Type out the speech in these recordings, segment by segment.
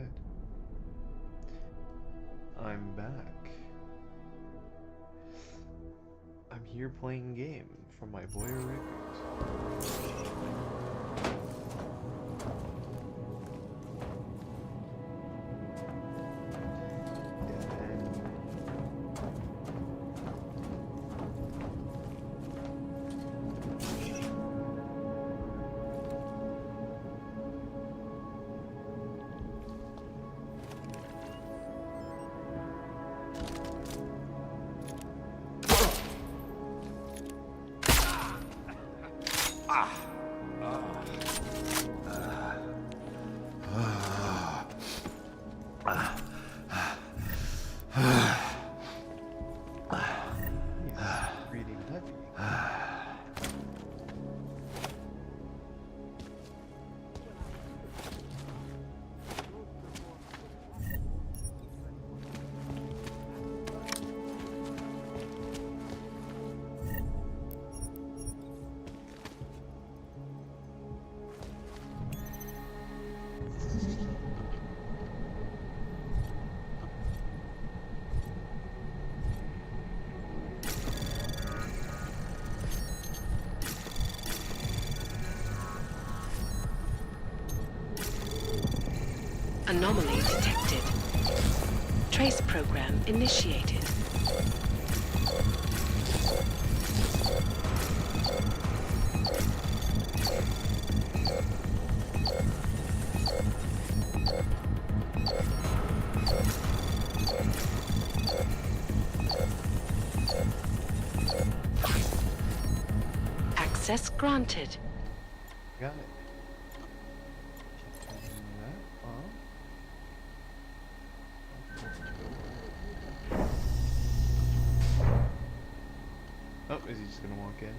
good. I'm back. I'm here playing game from my boy Records. Anomaly detected. Trace program initiated. Access granted. Got it. Oh, is he just gonna walk in?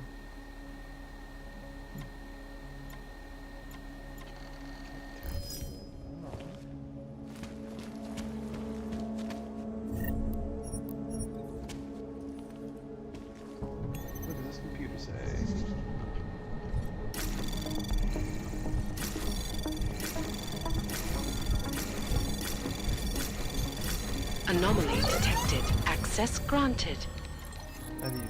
What does this computer say? Anomaly detected. Access granted. That easy.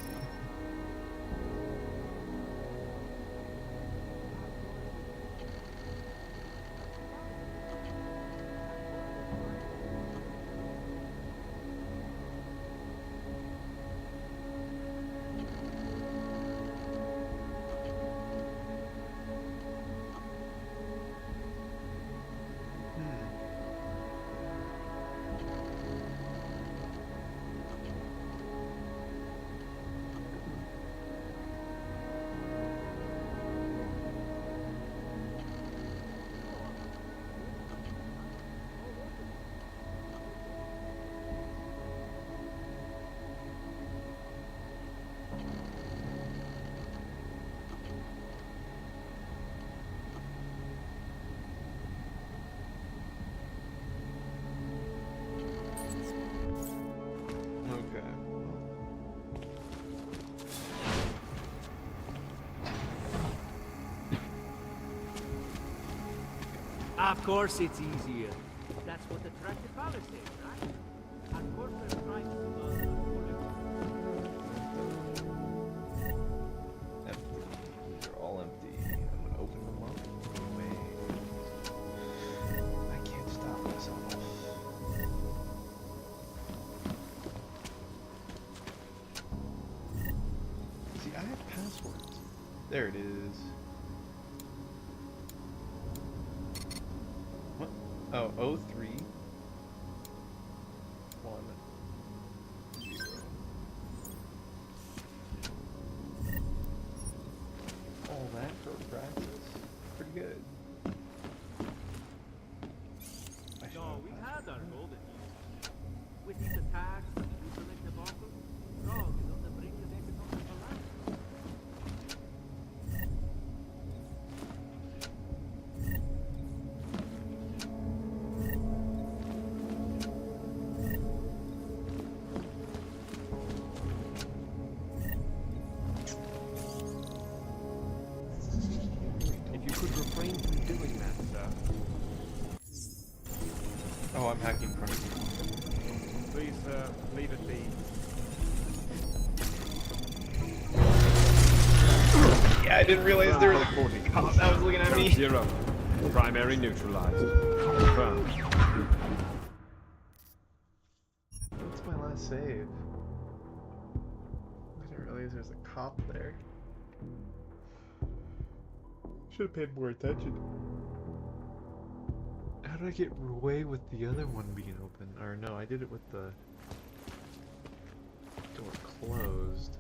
Of course it's easier. That's what the traffic policy is, right? Of course we're trying to Empty. These are all empty. I'm gonna open them up. Wait. I can't stop myself. See, I have passwords. There it is. What? Oh, 03 1 0. All that for practice? Pretty good. No, we had our golden years. With these attacks and the select debacle, Prague is on the brink of economic collapse. Oh, I'm hacking in front of you. Please, leave it be. Yeah, I didn't realize there was a cop that was looking at me. 0. Primary neutralized. Confirmed. What's my last save? I didn't realize there's a cop there. Should have paid more attention. How did I get away with the other one being open? Or no, I did it with the door closed.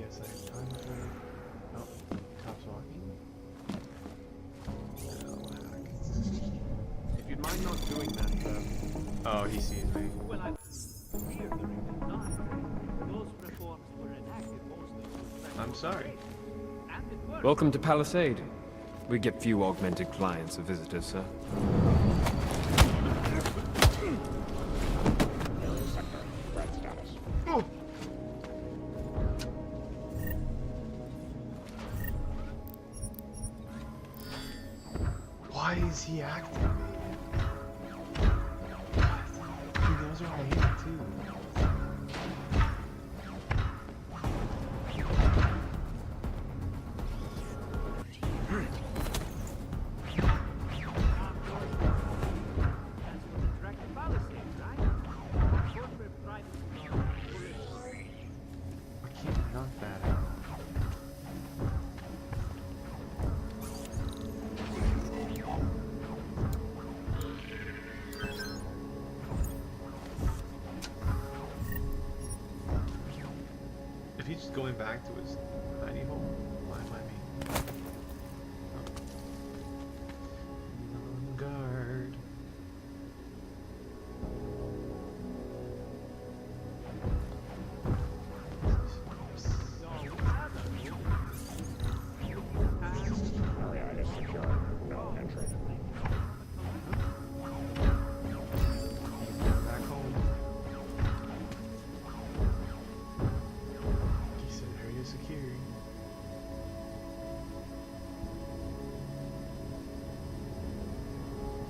Yes, I have time for... Oh, cop's walking. Oh, heck. If you'd mind not doing that, Oh, he sees me. well, I here during the time. Those reforms were enacted mostly to I'm sorry. and it worked. Welcome to Palisade. We get few augmented clients or visitors, sir. Why is he acting me? He knows where I am too. That's what attracted Palisades, right? Corporate privacy laws were I can't knock that out. If he's just going back to his hidey hole, why am I being... Oh. He's on guard. Back home. He said area secure.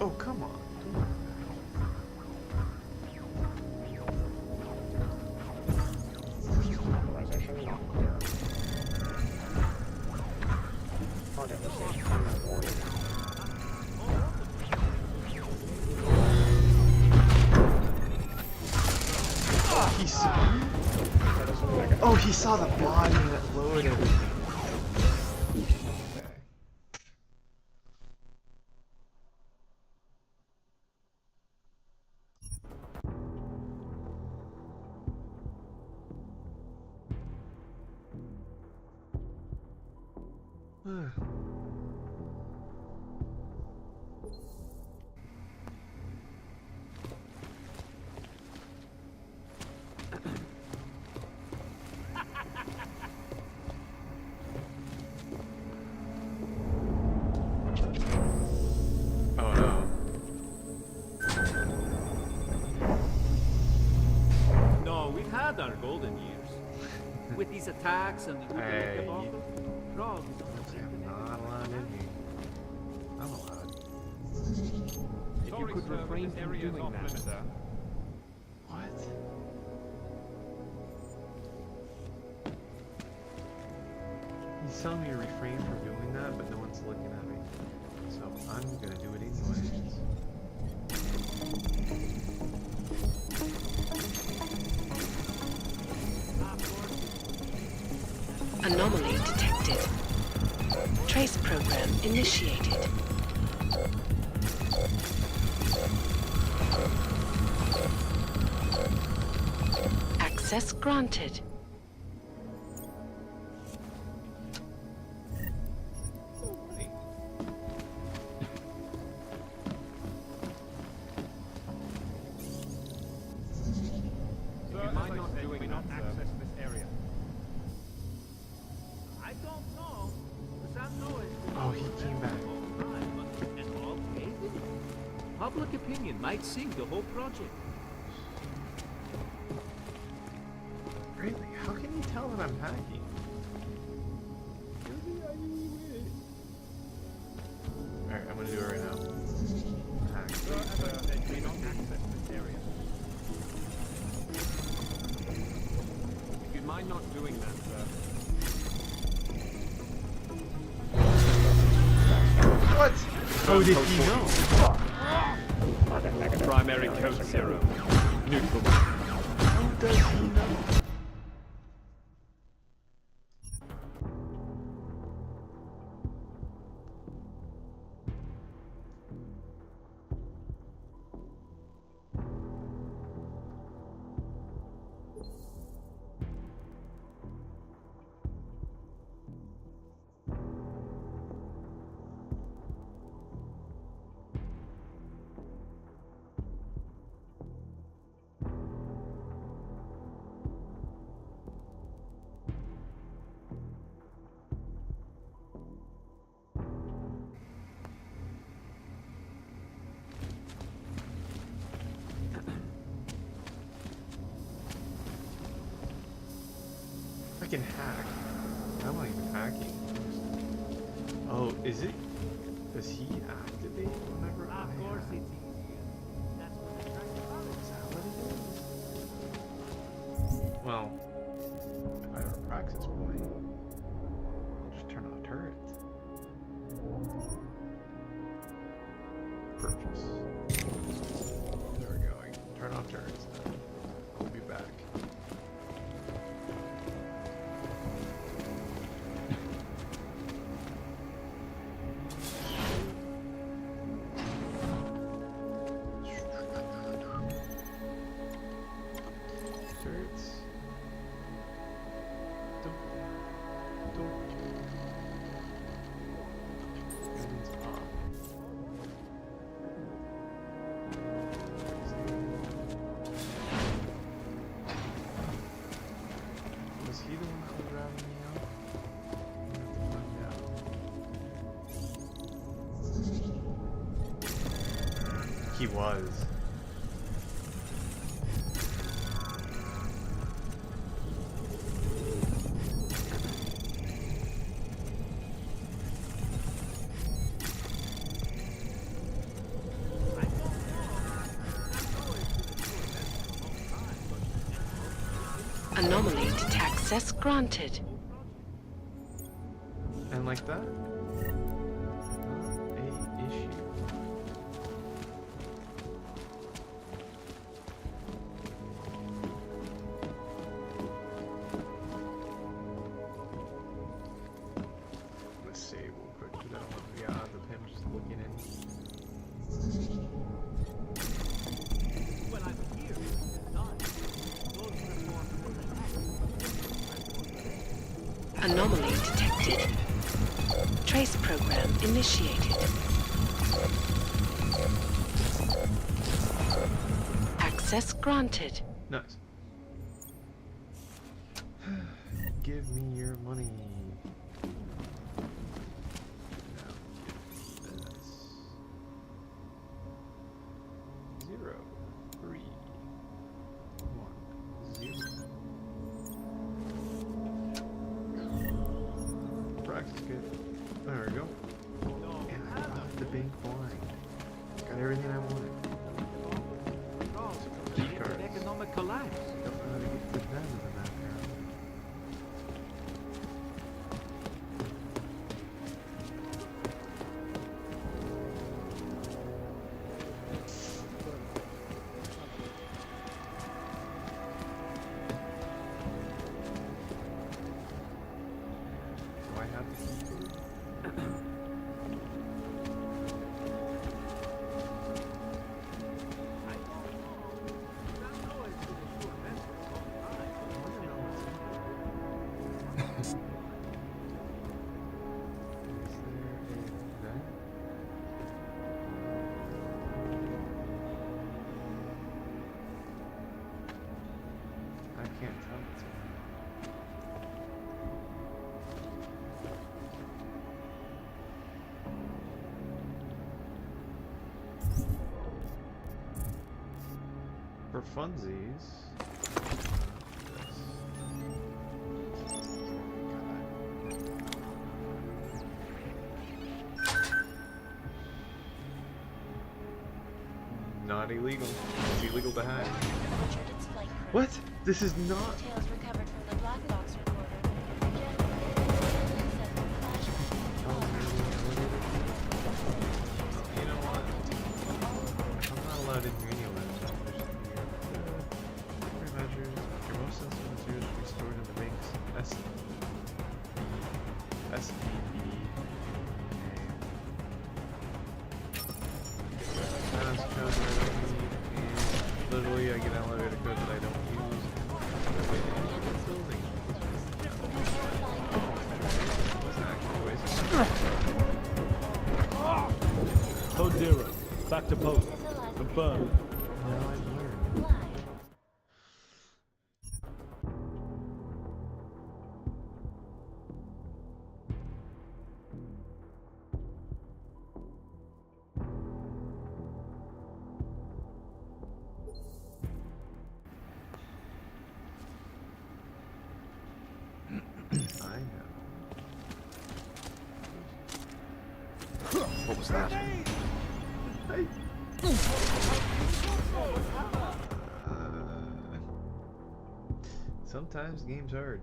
Oh, come on. Don't do that. He saw... Oh, he saw the body that lowered everything. Okay. Oh no. No, we've had our golden years. With these attacks and the Hey, debacle, Prague is on the brink I'm of not allowed in here. I'm allowed. If you could refrain from doing that, sir. What? He's telling me to refrain from doing that, but no one's looking at me. So I'm gonna do it anyways. Anomaly detected. Trace program initiated. Access granted. public opinion might sink the whole project. Really? How can you tell that I'm hacking? Alright, I'm gonna do it right now. Hack. They don't access this area. If you'd mind not doing that, sir. What? How did he know? Primary code 0. Neutral. How does he know? I can hack. I'm not even hacking. Oh, is it? Does he activate whenever I Of course hack? it's easier. That's what they're trying to follow. Is that what it is? Well, if I have a praxis point, I'll just turn off turrets. Purchase. There we go. I can turn off turrets now. I'll be back. Turrets. Don't. Buildings off. Was he the one that was routing me out? I'm gonna have to find out. He was. Anomaly detect access granted. And like that? Not a issue. Let's save real quick because I don't want the odds of him just looking in. Well, I'm here. It's done. Those reforms. Anomaly detected. Trace program initiated. Access granted. Nice. Give me your money. Now give this. 0, 3, 1, 0. Practice good. There we go. And I got the bank blind. Got everything I wanted. Key cards. Economic collapse. Don't know how to get to them in the map now. Do I have the key code? for funsies. Not illegal. It's illegal to hack. What? This is not. Details recovered from the black box recorder. You know what? I'm not allowed in here anyway. Measures. Your most sensitive materials should be stored in the banks. SPB. Balance code that I don't need. And literally, I get elevator code that I don't use. Building. Wasn't actually wasting. Code 0. Back to post. Confirmed. Now I've learned. I know. What was that? Hey. Sometimes game's hard.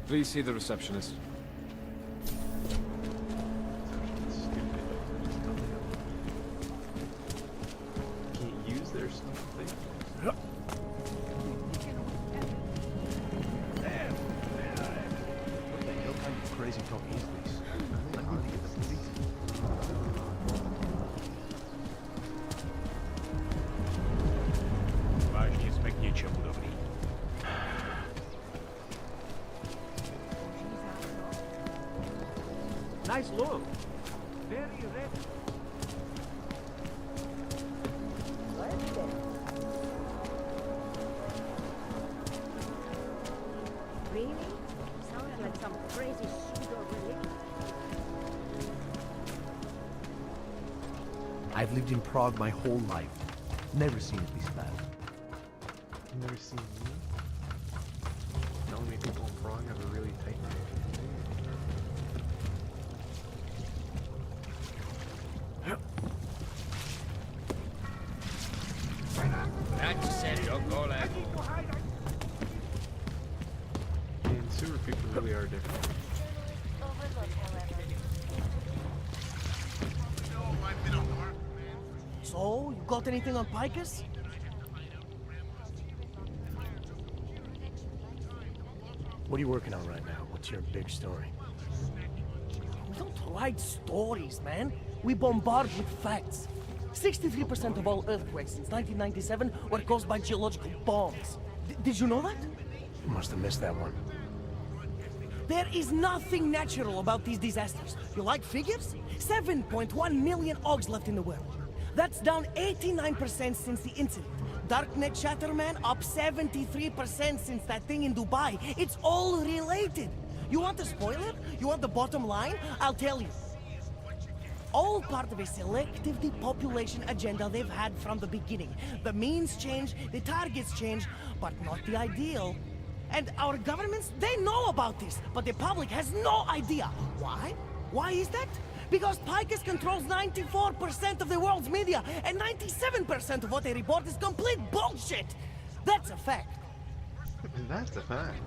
Please see the receptionist. Can't use their stuff. What the hell kind of crazy talk is this? I need to get the police. Важнее смекнее, чем удобней. Nice look. Very ready. Really? Sounded like some crazy pseudo-religion. I've lived in Prague my whole life. Never seen it this bad. You've never seen me? Not many people in Prague have a really tight knit. And sewer people really are different. Overlooked, however. So, you got anything on Picus? What are you working on right now? What's your big story? We don't write stories, man. We bombard with facts. 63% of all earthquakes since 1997 were caused by geological bombs. Did you know that? Must have missed that one. There is nothing natural about these disasters. You like figures? 7.1 million Ogs left in the world. That's down 89% since the incident. Darknet Shatterman up 73% since that thing in Dubai. It's all related. You want a spoiler? You want the bottom line? I'll tell you. All part of a selective depopulation agenda they've had from the beginning. The means change, the targets change, but not the ideal. And our governments, they know about this, but the public has no idea. Why? Why is that? Because Picus controls 94% of the world's media, and 97% of what they report is complete bullshit. That's a fact. That's a fact.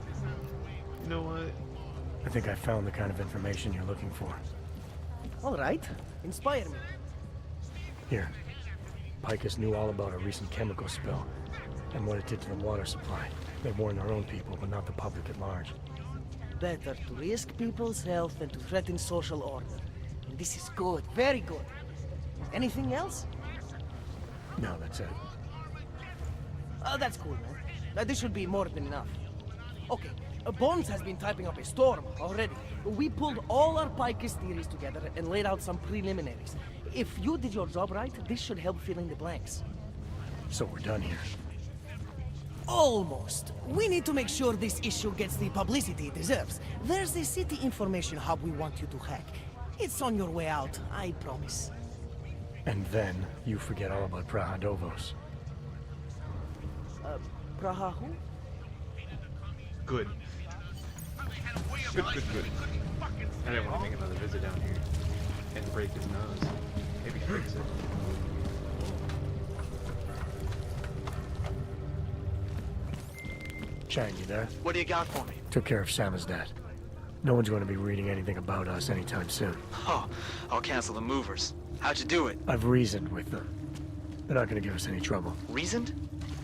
You know what? I think I found the kind of information you're looking for. All right, inspire me. Here. Picus knew all about a recent chemical spill and what it did to the water supply. They warned their own people, but not the public at large. Better to risk people's health than to threaten social order. And this is good, very good. Anything else? No, that's it. Oh, that's cool, man. This should be more than enough. Okay, Bones has been typing up a storm already. We pulled all our Picus theories together and laid out some preliminaries. If you did your job right, this should help fill in the blanks. So we're done here. Almost. We need to make sure this issue gets the publicity it deserves. There's a city information hub we want you to hack. It's on your way out, I promise. And then you forget all about Prahadovos. Praha who? Good. Good. I didn't want to make another visit down here and break his nose. Maybe fix it. Chang, you there? What do you got for me? Took care of Samizdat. No one's going to be reading anything about us anytime soon. Oh, I'll cancel the movers. How'd you do it? I've reasoned with them. They're not going to give us any trouble. Reasoned?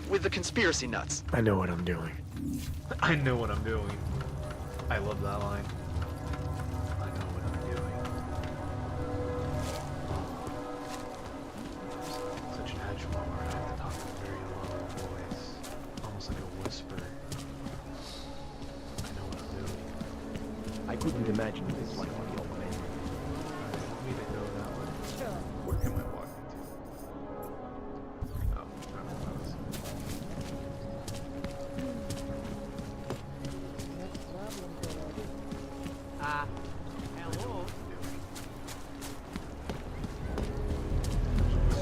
With the conspiracy nuts. I know what I'm doing. I know what I'm doing. I love that line. I know what I'm doing. Such an edge moment. I have to talk in a very low voice. Almost like a whisper. I know what I'm doing. I couldn't imagine this like on your way. Want me to go that way? Sure. Where can I walk into? Oh, I don't know. Hello?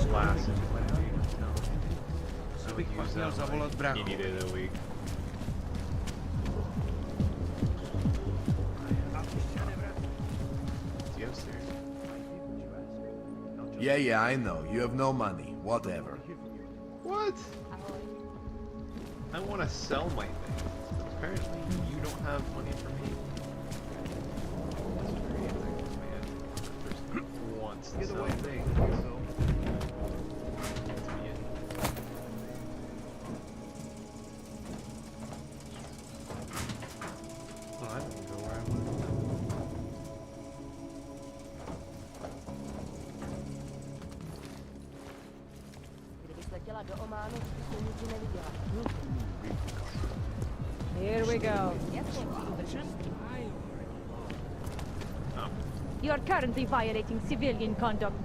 Glass in my no. I would use that like any day of the week. Yeah, I know. You have no money. Whatever. What? I want to sell my thing. Apparently, you don't have money for me. That's very ethical, man. The person wants to sell things, so... Well, I didn't go where I wanted to go. Here we go. Oh. You are currently violating civilian conduct.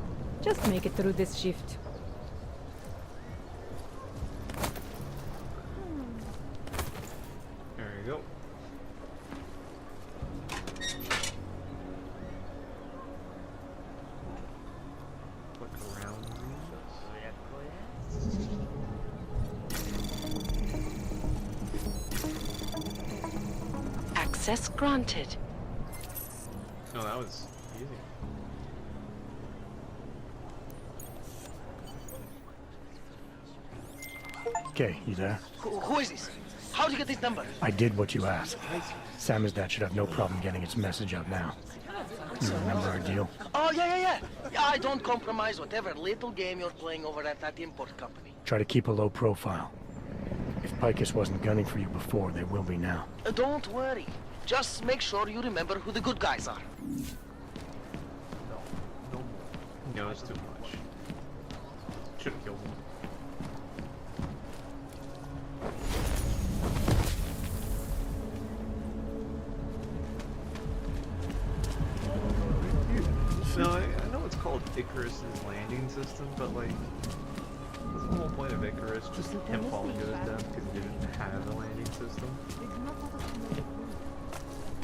Just make it through this shift. There you go. Look around. Access granted. Oh, that was easy. Okay, you there? Who is this? How'd you get this number? I did what you asked. Samizdat should have no problem getting its message out now. You remember our deal? Oh, yeah. Yeah, I don't compromise whatever little game you're playing over at that import company. Try to keep a low profile. If Picus wasn't gunning for you before, they will be now. Don't worry. Just make sure you remember who the good guys are. No, it's too much. Should have killed him. No, I know it's called Icarus's landing system, but like, what's the whole point of Icarus? Just him falling to his death because he didn't have a landing system?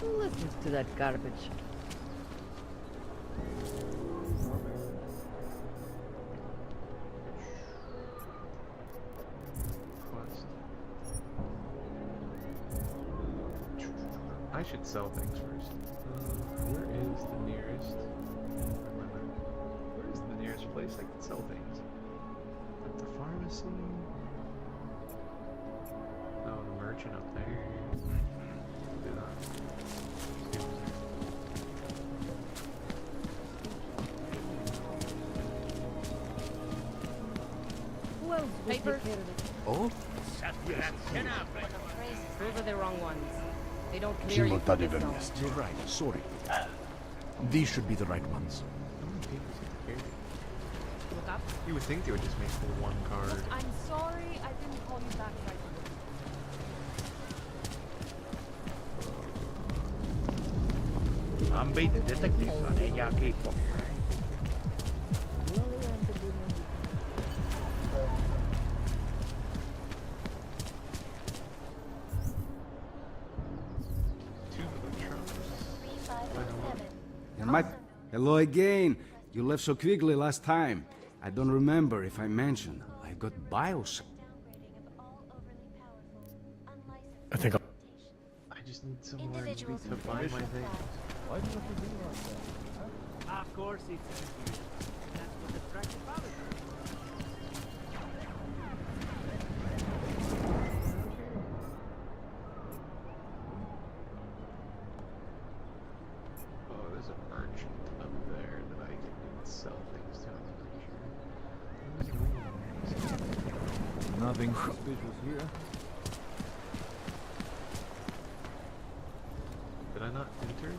Who listens to that garbage? Quest. I should sell things first. Where is the nearest? Where is the nearest place I can sell things? At the pharmacy? Oh, the merchant up there. Do that. Who else will take care of it? Oh? Those are the wrong ones. They don't clear you from this zone. You're right, sorry. These should be the right ones. How many people is it here? Look up. You would think they would just make the one card. I'm sorry I didn't call you back right away. Ambite detective on ella aquí. Hello again. You left so quickly last time. I don't remember if I mentioned. I got bios. I think I'll... I just need somewhere to buy my things. Why do you have to do like that? Of course it's you. That's what attracts powers. Oh, there's a merchant up there that I can sell things to. I'm pretty sure. Nothing suspicious here. Did I not enter?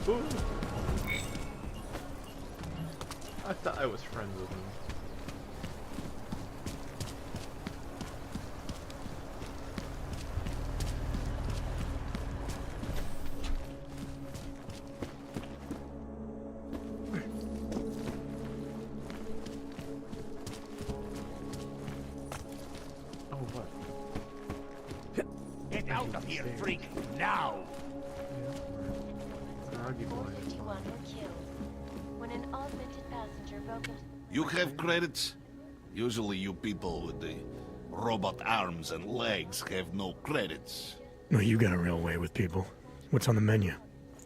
Ooh. I thought I was friends with him. Oh, what? Get out of here, freak! Now! Groggy boy. 51 were killed when an augmented passenger broke into... You have credits? Usually you people with the robot arms and legs have no credits. No, you got a real way with people. What's on the menu?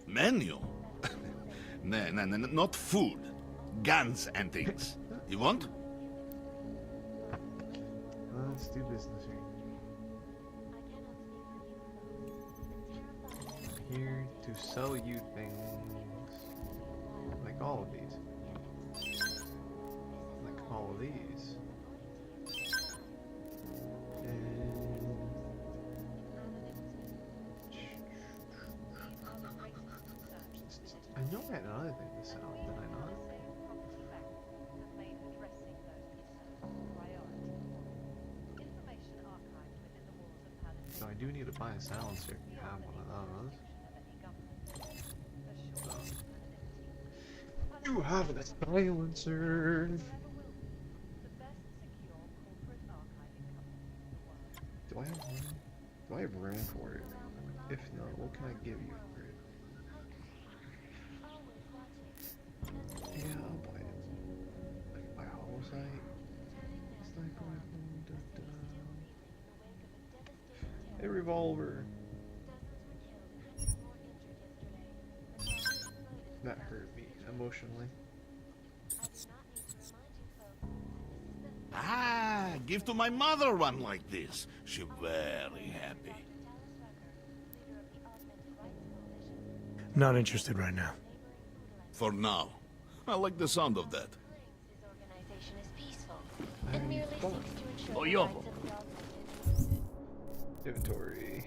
Menu? No, not food. Guns and things. You want? Let's do business here. Here to sell you things. Like all of these. Like all of these. And... I know I had another thing to sell, did I not? So I do need to buy a silencer if you have one of those. You have a silencer! Do I have one? Do I have room for it? If not, what can I give you for it? Yeah, I'll buy it. I can buy a hollow sight. Sniper rifle, a revolver. That hurt me emotionally. Ah, give to my mother one like this. She very happy. Not interested right now. For now. I like the sound of that. Inventory.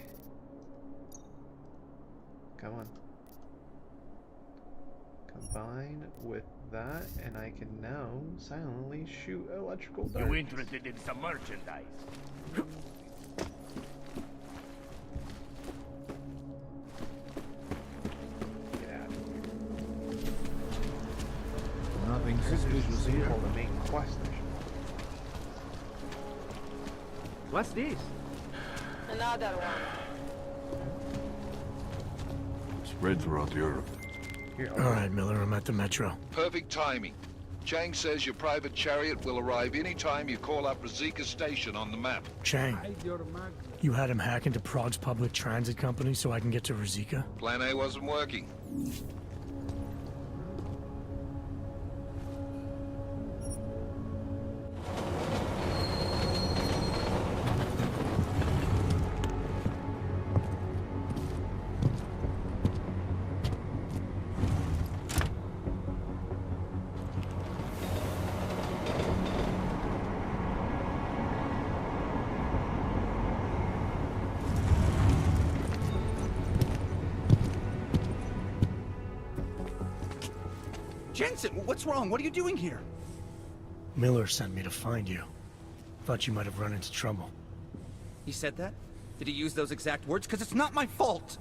Come on. Combine with that, and I can now silently shoot electrical darts. You interested in some merchandise? Get out of here. Nothing suspicious here. The main quest mission. What's this? Another one. Spread throughout Europe. All right, Miller, I'm at the metro. Perfect timing. Chang says your private chariot will arrive any time you call up Rizika Station on the map. Chang, you had him hack into Prague's public transit company so I can get to Rizika? Plan A wasn't working. Jensen, what's wrong? What are you doing here? Miller sent me to find you. Thought you might have run into trouble. He said that? Did he use those exact words? Because it's not my fault!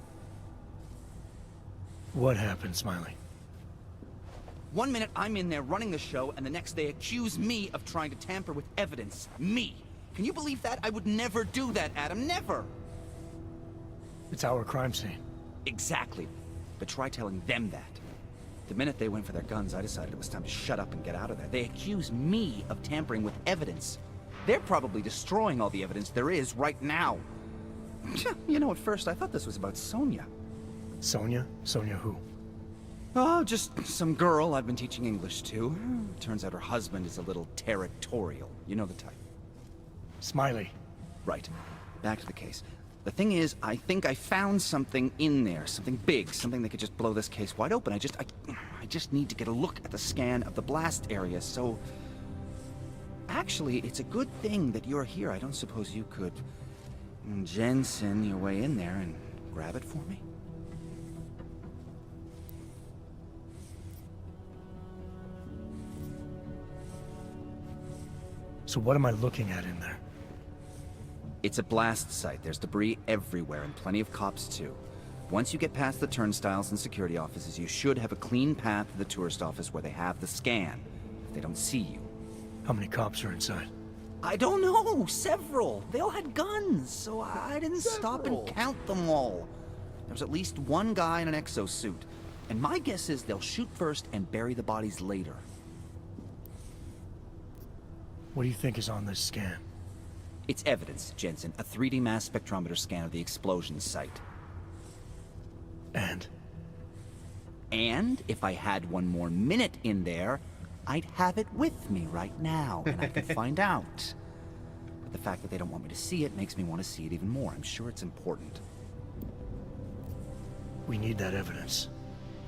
What happened, Smiley? One minute I'm in there running the show, and the next they accuse me of trying to tamper with evidence. Me! Can you believe that? I would never do that, Adam. Never! It's our crime scene. Exactly. But try telling them that. The minute they went for their guns, I decided it was time to shut up and get out of there. They accuse me of tampering with evidence. They're probably destroying all the evidence there is right now. You know, at first I thought this was about Sonia. Sonia? Sonia who? Oh, just some girl I've been teaching English to. Turns out her husband is a little territorial. You know the type. Smiley. Right. Back to the case. The thing is, I think I found something in there. Something big. Something that could just blow this case wide open. I just need to get a look at the scan of the blast area, so... Actually, it's a good thing that you're here. I don't suppose you could... Jensen your way in there and grab it for me? So what am I looking at in there? It's a blast site. There's debris everywhere, and plenty of cops too. Once you get past the turnstiles and security offices, you should have a clean path to the tourist office where they have the scan, if they don't see you. How many cops are inside? I don't know. Several. They all had guns, so I didn't stop and count them all. There was at least one guy in an exosuit, and my guess is they'll shoot first and bury the bodies later. What do you think is on this scan? It's evidence, Jensen. A 3D mass spectrometer scan of the explosion site. And? And if I had one more minute in there, I'd have it with me right now, and I could find out. But the fact that they don't want me to see it makes me want to see it even more. I'm sure it's important. We need that evidence.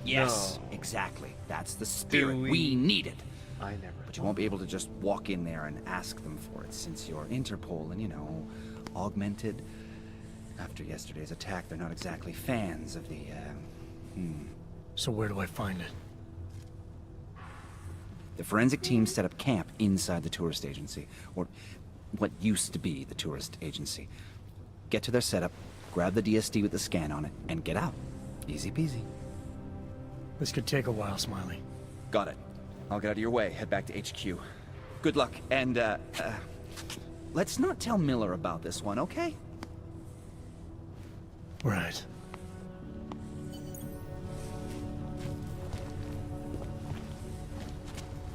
Yes, exactly. That's the spirit. We need it. I never. But you won't be able to just walk in there and ask them for it, since you're Interpol and, you know, augmented. After yesterday's attack, they're not exactly fans of the, So where do I find it? The forensic team set up camp inside the tourist agency, or what used to be the tourist agency. Get to their setup, grab the DSD with the scan on it, and get out. Easy peasy. This could take a while, Smiley. Got it. I'll get out of your way, head back to HQ. Good luck, and, let's not tell Miller about this one, okay? Right.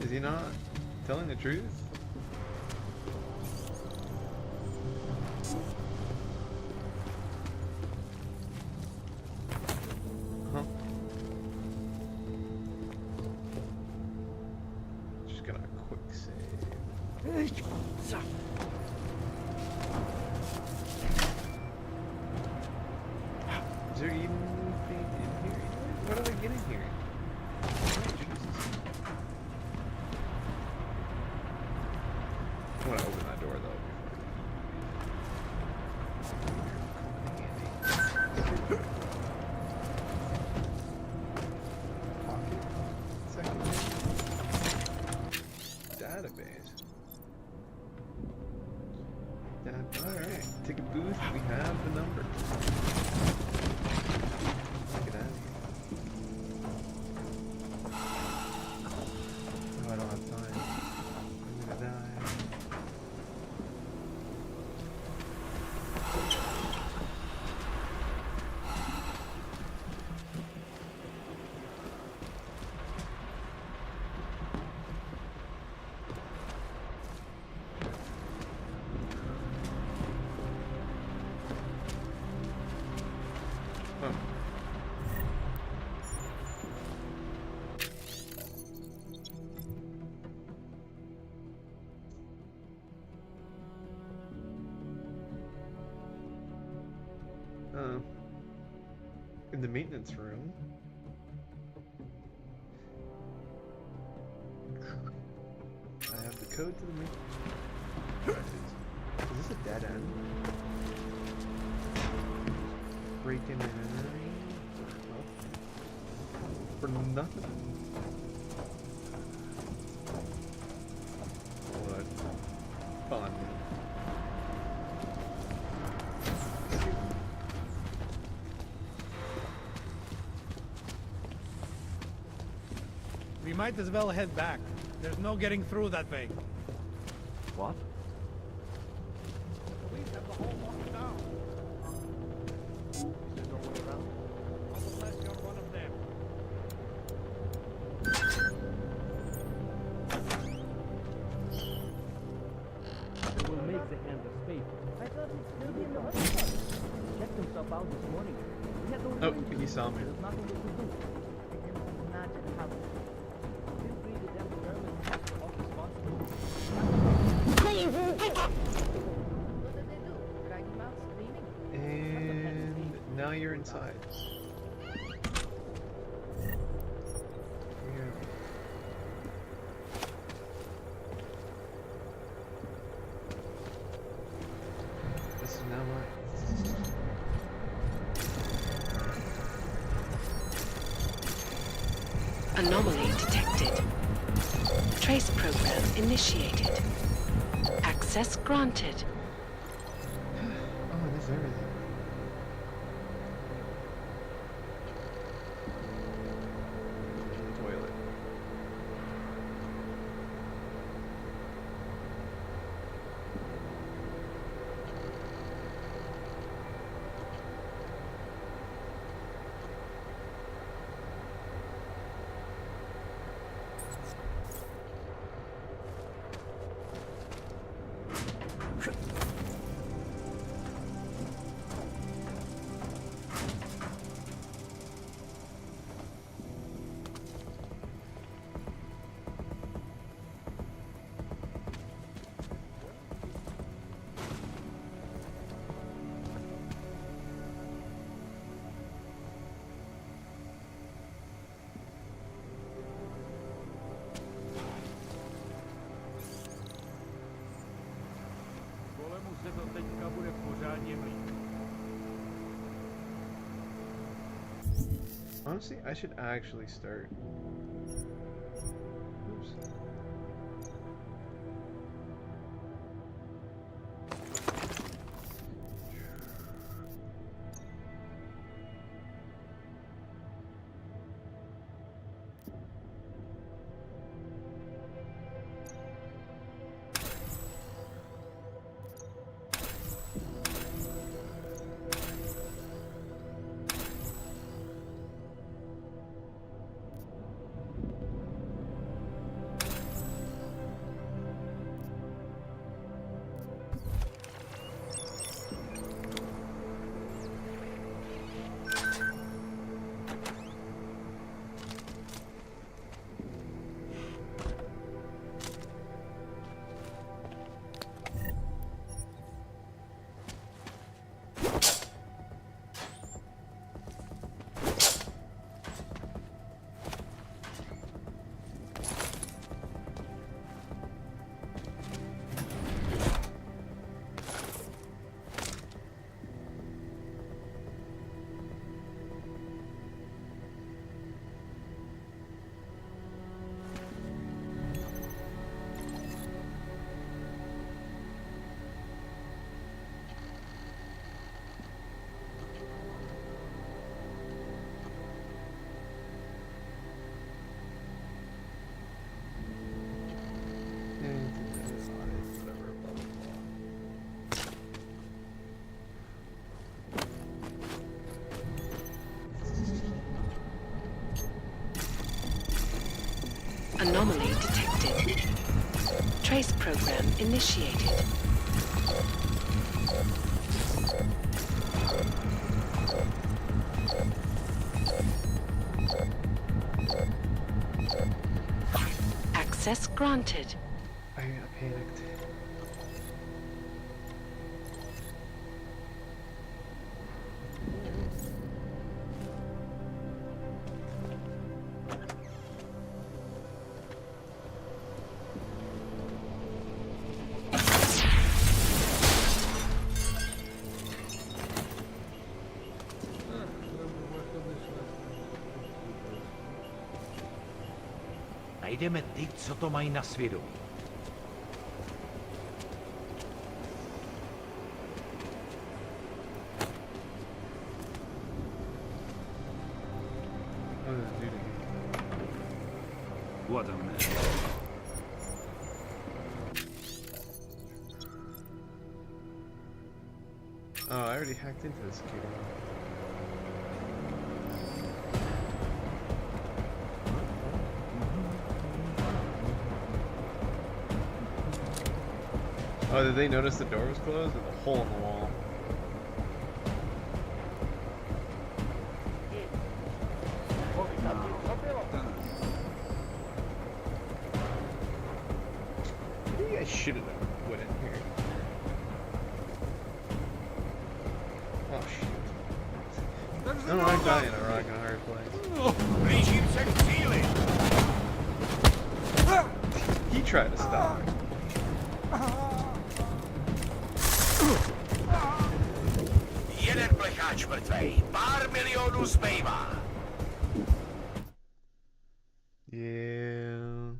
Is he not telling the truth? Huh? Just gonna quick save. Is there even anything in here? What do I get in here? I want to open that door though. Pocket. Second. Database. Alright. Take a booth. We have the number. Get out of here. Oh, I don't have time. I'm gonna die. In the maintenance room. I have the code to the maintenance. Is this a dead end? Break in and entering? For nothing. might as well head back. There's no getting through that way. What? Police have the whole locked down. Is there no way around? Unless you're one of them. It will make the hand of space. I thought he'd still be in the hospital. Checked himself out this morning. He had no Oh, he saw me. There's nothing they could do. I cannot imagine how. Feel free to them Germans are all responsible. What did they do? Drag him out screaming? And now you're inside. Yeah. This is now mine. Anomaly detected. Trace program initiated. Access granted. Oh, there's everything. Toilet. Golemu se to teďka bude pořádně mít. Honestly, I should actually start. Oops. Anomaly detected. Trace program initiated. Access granted. I panicked. Najdeme ty, co to mají na svědomí. What a mess. Oh, I already hacked into this computer. Oh, did they notice the door was closed or the hole in the wall? Maybe I should have went in here. Oh shoot. No, I'm dying in a rock in a hard place. He tried to stop me. Jeden plecháč mrtvej, pár milionů zbývá. Yeah.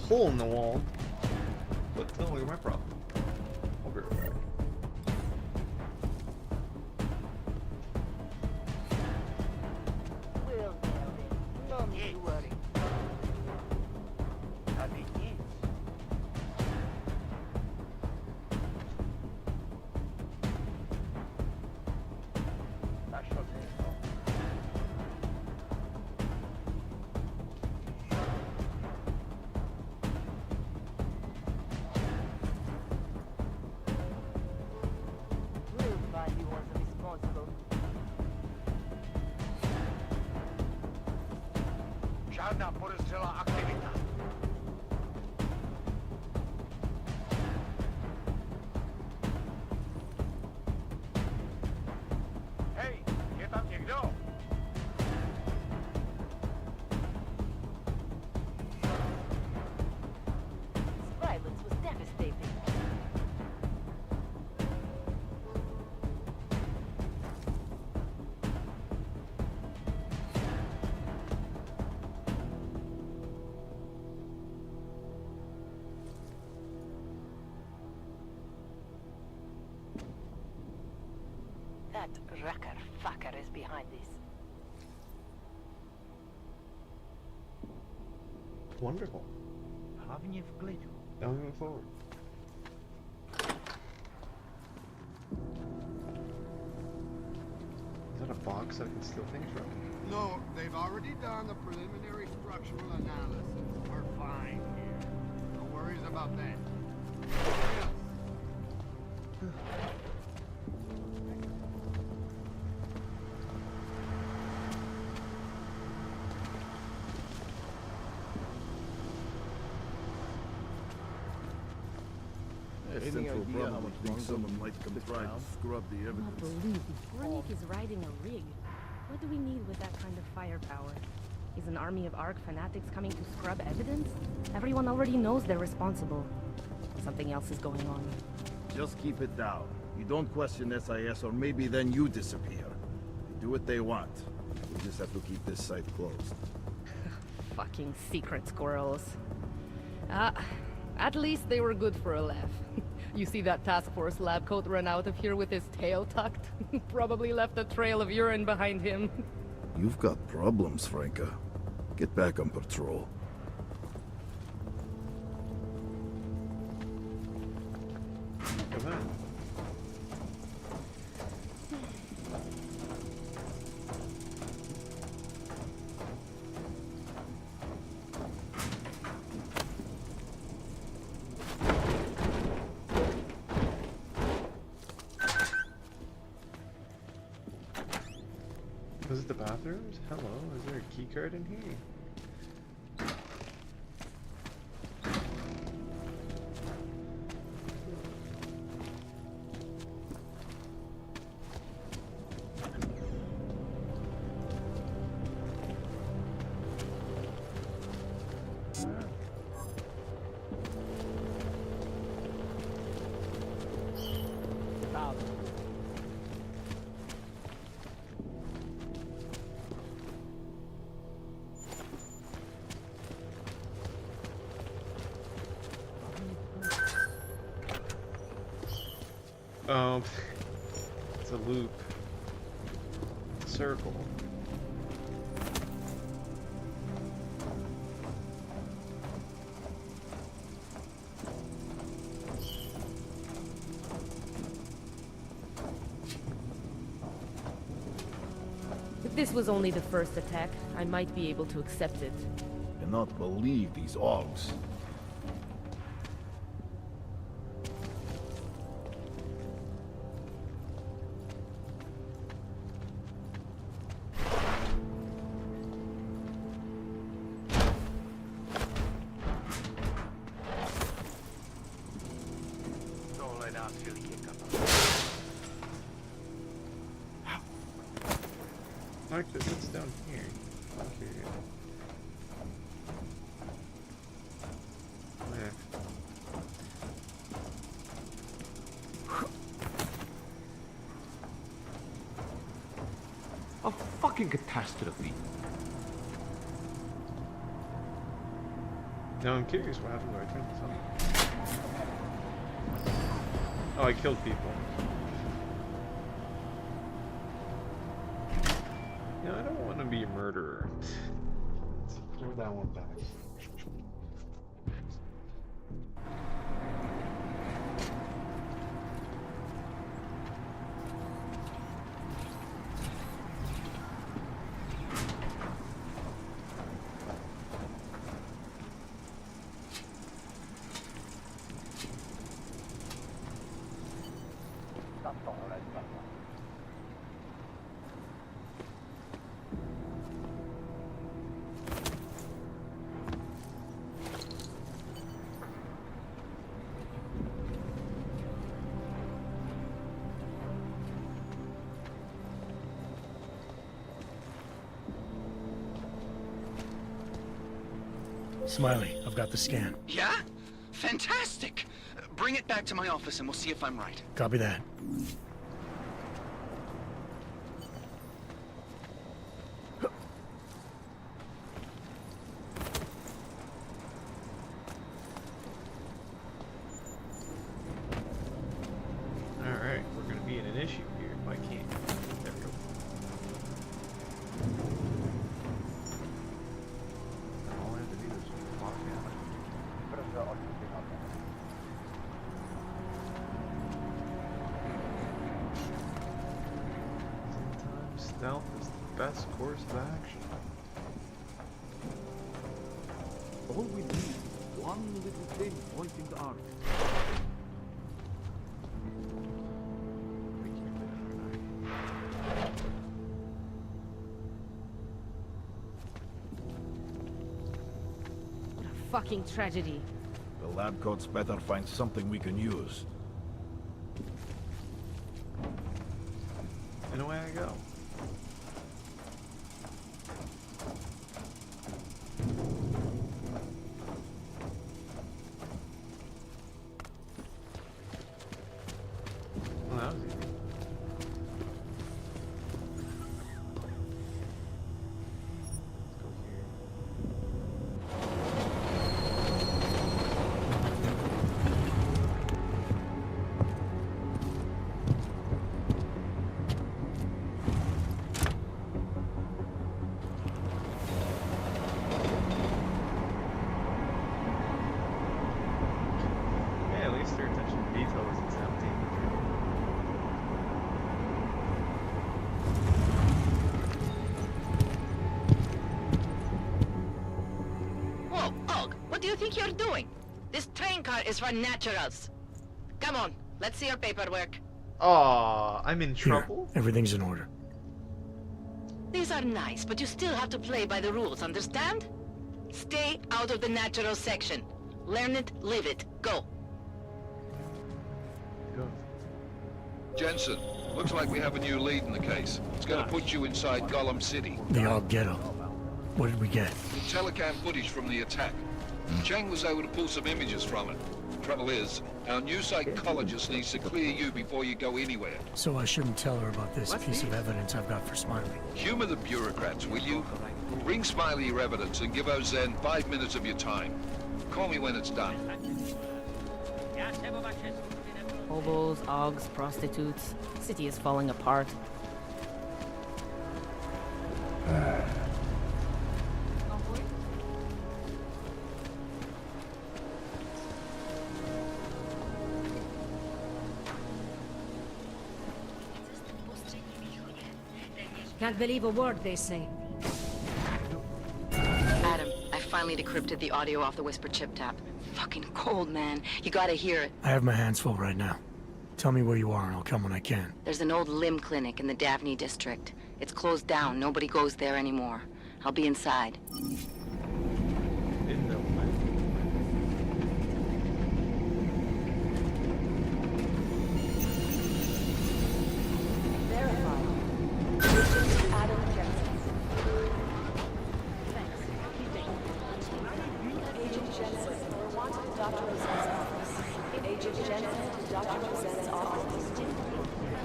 Hole in the wall, but it's not really my problem. I'll be right back. Well, now then, none to worry. I mean, yes. I shall say so. Žádná podezřelá aktivita. Hej, je tam někdo? Violence was devastating. That Rucker fucker is behind this. Wonderful. Hlavně v klidu. Now we move forward. Is that a box that I can steal things from? No, they've already done the preliminary structural analysis. We're fine here. No worries about that. Central probably thinks someone might come try to scrub the I evidence. believe Gornik is riding a rig. What do we need with that kind of firepower? Is an army of ARC fanatics coming to scrub evidence? Everyone already knows they're responsible. Something else is going on. Just keep it down. You don't question SIS or maybe then you disappear. They do what they want. We just have to keep this site closed. Fucking secret squirrels. At least they were good for a laugh. You see that task force lab coat run out of here with his tail tucked? Probably left a trail of urine behind him. You've got problems, Franca. Get back on patrol. Come on. Was it the bathrooms? Hello, is there a key card in here? It's a loop. Circle. If this was only the first attack, I might be able to accept it. Cannot believe these orcs. Mark, it's down here. I'm curious. Where? A fucking catastrophe. Now I'm curious what happened when I turned this on. Oh, I killed people. You know, I don't want to be a murderer. Let's throw that one back. Smiley, I've got the scan. Yeah? Fantastic! Bring it back to my office and we'll see if I'm right. Copy that. Alright, we're gonna be in an issue here if I can't. There we go. All I have to do is walk out. Sometimes stealth is the best course of action. All we need is one little thing pointing the arc. What a fucking tragedy. The lab coats better find something we can use. And away I go. Well, that was easy. Let's go here. Yeah, at least their attention to detail was empty. Whoa, Og, what do you think you're doing? This train car is for naturals. Come on, let's see your paperwork. Aw, I'm in Here, trouble? everything's in order. These are nice, but you still have to play by the rules, understand? Stay out of the natural section. Learn it, live it. Go. Jensen, looks like we have a new lead in the case. It's gonna put you inside Gollum City. The Og Ghetto. What did we get? Telecam footage from the attack. Cheng was able to pull some images from it. Trouble is, our new psychologist needs to clear you before you go anywhere. So I shouldn't tell her about this piece of evidence I've got for Smiley. Humor the bureaucrats, will you? Bring Smiley your evidence and give Ozen 5 minutes of your time. Call me when it's done. Hobos, Augs, prostitutes. City is falling apart. Can't believe a word they say. Adam, I finally decrypted the audio off the Whisper chip tap. Fucking cold, man. You gotta hear it. I have my hands full right now. Tell me where you are and I'll come when I can. There's an old limb clinic in the Daphne district. It's closed down. Nobody goes there anymore. I'll be inside.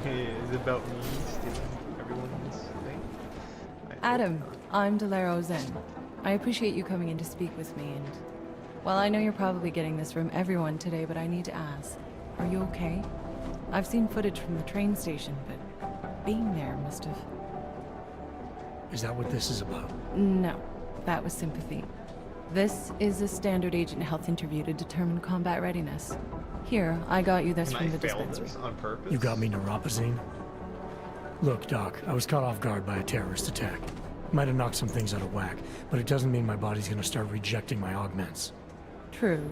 Is it about me stealing everyone's thing? Adam, I'm Delaro Zen. I appreciate you coming in to speak with me, and... Well, I know you're probably getting this from everyone today, but I need to ask. Are you okay? I've seen footage from the train station, but being there must have... Is that what this is about? No, that was sympathy. This is a standard agent health interview to determine combat readiness. Here, I got you this from the dispensary. On purpose? You got me neuropazine? Look, Doc, I was caught off guard by a terrorist attack. Might have knocked some things out of whack, but it doesn't mean my body's gonna start rejecting my augments. True,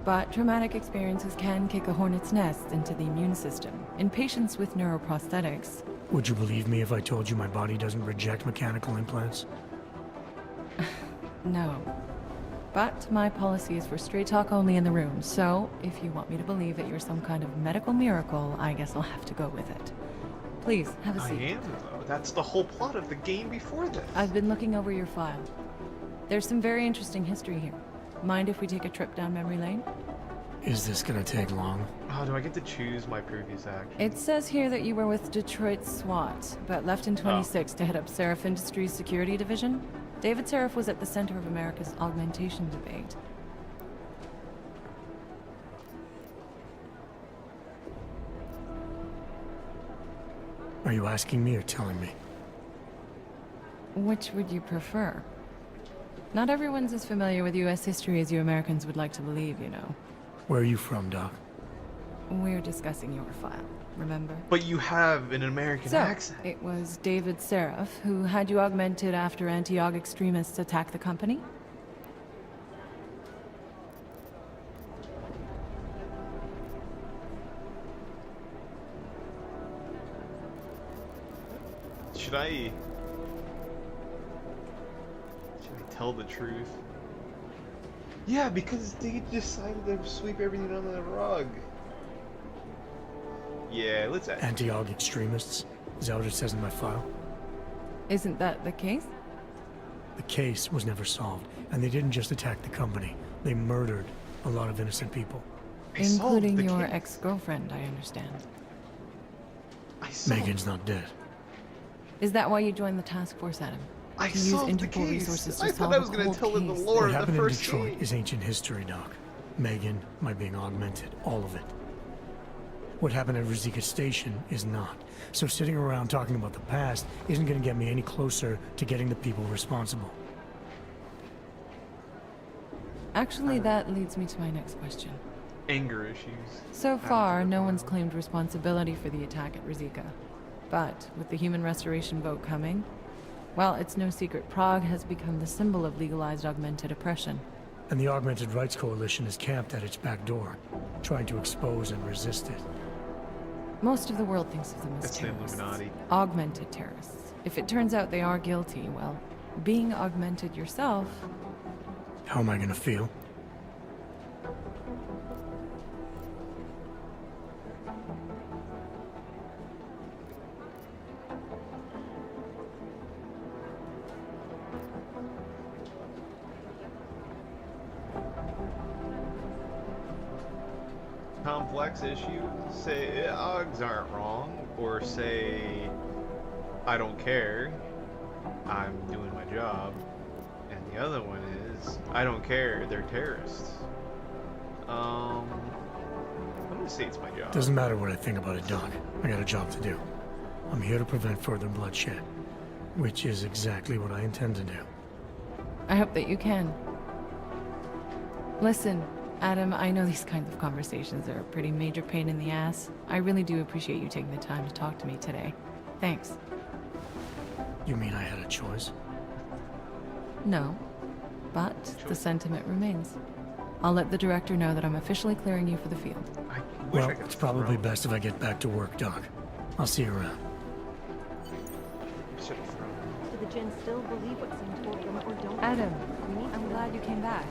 but traumatic experiences can kick a hornet's nest into the immune system. In patients with neuroprosthetics... Would you believe me if I told you my body doesn't reject mechanical implants? No. But my policy is for straight talk only in the room, so if you want me to believe that you're some kind of medical miracle, I guess I'll have to go with it. Please, have a seat. I am, though. That's the whole plot of the game before this. I've been looking over your file. There's some very interesting history here. Mind if we take a trip down memory lane? Is this gonna take long? Oh, do I get to choose my previous action? It says here that you were with Detroit SWAT, but left in 26 to head up Seraph Industries Security Division. David Seraph was at the center of America's augmentation debate. Are you asking me or telling me? Which would you prefer? Not everyone's as familiar with U.S. history as you Americans would like to believe, you know. Where are you from, Doc? We're discussing your file, remember? But you have an American accent. It was David Seraph who had you augmented after anti-Aug extremists attacked the company? Should I tell the truth? Yeah, because they decided to sweep everything under the rug. Yeah, let's... Anti-Aug extremists? Is that what it says in my file? Isn't that the case? The case was never solved, and they didn't just attack the company. They murdered a lot of innocent people. Including your ex-girlfriend, I understand. Megan's not dead. Is that why you joined the task force, Adam? I to use solved the Interpol case. resources to I solve thought I was going to tell them the lore What of the happened in first Detroit game. is ancient history, Doc. Megan, my being augmented, all of it. What happened at Rosika Station is not. So sitting around talking about the past isn't going to get me any closer to getting the people responsible. Actually, that leads me to my next question. Anger issues. So far, no one's claimed responsibility for the attack at Rosika. But with the human restoration vote coming, well, it's no secret Prague has become the symbol of legalized augmented oppression. And the Augmented Rights Coalition is camped at its back door, trying to expose and resist it. Most of the world thinks of them as It's the terrorists. Illuminati. Augmented terrorists. If it turns out they are guilty, well, being augmented yourself... How am I gonna feel? Complex issue, say Augs aren't wrong, or say I don't care, I'm doing my job, and the other one is I don't care, they're terrorists. I'm gonna say it's my job. Doesn't matter what I think about it, Doc. I got a job to do. I'm here to prevent further bloodshed, which is exactly what I intend to do. I hope that you can. Listen, Adam, I know these kinds of conversations are a pretty major pain in the ass. I really do appreciate you taking the time to talk to me today. Thanks. You mean I had a choice? No, but the sentiment remains. I'll let the director know that I'm officially clearing you for the field. Well, it's probably best if I get back to work, Doc. I'll see you around. Do the Jinn still believe what Sam told them, or don't? Adam, I'm glad you came back.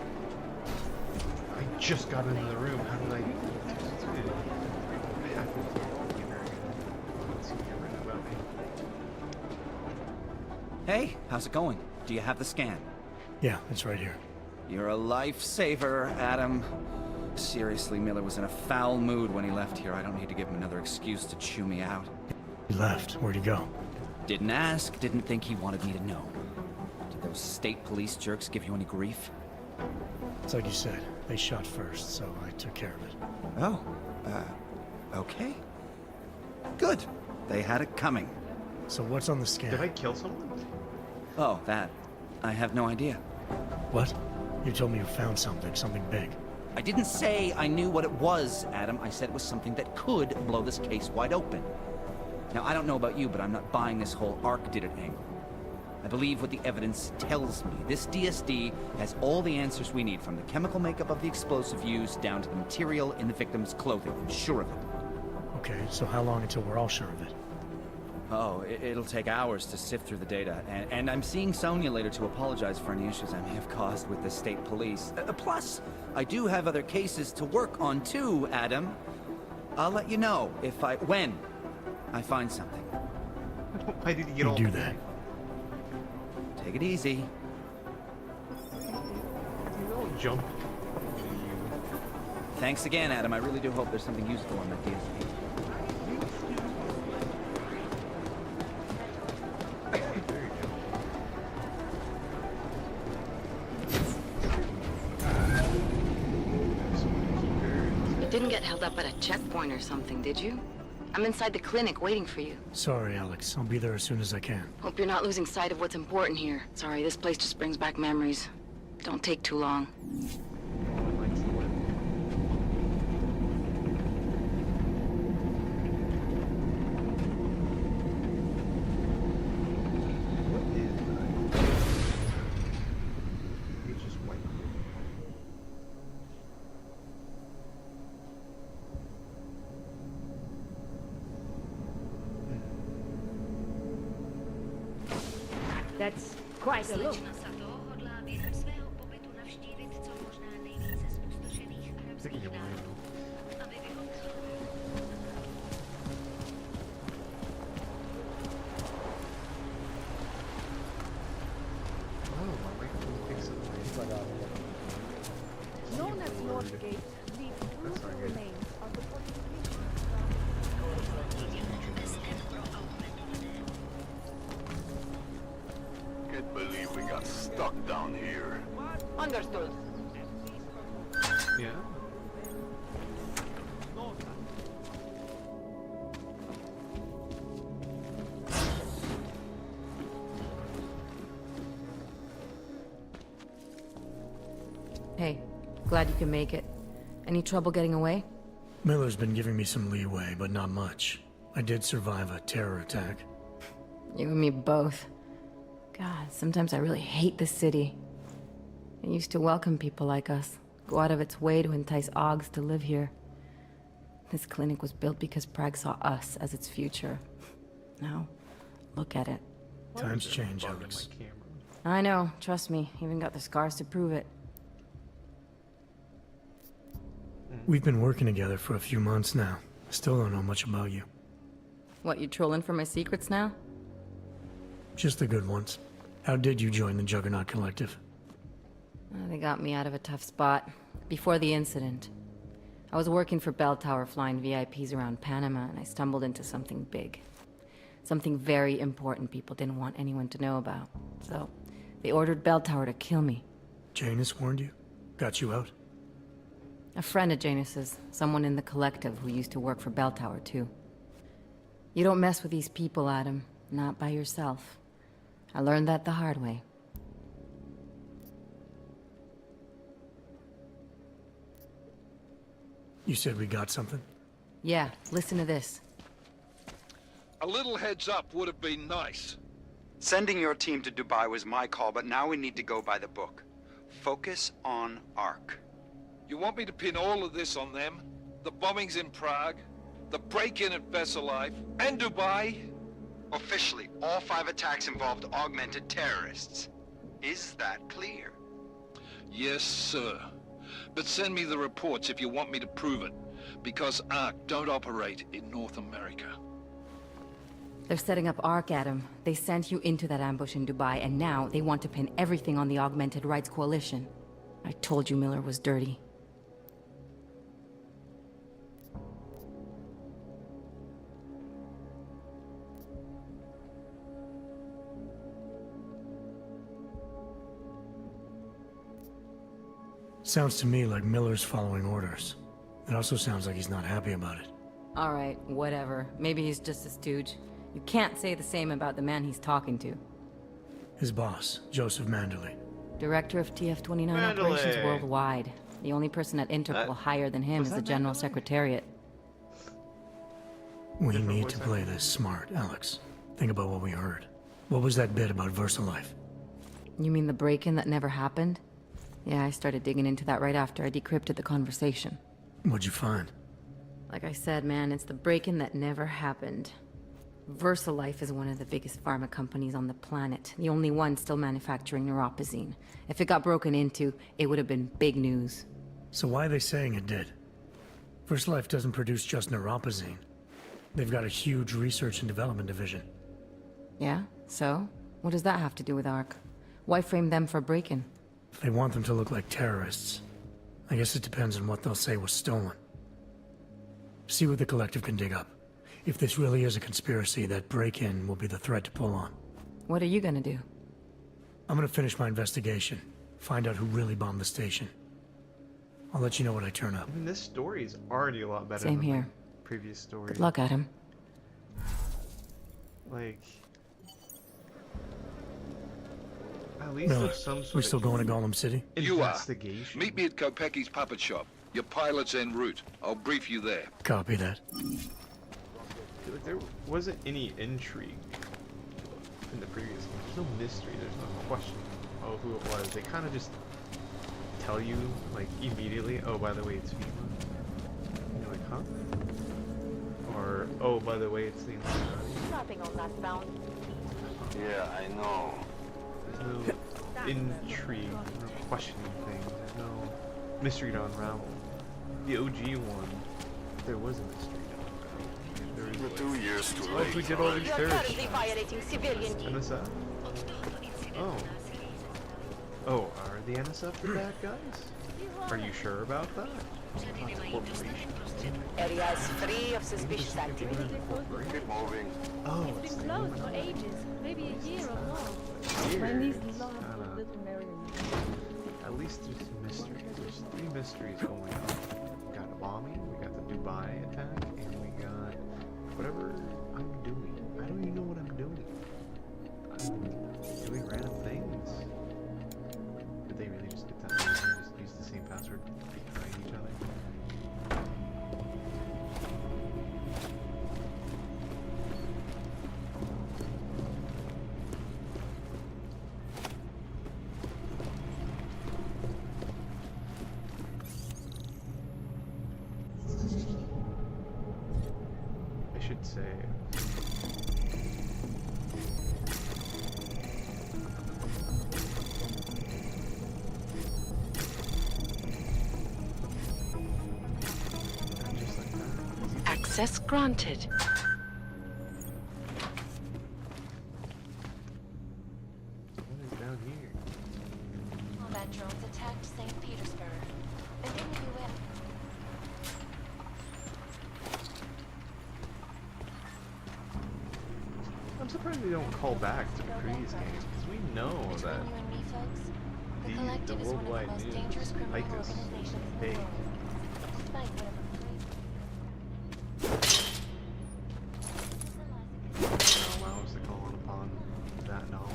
I just got into the room. How did I? Hey, how's it going? Do you have the scan? Yeah, it's right here. You're a lifesaver, Adam. Seriously, Miller was in a foul mood when he left here. I don't need to give him another excuse to chew me out. He left. Where'd he go? Didn't ask, didn't think he wanted me to know. Did those state police jerks give you any grief? It's like you said. They shot first, so I took care of it. Oh, okay. Good. They had it coming. So what's on the scan? Did I kill someone? Oh, that. I have no idea. What? You told me you found something big. I didn't say I knew what it was, Adam. I said it was something that could blow this case wide open. Now, I don't know about you, but I'm not buying this whole Ark did it angle. I believe what the evidence tells me. This DSD has all the answers we need, from the chemical makeup of the explosive used down to the material in the victim's clothing. I'm sure of it. Okay, so how long until we're all sure of it? Oh, it'll take hours to sift through the data, and I'm seeing Sonia later to apologize for any issues I may have caused with the state police. Plus, I do have other cases to work on too, Adam. I'll let you know when I find something. Why did you get all do that? Take it easy. Jump. Thanks again, Adam. I really do hope there's something useful on that DSP. You didn't get held up at a checkpoint or something, did you? I'm inside the clinic waiting for you. Sorry, Alex. I'll be there as soon as I can. Hope you're not losing sight of what's important here. Sorry, this place just brings back memories. Don't take too long. That's quite a look. Known as Northgate, these brutal remains are the Can't believe we got stuck down here. Understood. Yeah. Hey, glad you can make it. Any trouble getting away? Miller's been giving me some leeway, but not much. I did survive a terror attack. You and me both. God, sometimes I really hate this city. It used to welcome people like us, go out of its way to entice Augs to live here. This clinic was built because Prague saw us as its future. Now, look at it. Times change, Alex. I know, trust me. Even got the scars to prove it. We've been working together for a few months now. Still don't know much about you. What, you trolling for my secrets now? Just the good ones. How did you join the Juggernaut Collective? They got me out of a tough spot. Before the incident. I was working for Bell Tower flying VIPs around Panama, and I stumbled into something big. Something very important people didn't want anyone to know about. So, they ordered Bell Tower to kill me. Janus warned you? Got you out? A friend of Janus's, someone in the collective who used to work for Bell Tower too. You don't mess with these people, Adam. Not by yourself. I learned that the hard way. You said we got something? Yeah, listen to this. A little heads up would have been nice. Sending your team to Dubai was my call, but now we need to go by the book. Focus on Ark. You want me to pin all of this on them? The bombings in Prague, the break-in at Vesalife, and Dubai? Officially, all 5 attacks involved augmented terrorists. Is that clear? Yes, sir. But send me the reports if you want me to prove it, because Ark don't operate in North America. They're setting up Ark, Adam. They sent you into that ambush in Dubai, and now they want to pin everything on the Augmented Rights Coalition. I told you Miller was dirty. Sounds to me like Miller's following orders. It also sounds like he's not happy about it. Alright, whatever. Maybe he's just a stooge. You can't say the same about the man he's talking to. His boss, Joseph Manderley. Director of TF-29 operations worldwide. The only person at Interpol higher than him is the General Secretariat. We need to play this smart, Alex. Think about what we heard. What was that bit about VersaLife? You mean the break-in that never happened? Yeah, I started digging into that right after I decrypted the conversation. What'd you find? Like I said, man, it's the break-in that never happened. VersaLife is one of the biggest pharma companies on the planet. The only one still manufacturing neuropozyne. If it got broken into, it would have been big news. So why are they saying it did? VersaLife doesn't produce just neuropozyne. They've got a huge research and development division. Yeah? So? What does that have to do with Ark? Why frame them for break-in? If they want them to look like terrorists, I guess it depends on what they'll say was stolen. See what the collective can dig up. If this really is a conspiracy, that break-in will be the thread to pull on. What are you gonna do? I'm gonna finish my investigation. Find out who really bombed the station. I'll let you know when I turn up. I mean, this story is already a lot better Same than here. the previous story. Good luck, Adam. Like... At least Miller, there's some sort we still of going to Gollum City? You are. investigation. Meet me at Kopecki's puppet shop. Your pilot's en route. I'll brief you there. Copy that. Like, there wasn't any intrigue in the previous one. There's no mystery, there's no question of who it was. They kind of just tell you, like, immediately, oh, by the way, it's FEMA. And you're like, huh? Or, oh, by the way, it's the Nothing on that bound. Yeah, I know. There's no intrigue, no questioning things, there's no mystery to unravel. The OG one, there was a mystery to unravel. There was 2 years too oh, late. we did all these You're terrorists. currently violating civilian NSF? Oh. Oh, are the NSF the bad guys? Are you sure about that? Not the corporation. area is free of suspicious activity. Keep moving. Oh, It's it's been the closed human for ages, maybe a year or more. Years. When these It's lost kinda- little Marion. At least there's mysteries. There's 3 mysteries going on. We got a bombing, we got the Dubai attack, and we got whatever I'm doing. I don't even know what I'm doing. I'm doing random things. Did they really just get that and just use the same password behind each other? should say. Access granted. What is down here? Combat drones attacked St. Petersburg. And in the UN. I'm surprised they don't call back to McCree's games, because we know that Between you and me, folks, the the Collective is one of the worldwide most news dangerous criminal like this organizations in the big. world. Despite whatever Don't allow us to call upon that knowledge.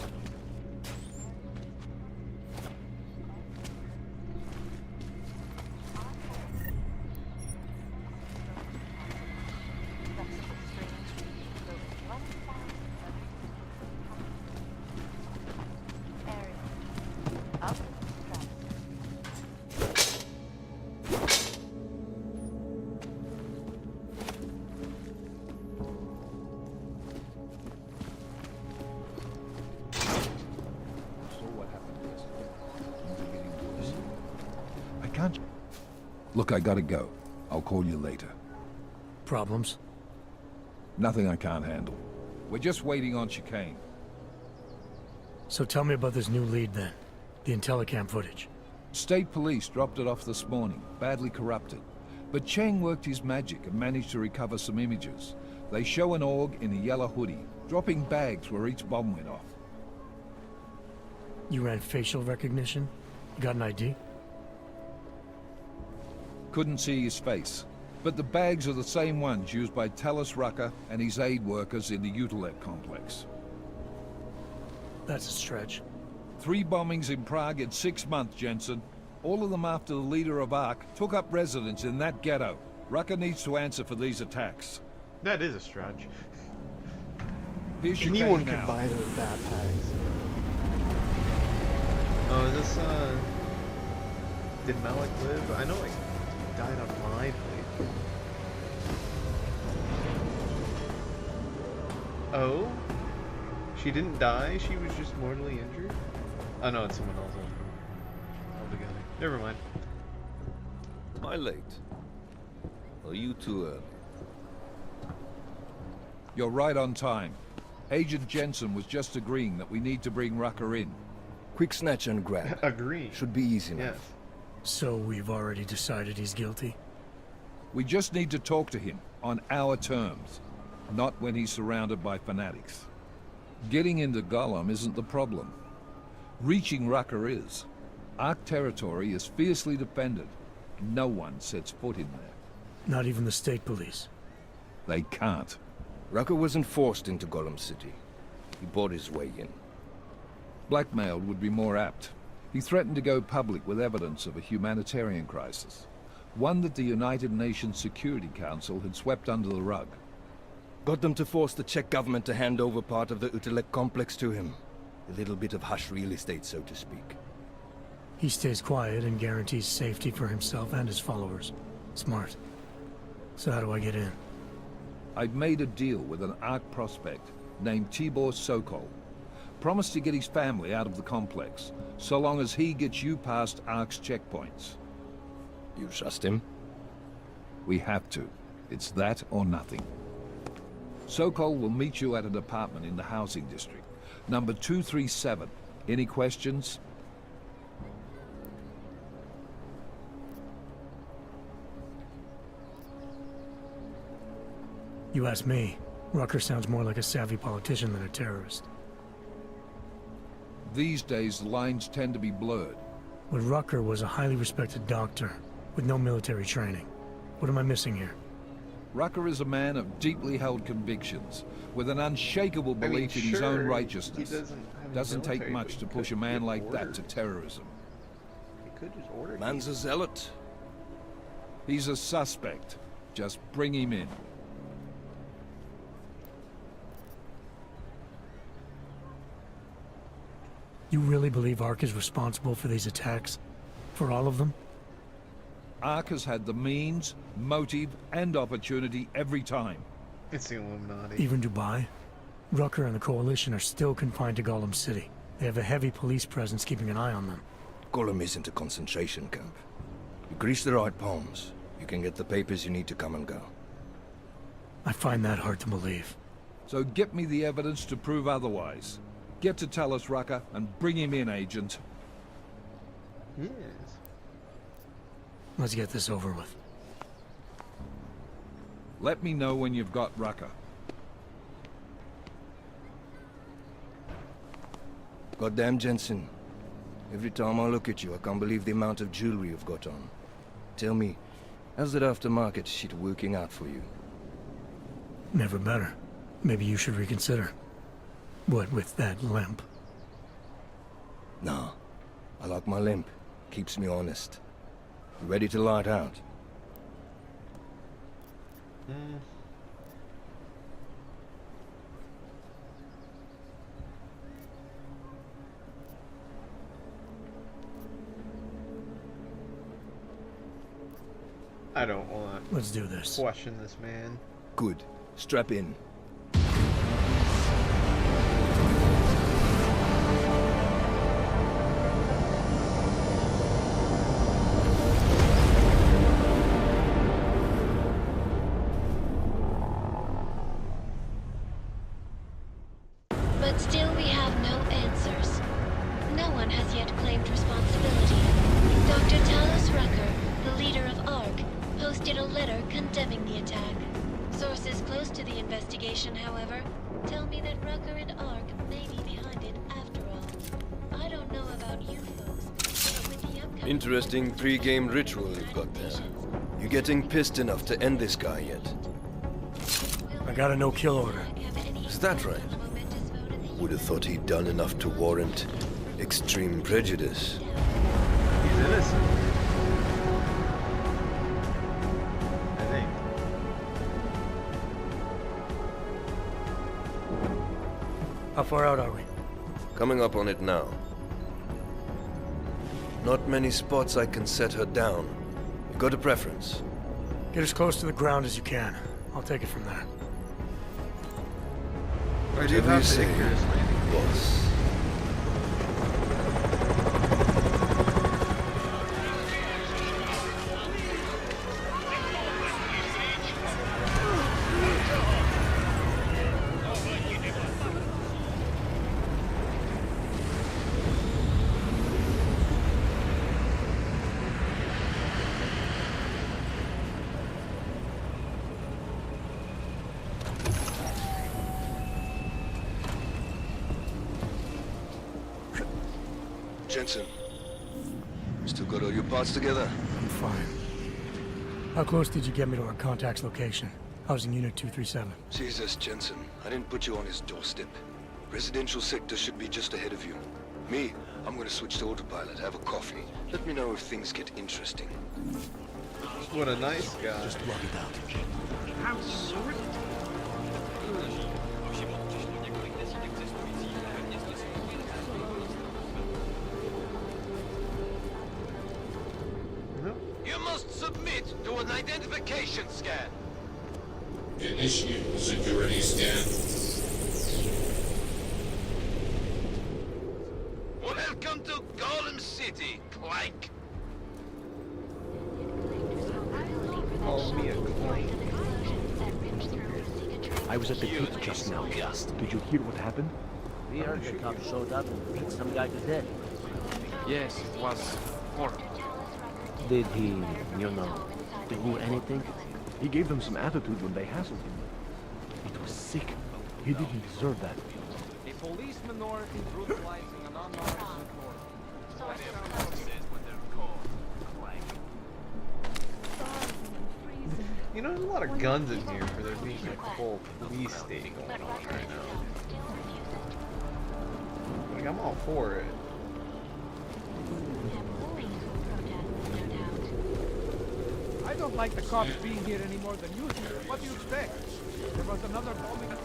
Look, I gotta go. I'll call you later. Problems? Nothing I can't handle. We're just waiting on chicane. So tell me about this new lead then. The Intellicam footage. State police dropped it off this morning, badly corrupted. But Cheng worked his magic and managed to recover some images. They show an org in a yellow hoodie, dropping bags where each bomb went off. You ran facial recognition? You got an ID? Couldn't see his face. But the bags are the same ones used by Talis Rucker and his aid workers in the Utilek complex. That's a stretch. 3 bombings in Prague in 6 months, Jensen. All of them after the leader of ARC took up residence in that ghetto. Rucker needs to answer for these attacks. That is a stretch. Here's your Anyone case can now. buy those backpacks. Oh, is this, did Malik live? I know he died on my plate. Oh? She didn't die? She was just mortally injured? Oh no, it's someone else altogether. Never mind. Am I late? Are you too early? You're right on time. Agent Jensen was just agreeing that we need to bring Rucker in. Quick snatch and grab. Agree. Should be easy enough. Yes. So we've already decided he's guilty? We just need to talk to him on our terms, not when he's surrounded by fanatics. Getting into Gollum isn't the problem. Reaching Rucker is. ARC territory is fiercely defended. No one sets foot in there. Not even the state police? They can't. Rucker wasn't forced into Gollum City. He bought his way in. Blackmailed would be more apt. He threatened to go public with evidence of a humanitarian crisis. One that the United Nations Security Council had swept under the rug. Got them to force the Czech government to hand over part of the Utilek complex to him. A little bit of hush real estate, so to speak. He stays quiet and guarantees safety for himself and his followers. Smart. So how do I get in? I've made a deal with an ARC prospect named Tibor Sokol. Promised to get his family out of the complex, so long as he gets you past ARC's checkpoints. You trust him? We have to. It's that or nothing. Sokol will meet you at an apartment in the housing district. Number 237. Any questions? You ask me. Rucker sounds more like a savvy politician than a terrorist. These days, the lines tend to be blurred. But Rucker was a highly respected doctor, with no military training. What am I missing here? Rucker is a man of deeply held convictions, with an unshakable belief in his own righteousness. Doesn't take much to push a man like that to terrorism. He could just order. Man's a zealot. He's a suspect. Just bring him in. You really believe ARC is responsible for these attacks? For all of them? ARC has had the means, motive, and opportunity every time. It's the Illuminati. Even Dubai? Rucker and the Coalition are still confined to Gollum City. They have a heavy police presence keeping an eye on them. Gollum isn't a concentration camp. You grease the right palms, you can get the papers you need to come and go. I find that hard to believe. So get me the evidence to prove otherwise. Get to Talus Rucker and bring him in, Agent. Yes. Let's get this over with. Let me know when you've got Rucker. Goddamn, Jensen. Every time I look at you, I can't believe the amount of jewelry you've got on. Tell me, how's that aftermarket shit working out for you? Never better. Maybe you should reconsider. What with that limp? Nah. I like my limp. Keeps me honest. You ready to light out? I don't want. Let's do this. Question this man. Good. Strap in. But still we have no answers. No one has yet claimed responsibility. Dr. Talus Rucker, the leader of ARC, posted a letter condemning the attack. Sources close to the investigation, however, tell me that Rucker and ARC may be behind it after all. I don't know about you folks, but with the upcoming... Interesting pre-game ritual you've got there. You getting pissed enough to end this guy yet? I got a no-kill order. Is that right? Would have thought he'd done enough to warrant extreme prejudice. He's innocent. I think. How far out are we? Coming up on it now. Not many spots I can set her down. You got a preference? Get as close to the ground as you can. I'll take it from there. Whatever you say, boss. Jensen, still got all your parts together? I'm fine. How close did you get me to our contact's location? Housing Unit 237. Jesus, Jensen, I didn't put you on his doorstep. Residential sector should be just ahead of you. Me, I'm gonna switch to autopilot, have a coffee. Let me know if things get interesting. What a nice guy. Just block it out. How sweet. You must submit to an identification scan. Initiate security scan. Welcome to Gollum City, Clank. Call me a clank. I was at the gate just now, Just. Did you hear what happened? We heard the cop showed up and beat some guy to death. Yes, it was horrible. Did he, do anything? He gave them some attitude when they hassled him. It was sick. He didn't deserve that. A police minority brutalizing an unarmed You know, there's a lot of guns in here for there being a full police state going on right now. Like, I'm all for it. I don't like the cops being here any more than you do. What do you expect? There was another bombing at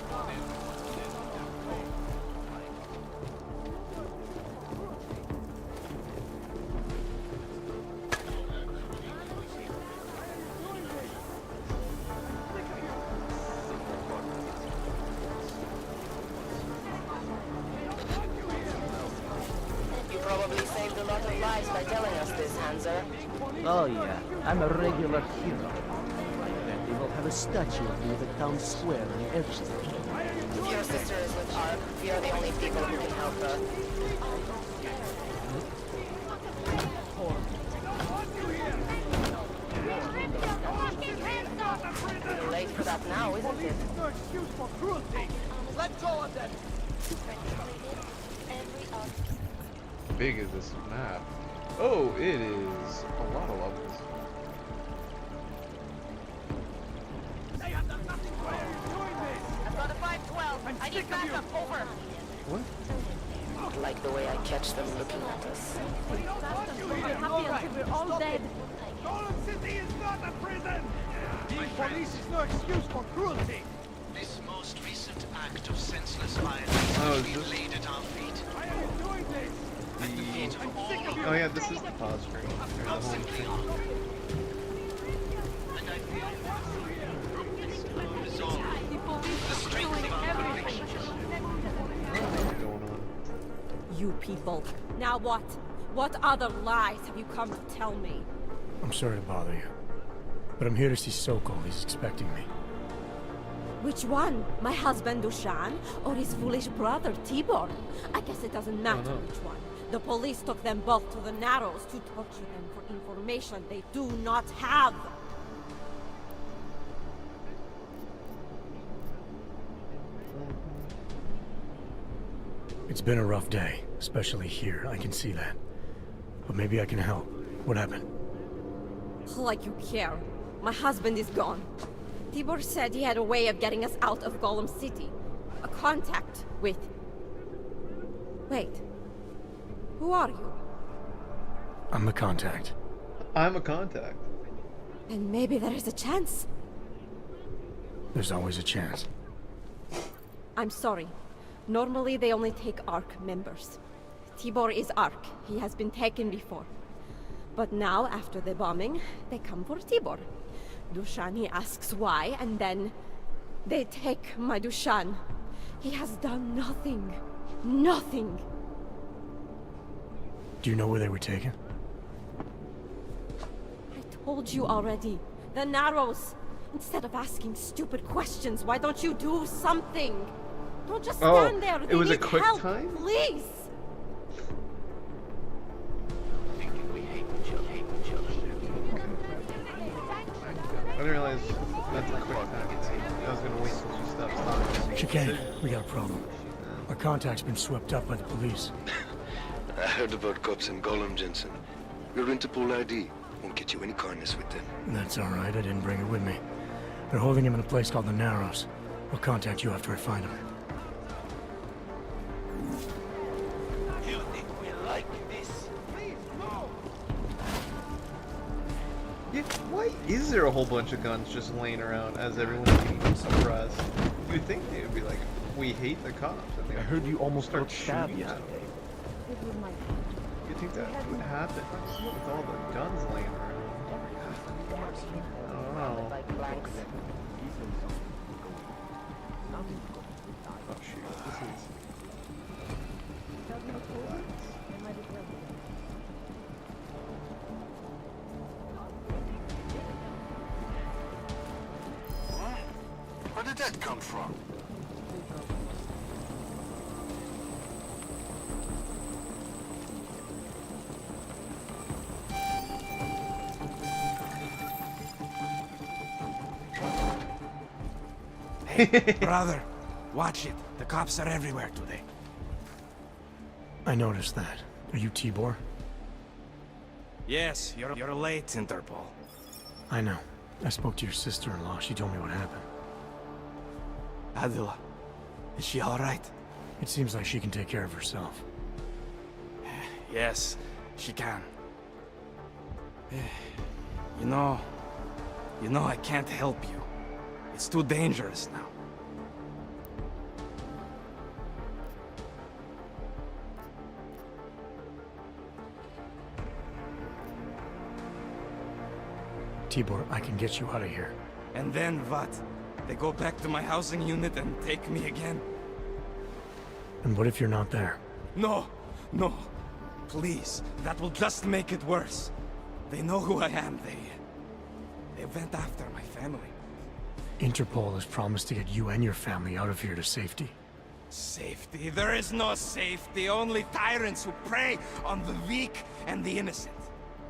probably saved a lot of lives by telling us this, Hanser. Oh yeah, I'm a regular hero. I bet they will have a statue of me in the town square and everything. If your sister is with Ark, we are the only people who can help her. Too late for that now, isn't it? No excuse for cruelty. Let go of them. How big is this map? Oh, it is a lot of levels. I've got a 512. I need backup. Over. What? Like the way I catch them looking at us. We're all dead. Golem City is not a prison. The police is no excuse for cruelty. This most recent act of senseless violence has been laid at our feet. Why are you doing this? Oh yeah, this is the pause screen. Or the home screen. And I feel resolve. The strength of our conviction. What's going on? You people. Now what? What other lies have you come to tell me? I'm sorry to bother you, but I'm here to see Sokol. He's expecting me. Which one? My husband Dushan or his foolish brother Tibor? I guess it doesn't matter which one. The police took them both to the Narrows to torture them for information they do not have. It's been a rough day, especially here. I can see that. But maybe I can help. What happened? Like you care. My husband is gone. Tibor said he had a way of getting us out of Golem City. A contact with... Wait. Who are you? I'm the contact. I'm a contact. And maybe there is a chance. There's always a chance. I'm sorry. Normally they only take ARC members. Tibor is ARC. He has been taken before. But now, after the bombing, they come for Tibor. Dushan, he asks why, and then they take my Dushan. He has done nothing. Nothing. Do you know where they were taken? I told you already. The Narrows. Instead of asking stupid questions, why don't you do something? Don't just stand there. It was a need quick help, time? Please. I didn't realize that's a quick time. I was gonna wait until she stops talking. Chicane, we got a problem. Our contact's been swept up by the police. I heard about cops in Golem, Jensen. Your Interpol ID won't get you any kindness with them. That's all right. I didn't bring it with me. They're holding him in a place called the Narrows. I'll contact you after I find him. You think we like this? Please, no. Yeah, why is there a whole bunch of guns just laying around as everyone's being suppressed? You'd think they would be like, we hate the cops. I heard you almost start got stabbed shooting at yesterday. them. You'd think that would happen with all the guns laying around. I don't know. Oh shoot, this is... Where did that come from? Hey, brother, watch it. The cops are everywhere today. I noticed that. Are you Tibor? Yes, you're late, Interpol. I know. I spoke to your sister-in-law. She told me what happened. Adila, is she all right? It seems like she can take care of herself. Yes, she can. You know I can't help you. It's too dangerous now. Tibor, I can get you out of here. And then what? They go back to my housing unit and take me again? And what if you're not there? No, no. Please, that will just make it worse. They know who I am. They went after my family. Interpol has promised to get you and your family out of here to safety. Safety? There is no safety. Only tyrants who prey on the weak and the innocent.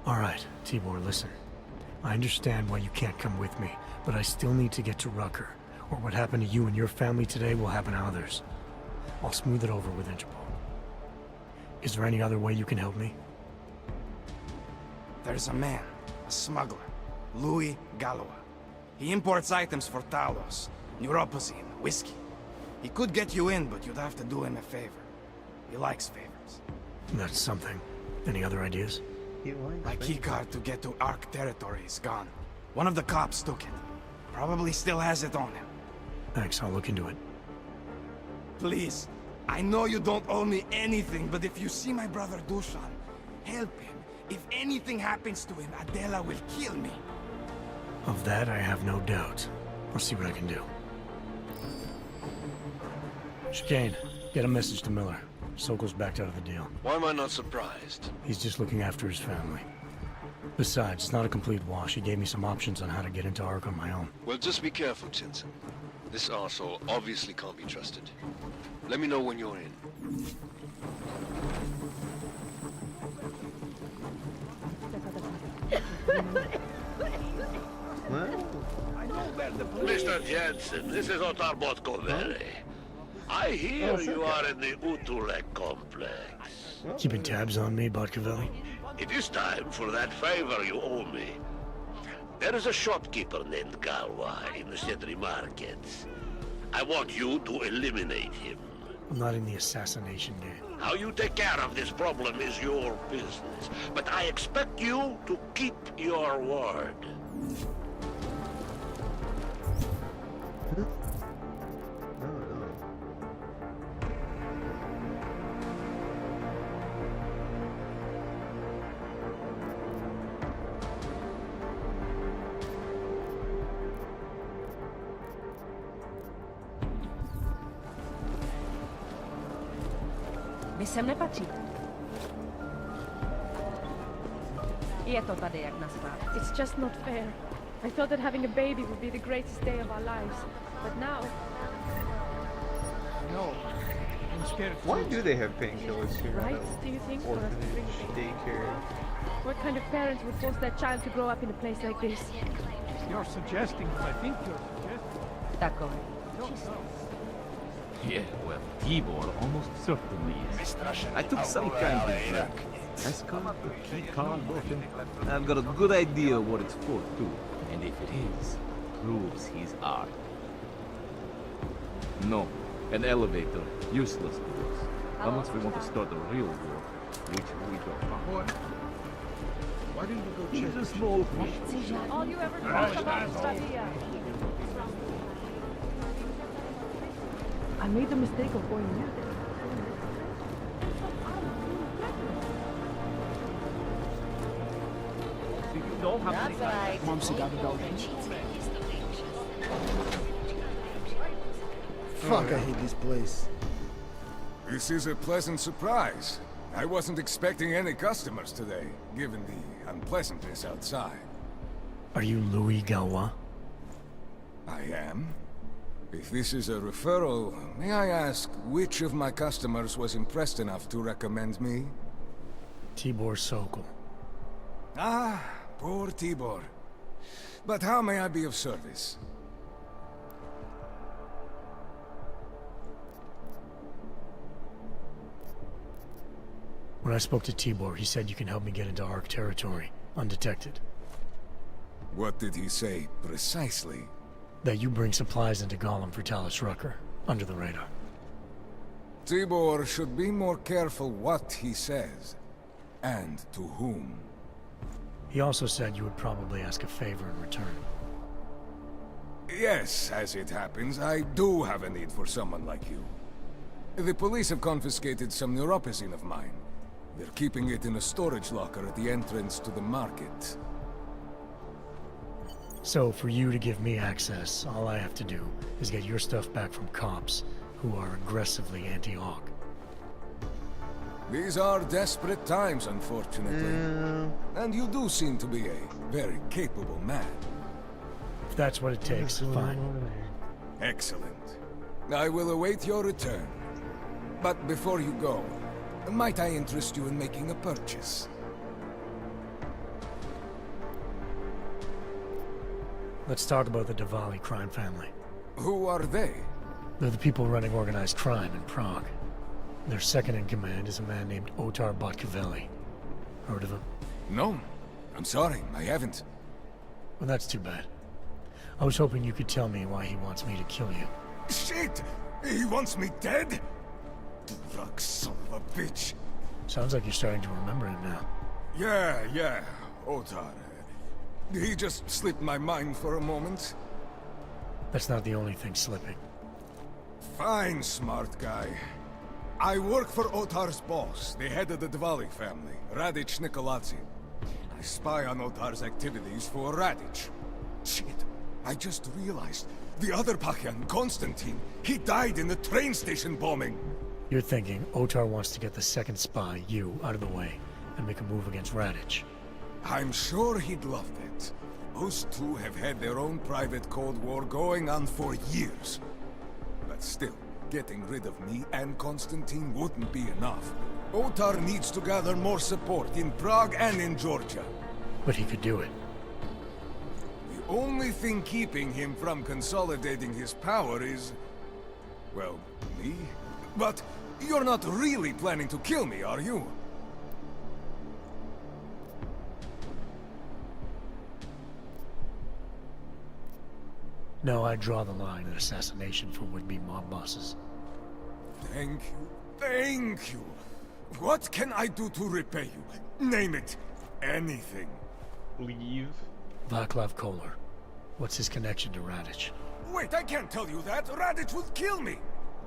All right, Tibor, listen. I understand why you can't come with me, but I still need to get to Rucker, or what happened to you and your family today will happen to others. I'll smooth it over with Interpol. Is there any other way you can help me? There's a man, a smuggler, Louis Galois. He imports items for Talos, neuropozyne, whiskey. He could get you in, but you'd have to do him a favor. He likes favors. That's something. Any other ideas? My keycard to get to Ark territory is gone. One of the cops took it. Probably still has it on him. Thanks, I'll look into it. Please, I know you don't owe me anything, but if you see my brother Dushan, help him. If anything happens to him, Adela will kill me. Of that, I have no doubt. I'll see what I can do. Chicane, get a message to Miller. Sokol's backed out of the deal. Why am I not surprised? He's just looking after his family. Besides, it's not a complete wash. He gave me some options on how to get into Ark on my own. Well, just be careful, Jensen. This arsehole obviously can't be trusted. Let me know when you're in. Mr. Jensen, this is Otar Botkovere. I hear you are in the Utulek complex. Keeping tabs on me, Botkovelli? It is time for that favor you owe me. There is a shopkeeper named Galwa in the Cetri markets. I want you to eliminate him. I'm not in the assassination game. How you take care of this problem is your business. But I expect you to keep your word. Vy sem nepatříte. Je to tady jak na stát. It's just not fair. I thought that having a baby would be the greatest day of our lives. But now... No. I'm scared. Why do they have painkillers here? Right? Do you think? For us to bring a Orphanage, baby? daycare. What kind of parents would force their child to grow up in a place like this? You're suggesting what I think you're suggesting. Tako. Yeah, well, Tibor almost certainly is. I took some kind of break. Has come up the key card off him. I've got a good idea what it's for, too. And if it is, proves he's art. No, an elevator, useless to us. Unless we want to start a real war, which we don't want. Why didn't you go He's check? a small fish. All you ever talk about is Badia. I made the mistake of going near them. That's right. Mom's gotta go. Fuck, I hate this place. This is a pleasant surprise. I wasn't expecting any customers today, given the unpleasantness outside. Are you Louis Galois? I am. If this is a referral, may I ask which of my customers was impressed enough to recommend me? Tibor Sokol. Ah, poor Tibor. But how may I be of service? When I spoke to Tibor, he said you can help me get into Ark territory, undetected. What did he say, precisely? That you bring supplies into Gollum for Talos Rucker, under the radar. Tibor should be more careful what he says, and to whom. He also said you would probably ask a favor in return. Yes, as it happens, I do have a need for someone like you. The police have confiscated some neuropozyne of mine. They're keeping it in a storage locker at the entrance to the market. So, for you to give me access, all I have to do is get your stuff back from cops who are aggressively anti-Hawk. These are desperate times, unfortunately. And you do seem to be a very capable man. If that's what it takes, fine. Excellent. I will await your return. But before you go, might I interest you in making a purchase? Let's talk about the Diwali crime family. Who are they? They're the people running organized crime in Prague. Their second in command is a man named Otar Botkavelli. Heard of him? No. I'm sorry, I haven't. Well, that's too bad. I was hoping you could tell me why he wants me to kill you. Shit! He wants me dead? Drug son of a bitch. Sounds like you're starting to remember him now. Yeah, Otar. He just slipped my mind for a moment. That's not the only thing slipping. Fine, smart guy. I work for Otar's boss, the head of the Diwali family, Radic Nikoladze. I spy on Otar's activities for Radic. Shit, I just realized the other Pakyan, Konstantin, he died in the train station bombing. You're thinking Otar wants to get the second spy, you, out of the way, and make a move against Radic. I'm sure he'd love that. Those two have had their own private Cold War going on for years. But still, getting rid of me and Konstantin wouldn't be enough. Otar needs to gather more support in Prague and in Georgia. But he could do it. The only thing keeping him from consolidating his power is... well, me? But you're not really planning to kill me, are you? No, I draw the line at assassination for would-be mob bosses. Thank you. What can I do to repay you? Name it. Anything. Leave. Vaclav Kolar. What's his connection to Radic? Wait, I can't tell you that. Radic would kill me.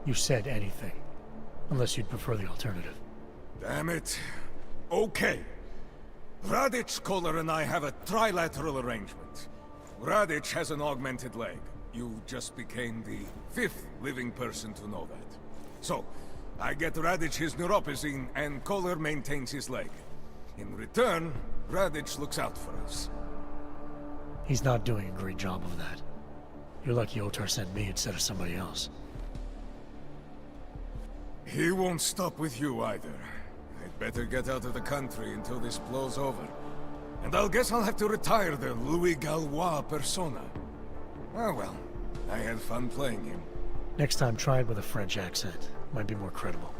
You said anything. Unless you'd prefer the alternative. Damn it. Okay. Radic, Kolar, and I have a trilateral arrangement. Radic has an augmented leg. You just became the 5th living person to know that. So, I get Radic his neuropazine, and Kolar maintains his leg. In return, Radic looks out for us. He's not doing a great job of that. You're lucky Otar sent me instead of somebody else. He won't stop with you either. I'd better get out of the country until this blows over. And I'll guess I'll have to retire the Louis Gallois persona. Oh well, I had fun playing him. Next time, try it with a French accent. Might be more credible.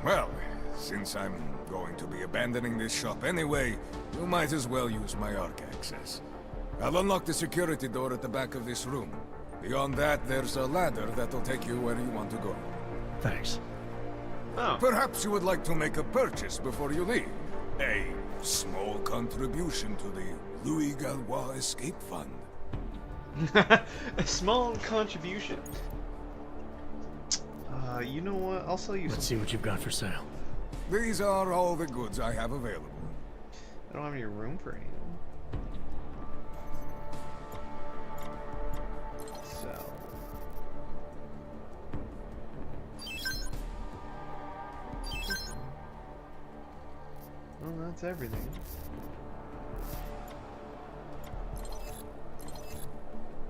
Well, since I'm going to be abandoning this shop anyway, you might as well use my Arc access. I'll unlock the security door at the back of this room. Beyond that, there's a ladder that'll take you where you want to go. Thanks. Oh. Perhaps you would like to make a purchase before you leave. A small contribution to the Louis Gallois Escape Fund. A small contribution. You know what? I'll sell you Let's see what you've got for sale. These are all the goods I have available. I don't have any room for any. Sell. Well, that's everything.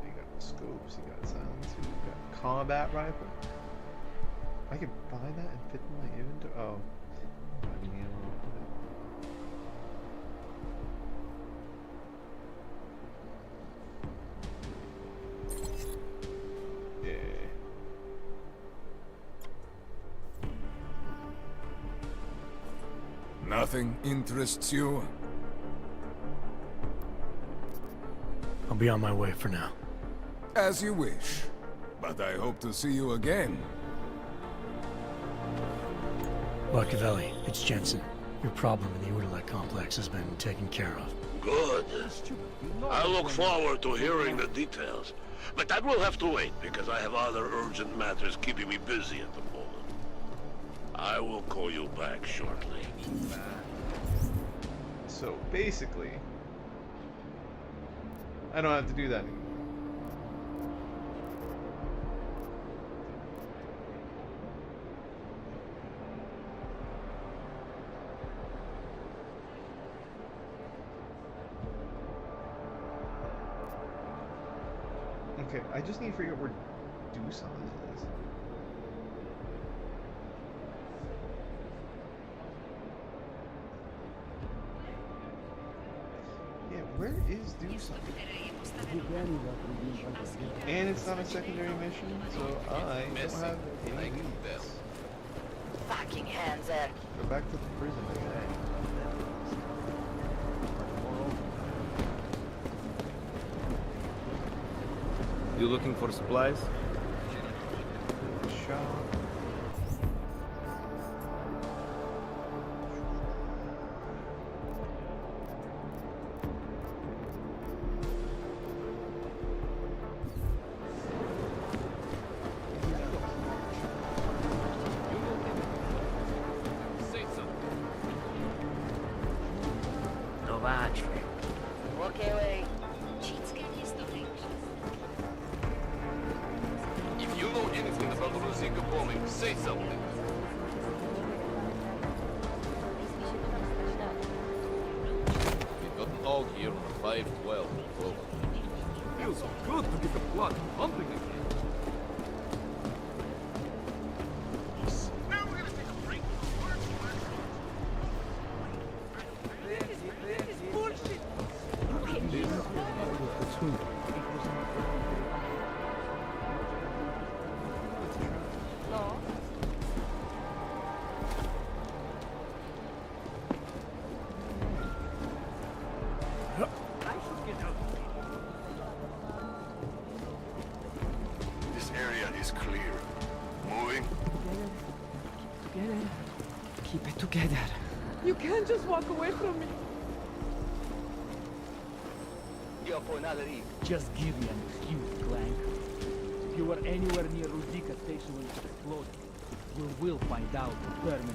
You got scopes, you got silencers, you got combat rifle. I could buy that and fit in my inventory. Oh. Yeah. Nothing interests you? I'll be on my way for now. As you wish. But I hope to see you again. Botkavelli, it's Jensen. Your problem in the Udalek complex has been taken care of. Good. I look forward to hearing the details. But that will have to wait, because I have other urgent matters keeping me busy at the moment. I will call you back shortly. So basically, I don't have to do that anymore. Okay, I just need to figure out where Deus Ex is. Yeah, where is Deus Ex? And it's not a secondary mission, so I don't have any leads. Fucking hands there. Go back to the prison again. You looking for supplies? Shop. If you know anything about Ruzika bombing, say something. We've got an AUG here on a 512. Over. Feels so good to get the blood pumping again. This area is clear. Moving. Together. Keep it together. You can't just walk away from me. Just give me an excuse, Clank. If you were anywhere near Ruzika Station when it exploded, you will find out permanently.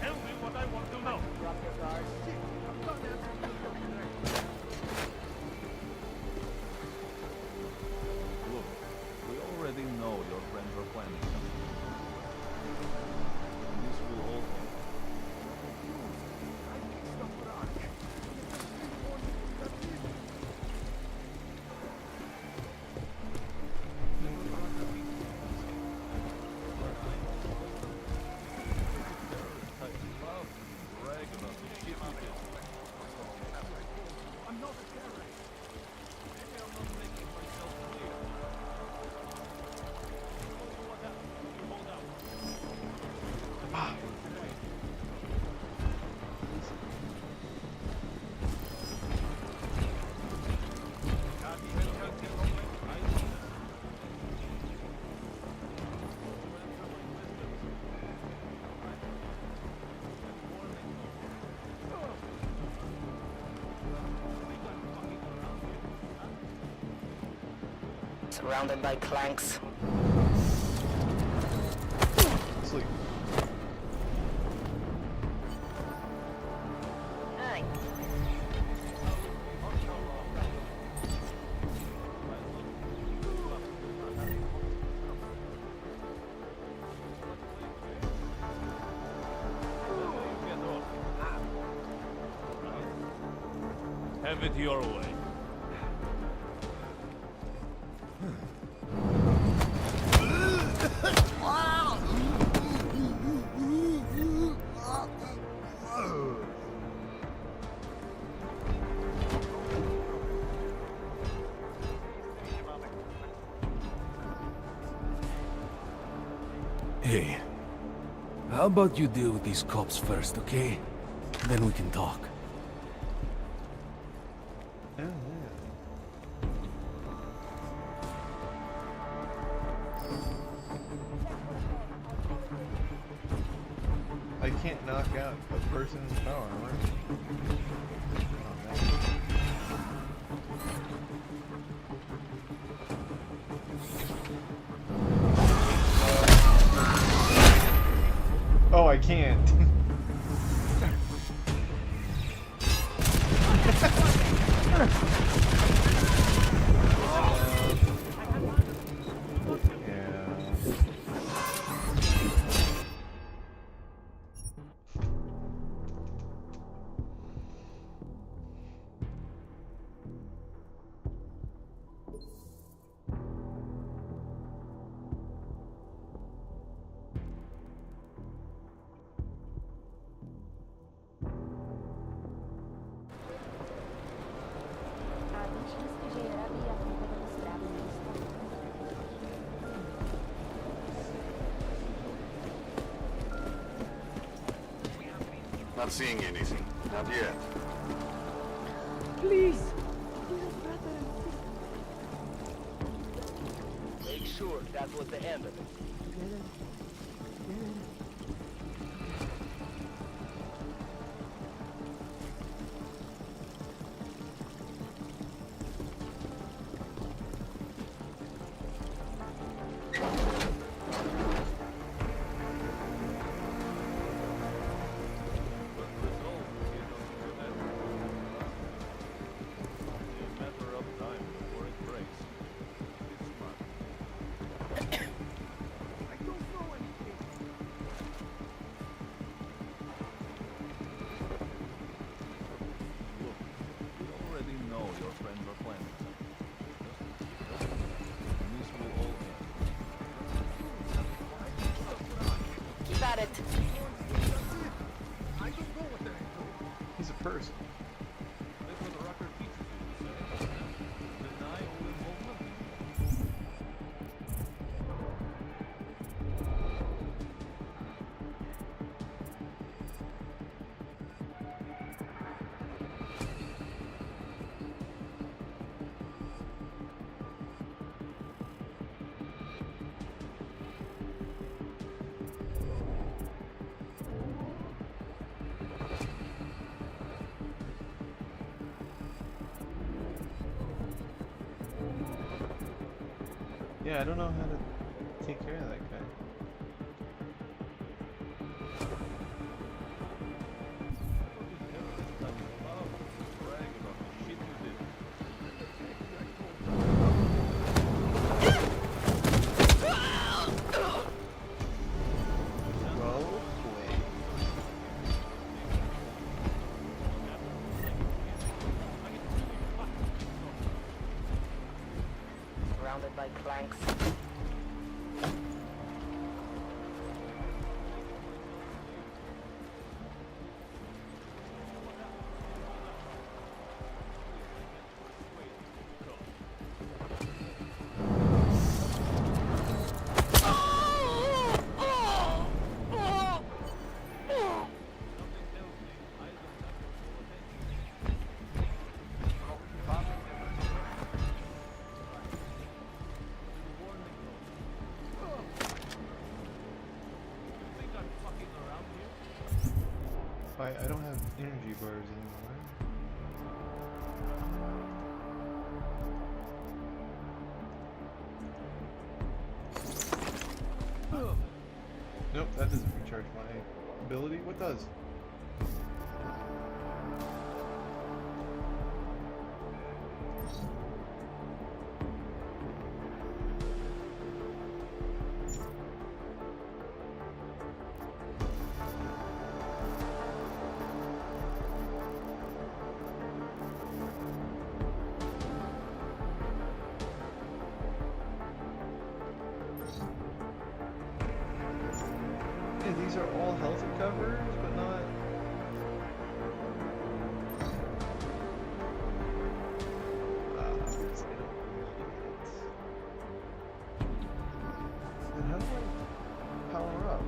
Tell me what I want to know. Drop your guard. Look, we already know your friends are planning something. And this will all help. I'm not a terrorist. Maybe I'm not making myself clear. Hold out. Surrounded by clanks. Sleep. Hey. Have it your way. Hey, how about you deal with these cops first, okay? Then we can talk. I can't knock out a person's power armor. Oh, I can't. Yeah. Not seeing anything. Not yet. Please. Make sure that was the end of it. It. He's a person. Yeah, I don't know how to take care of that guy. Surrounded by planks. I don't have energy bars anymore. Nope, that doesn't recharge my ability. What does? These are all health recoverers, but not... Then how do I power up?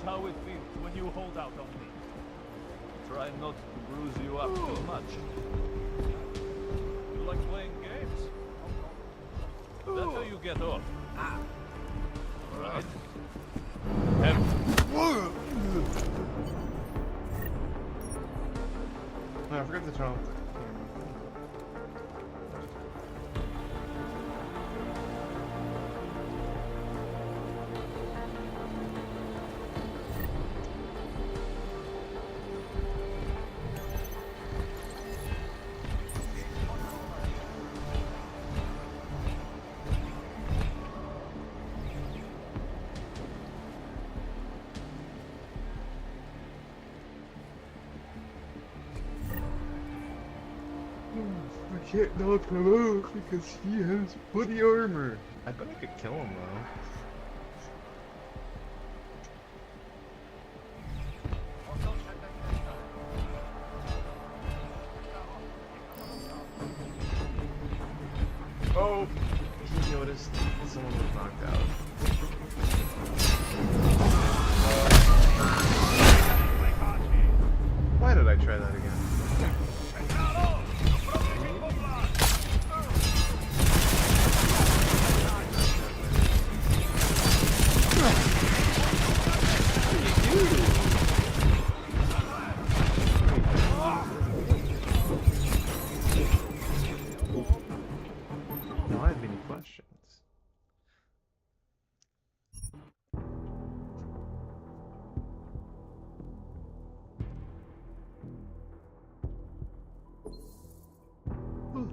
How it feels when you hold out on me. Try not to bruise you up too much. You like playing games? Better you get off. Alright? I forgot to turn off the camera. I can't knock him out because he has body armor. I bet I could kill him though. Oh! He noticed someone was knocked out. Why did I try that again? Now I have many questions. Do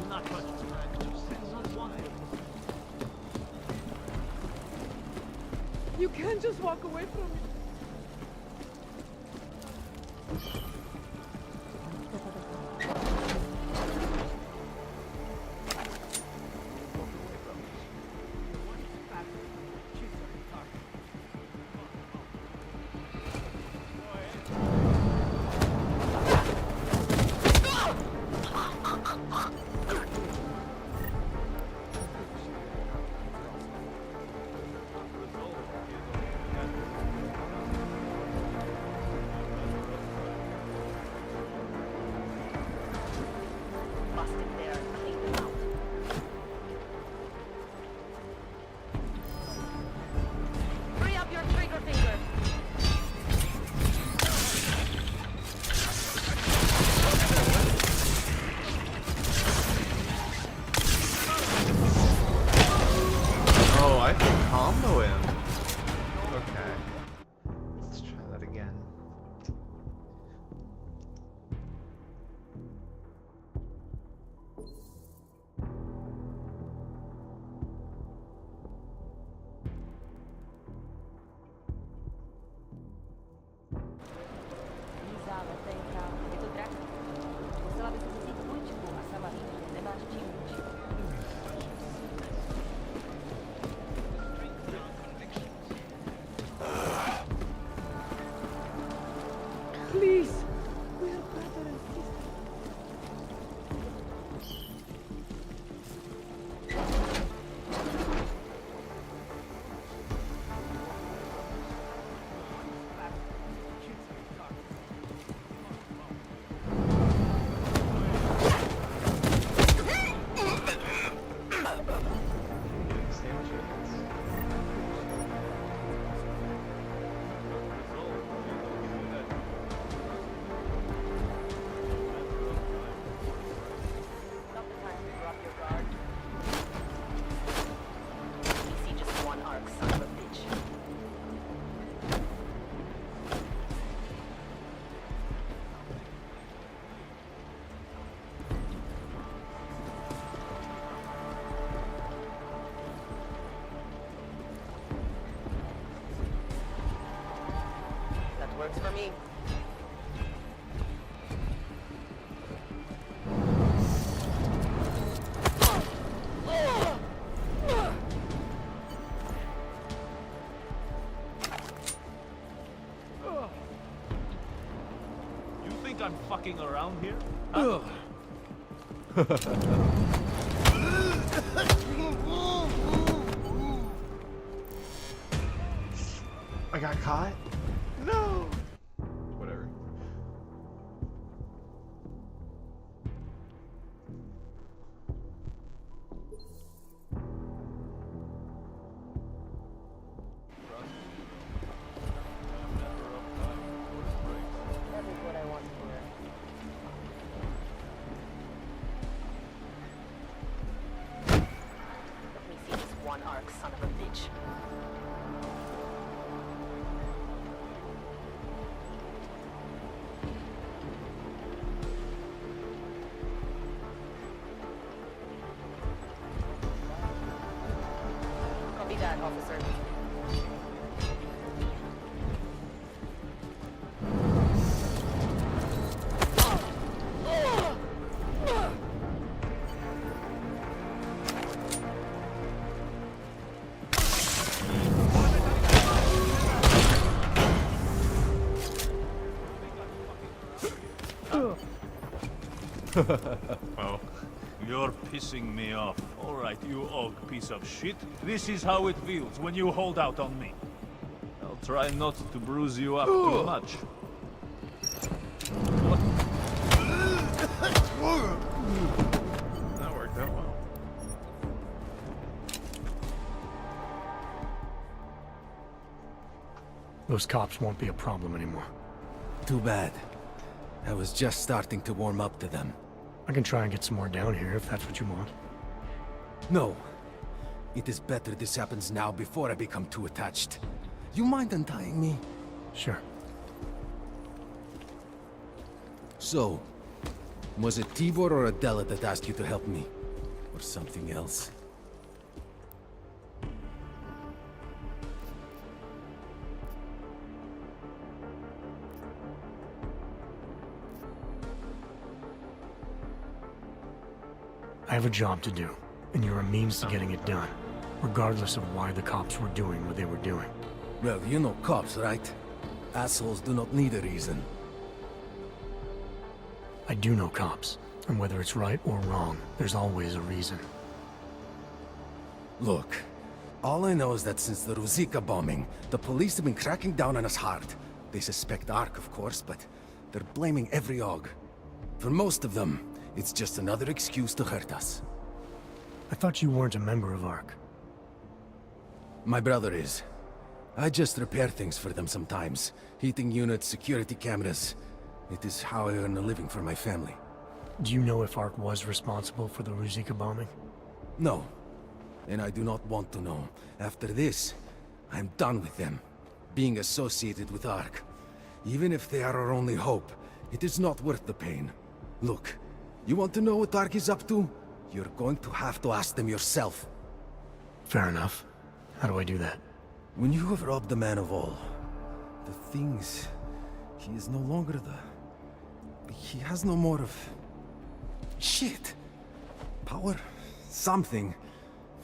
not touch the You can't just walk away from me. Free up your trigger finger. Oh, I can combo him. Okay. Let's try that again. Please. We are brother and sister. Works for me. You think I'm fucking around here? I got caught? No! Whatever. That is what I want to hear. Let me see this one arc, son of a bitch. Copy that, officer. Oh. You're pissing me off. Alright, you Og piece of shit. This is how it feels when you hold out on me. I'll try not to bruise you up too much. What? That worked out well. Those cops won't be a problem anymore. Too bad. I was just starting to warm up to them. I can try and get some more down here if that's what you want. No. It is better this happens now before I become too attached. You mind untying me? Sure. So, was it Tibor or Adela that asked you to help me? Or something else? I have a job to do, and you're a means to getting it done, regardless of why the cops were doing what they were doing. Well, you know cops, right? Assholes do not need a reason. I do know cops, and whether it's right or wrong, there's always a reason. Look, all I know is that since the Ruzicka bombing, the police have been cracking down on us hard. They suspect Ark, of course, but they're blaming every Og. For most of them, it's just another excuse to hurt us. I thought you weren't a member of Ark. My brother is. I just repair things for them sometimes. Heating units, security cameras. It is how I earn a living for my family. Do you know if Ark was responsible for the Ruzicka bombing? No. And I do not want to know. After this, I'm done with them. Being associated with Ark. Even if they are our only hope, it is not worth the pain. Look, you want to know what Ark is up to? You're going to have to ask them yourself. Fair enough. How do I do that? When you have robbed the man of all, the things... He is no longer the... He has no more of... Shit! Power? Something.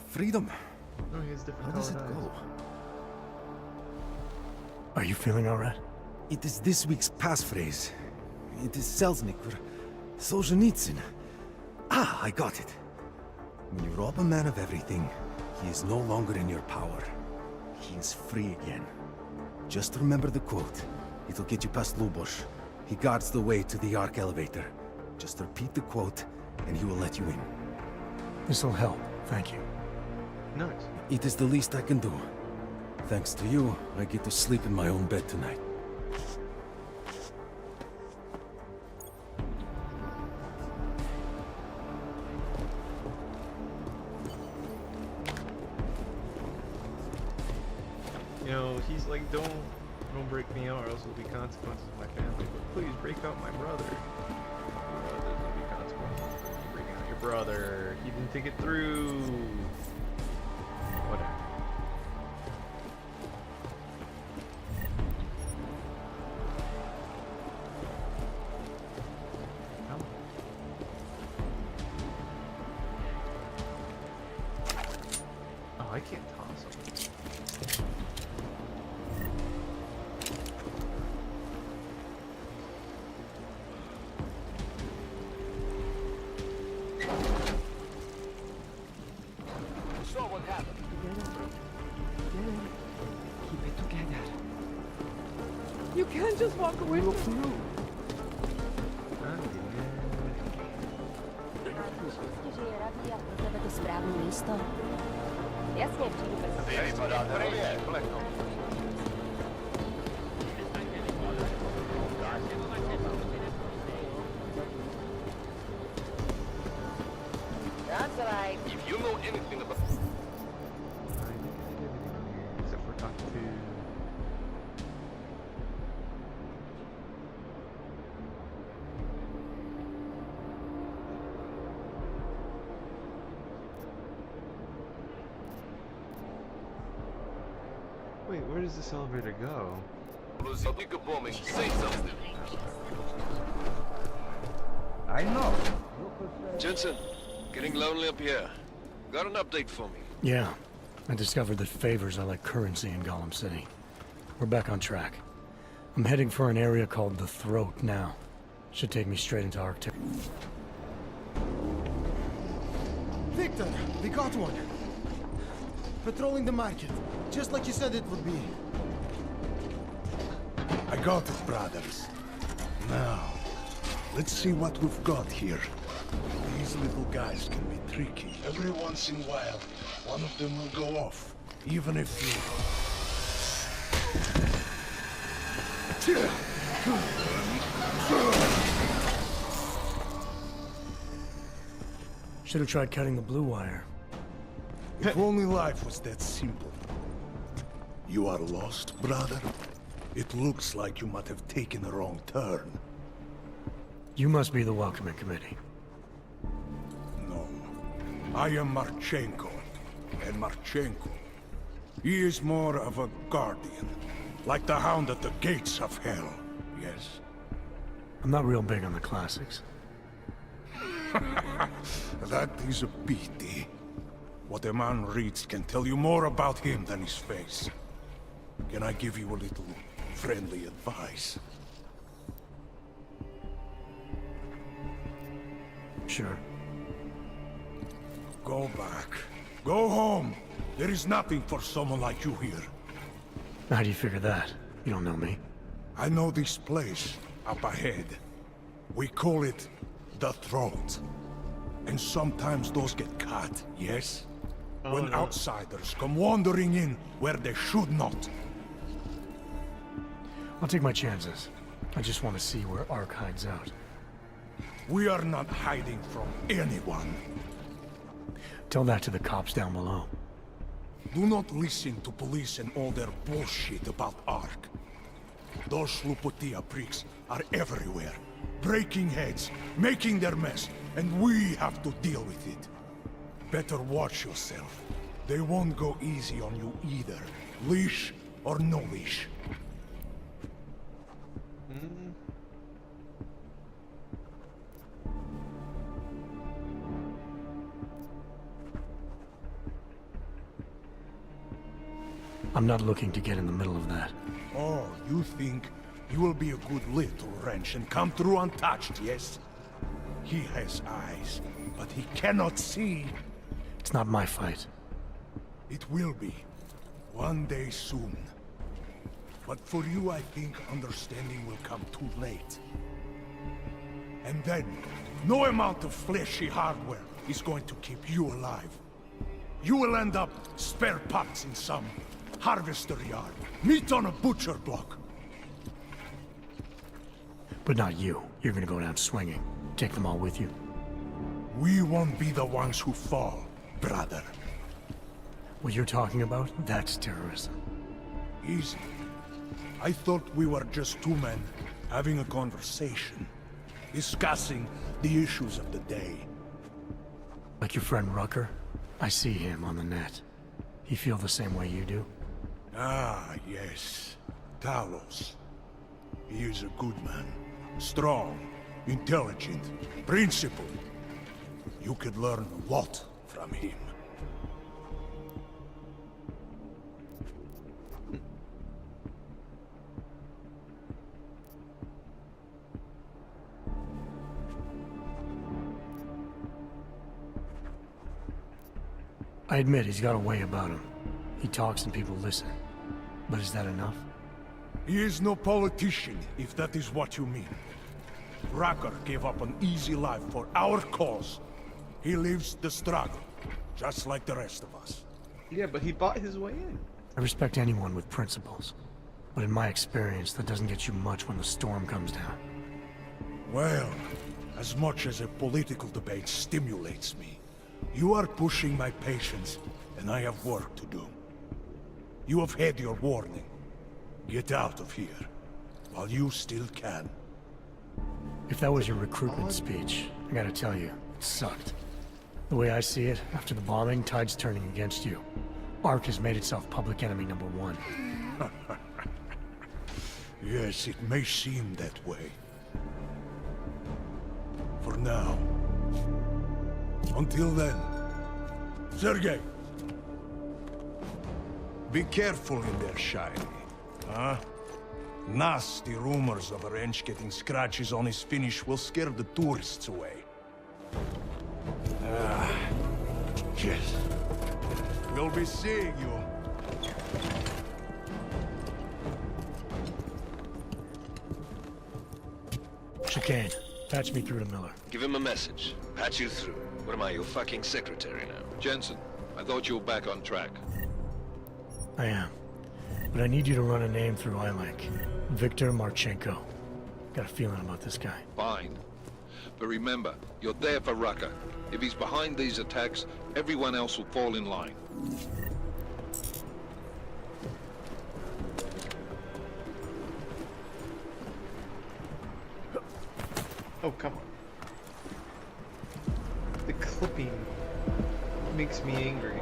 Freedom. No, he has different How does it colored eyes. go? Are you feeling alright? It is this week's passphrase. It is Selznick or Solzhenitsyn. Ah, I got it. When you rob a man of everything, he is no longer in your power. He is free again. Just remember the quote. It'll get you past Lubosh. He guards the way to the Ark elevator. Just repeat the quote, and he will let you in. This'll help, thank you. Nice. It is the least I can do. Thanks to you, I get to sleep in my own bed tonight. You know, he's like, don't break me out or else there'll be consequences to my family. But please break out my brother. There's gonna be consequences. You're breaking out your brother. He didn't think it through. Whatever. Oh, I can't toss him. So what happened? Keep it together. You can't just walk away from me. That's right. If you know anything about... Except for talking to... Wait, where does this elevator go? Ruzicka bombing. Say something. I know. Jensen, getting lonely up here. Got an update for me? Yeah. I discovered that favors are like currency in Gollum City. We're back on track. I'm heading for an area called the Throat now. Should take me straight into Arctic. Victor, we got one. Patrolling the market, just like you said it would be. I got it, brothers. Now, let's see what we've got here. These little guys can be tricky. Every once in a while, one of them will go off, even if Should have tried cutting the blue wire. If only life was that simple. You are lost, brother? It looks like you might have taken a wrong turn. You must be the welcoming committee. No. I am Marchenko. And Marchenko, he is more of a guardian. Like the hound at the gates of hell, yes? I'm not real big on the classics. That is a pity. What a man reads can tell you more about him than his face. Can I give you a little friendly advice? Sure. Go back. Go home. There is nothing for someone like you here. How do you figure that? You don't know me. I know this place up ahead. We call it the Throat. And sometimes those get cut, yes? When outsiders come wandering in where they should not. I'll take my chances. I just want to see where Ark hides out. We are not hiding from anyone. Tell that to the cops down below. Do not listen to police and all their bullshit about Ark. Those Slupotia pricks are everywhere, breaking heads, making their mess, and we have to deal with it. Better watch yourself. They won't go easy on you either, leash or no leash. I'm not looking to get in the middle of that. Oh, you think you will be a good little wrench and come through untouched, yes? He has eyes, but he cannot see. It's not my fight. It will be. One day soon. But for you, I think understanding will come too late. And then, no amount of fleshy hardware is going to keep you alive. You will end up spare parts in some harvester yard, meat on a butcher block. But not you. You're gonna go down swinging. Take them all with you. We won't be the ones who fall, brother. What you're talking about, that's terrorism. Easy. I thought we were just two men having a conversation, discussing the issues of the day. Like your friend Rucker? I see him on the net. He feel the same way you do? Ah, yes. Talos. He is a good man. Strong, intelligent, principled. You could learn a lot from him. I admit he's got a way about him. He talks and people listen. But is that enough? He is no politician, if that is what you mean. Rucker gave up an easy life for our cause. He lives the struggle, just like the rest of us. Yeah, but he bought his way in. I respect anyone with principles. But in my experience, that doesn't get you much when the storm comes down. Well, as much as a political debate stimulates me, you are pushing my patience, and I have work to do. You have had your warning. Get out of here, while you still can. If that was your recruitment speech, I gotta tell you, it sucked. The way I see it, after the bombing, tide's turning against you. Ark has made itself public enemy #1. Yes, it may seem that way. For now. Until then. Sergei! Be careful in there, Shiny. Huh? Nasty rumors of a wrench getting scratches on his finish will scare the tourists away. Yes. We'll be seeing you. Chicane, patch me through to Miller. Give him a message. Patch you through. What am I, your fucking secretary now? Jensen, I thought you were back on track. I am. But I need you to run a name through ILAC. Victor Marchenko. Got a feeling about this guy. Fine. But remember, you're there for Rucker. If he's behind these attacks, everyone else will fall in line. Oh, come on. The clipping makes me angry.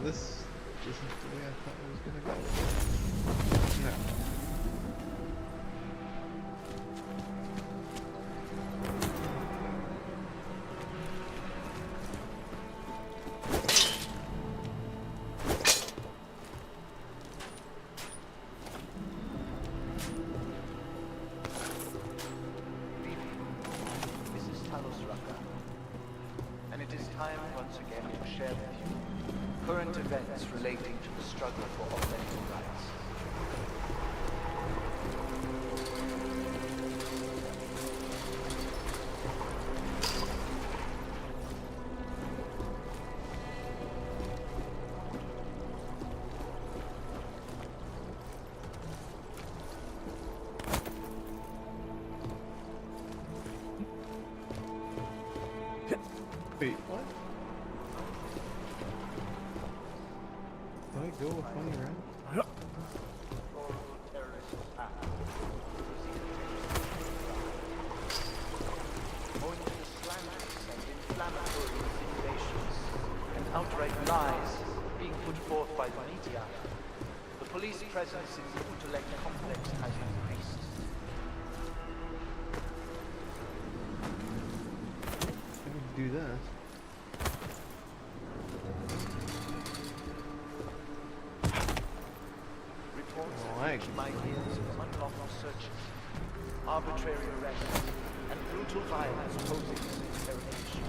This isn't the way I thought it was gonna go. No. This is Talos Rucker, and it is time once again to share with you current events relating to the struggle for augmented rights. Wait, what? Did I go a funny round? Owing to the slanderous and inflammatory insinuations and outright lies being put forth by the media, the police presence in the Utulek complex has increased. I would do that. My years of unlawful searches, arbitrary arrests, and brutal violence posing as interrogation.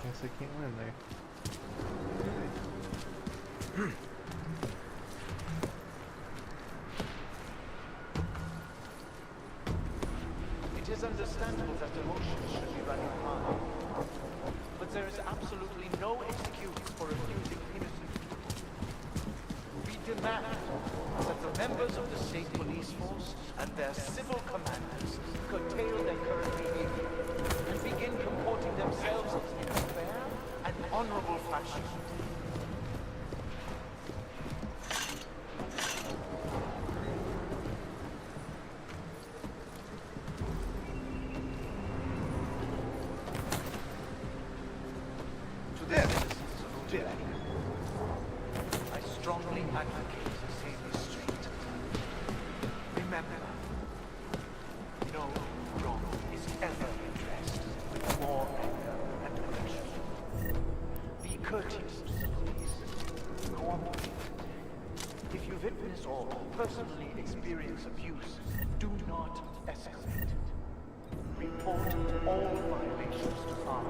Guess I can't win there. It is understandable that emotions should be running high, but there is absolutely no excuse for accusing innocent people. We demand that the members of the state police force and their civil commanders curtail their current behavior and begin comporting themselves in a fair and honorable fashion. I strongly advocate the same restraint. Remember, no wrong is ever addressed with more anger and aggression. Be courteous to the police. Cooperate. If you witness or personally experience abuse, do not escalate. Report all violations to harm.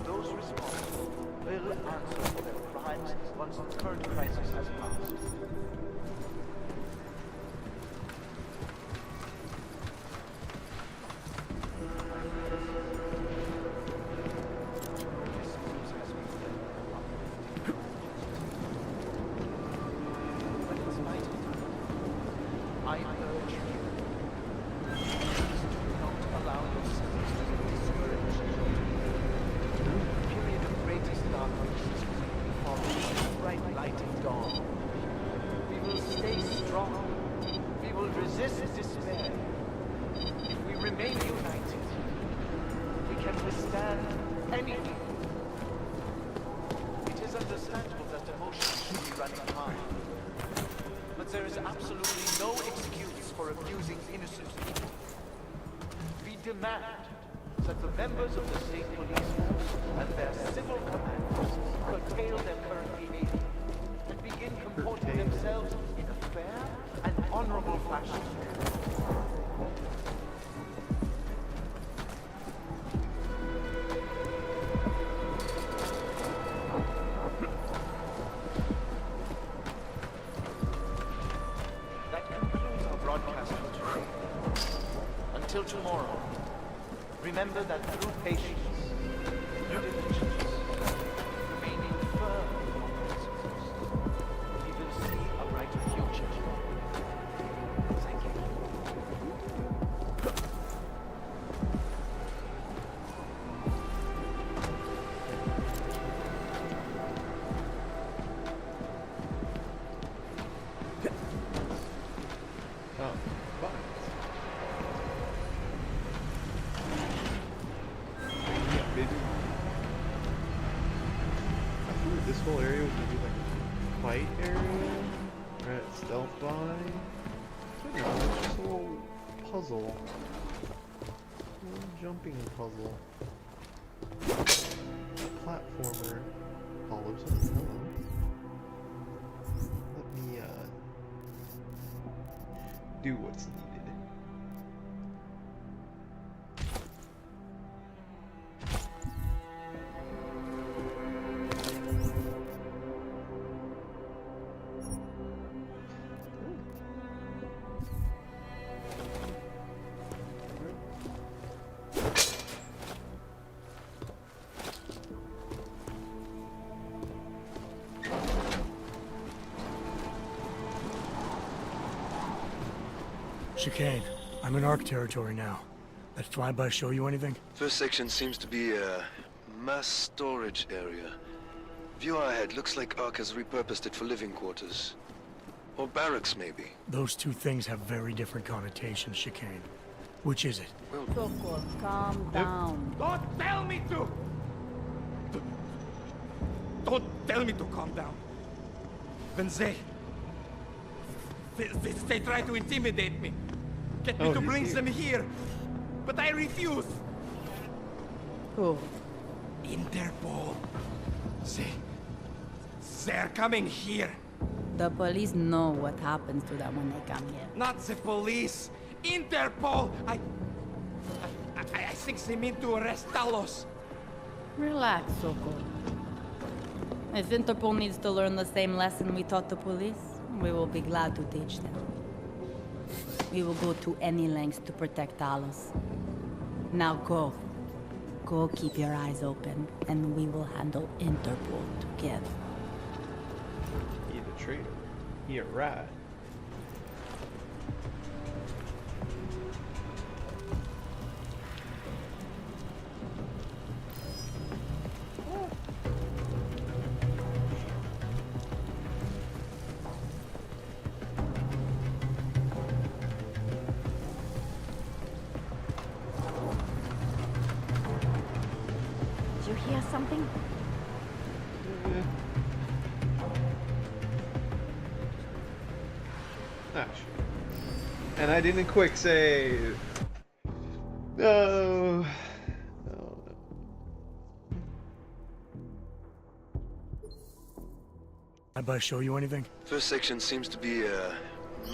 Those responsible will answer for their crimes once the current crisis has passed. demand that the members of the state police force and their civil commanders curtail their current behavior and begin comporting themselves in a fair and honorable fashion. That concludes our broadcast for today. Until tomorrow, remember that through patience, through diligence, remaining firm in your principles, we will see a brighter future. Thank you. Oh, but yeah, maybe. I thought this whole area was gonna be like a fight area, or at stealth by. But no, it's just a little puzzle, a little jumping puzzle, platformer. Follow something. Hello. Let me do what's needed. Chicane, I'm in ARC territory now. That flyby show you anything? First section seems to be a mass storage area. View ahead looks like ARC has repurposed it for living quarters. Or barracks, maybe. Those two things have very different connotations, Chicane. Which is it? Sokol, calm down. Don't tell me to! Don't tell me to calm down. When they try to intimidate me. Get me to bring them here. But I refuse. Who? Interpol. They're coming here. The police know what happens to them when they come here. Not the police. Interpol. I think they mean to arrest Talos. Relax, Sokol. If Interpol needs to learn the same lesson we taught the police, we will be glad to teach them. We will go to any lengths to protect Talos. Now go. Go keep your eyes open, and we will handle Interpol together. He a traitor. He a rat. Did you hear something? Ah, shit. And I didn't quick save. No. No. Flyby show you anything? First section seems to be a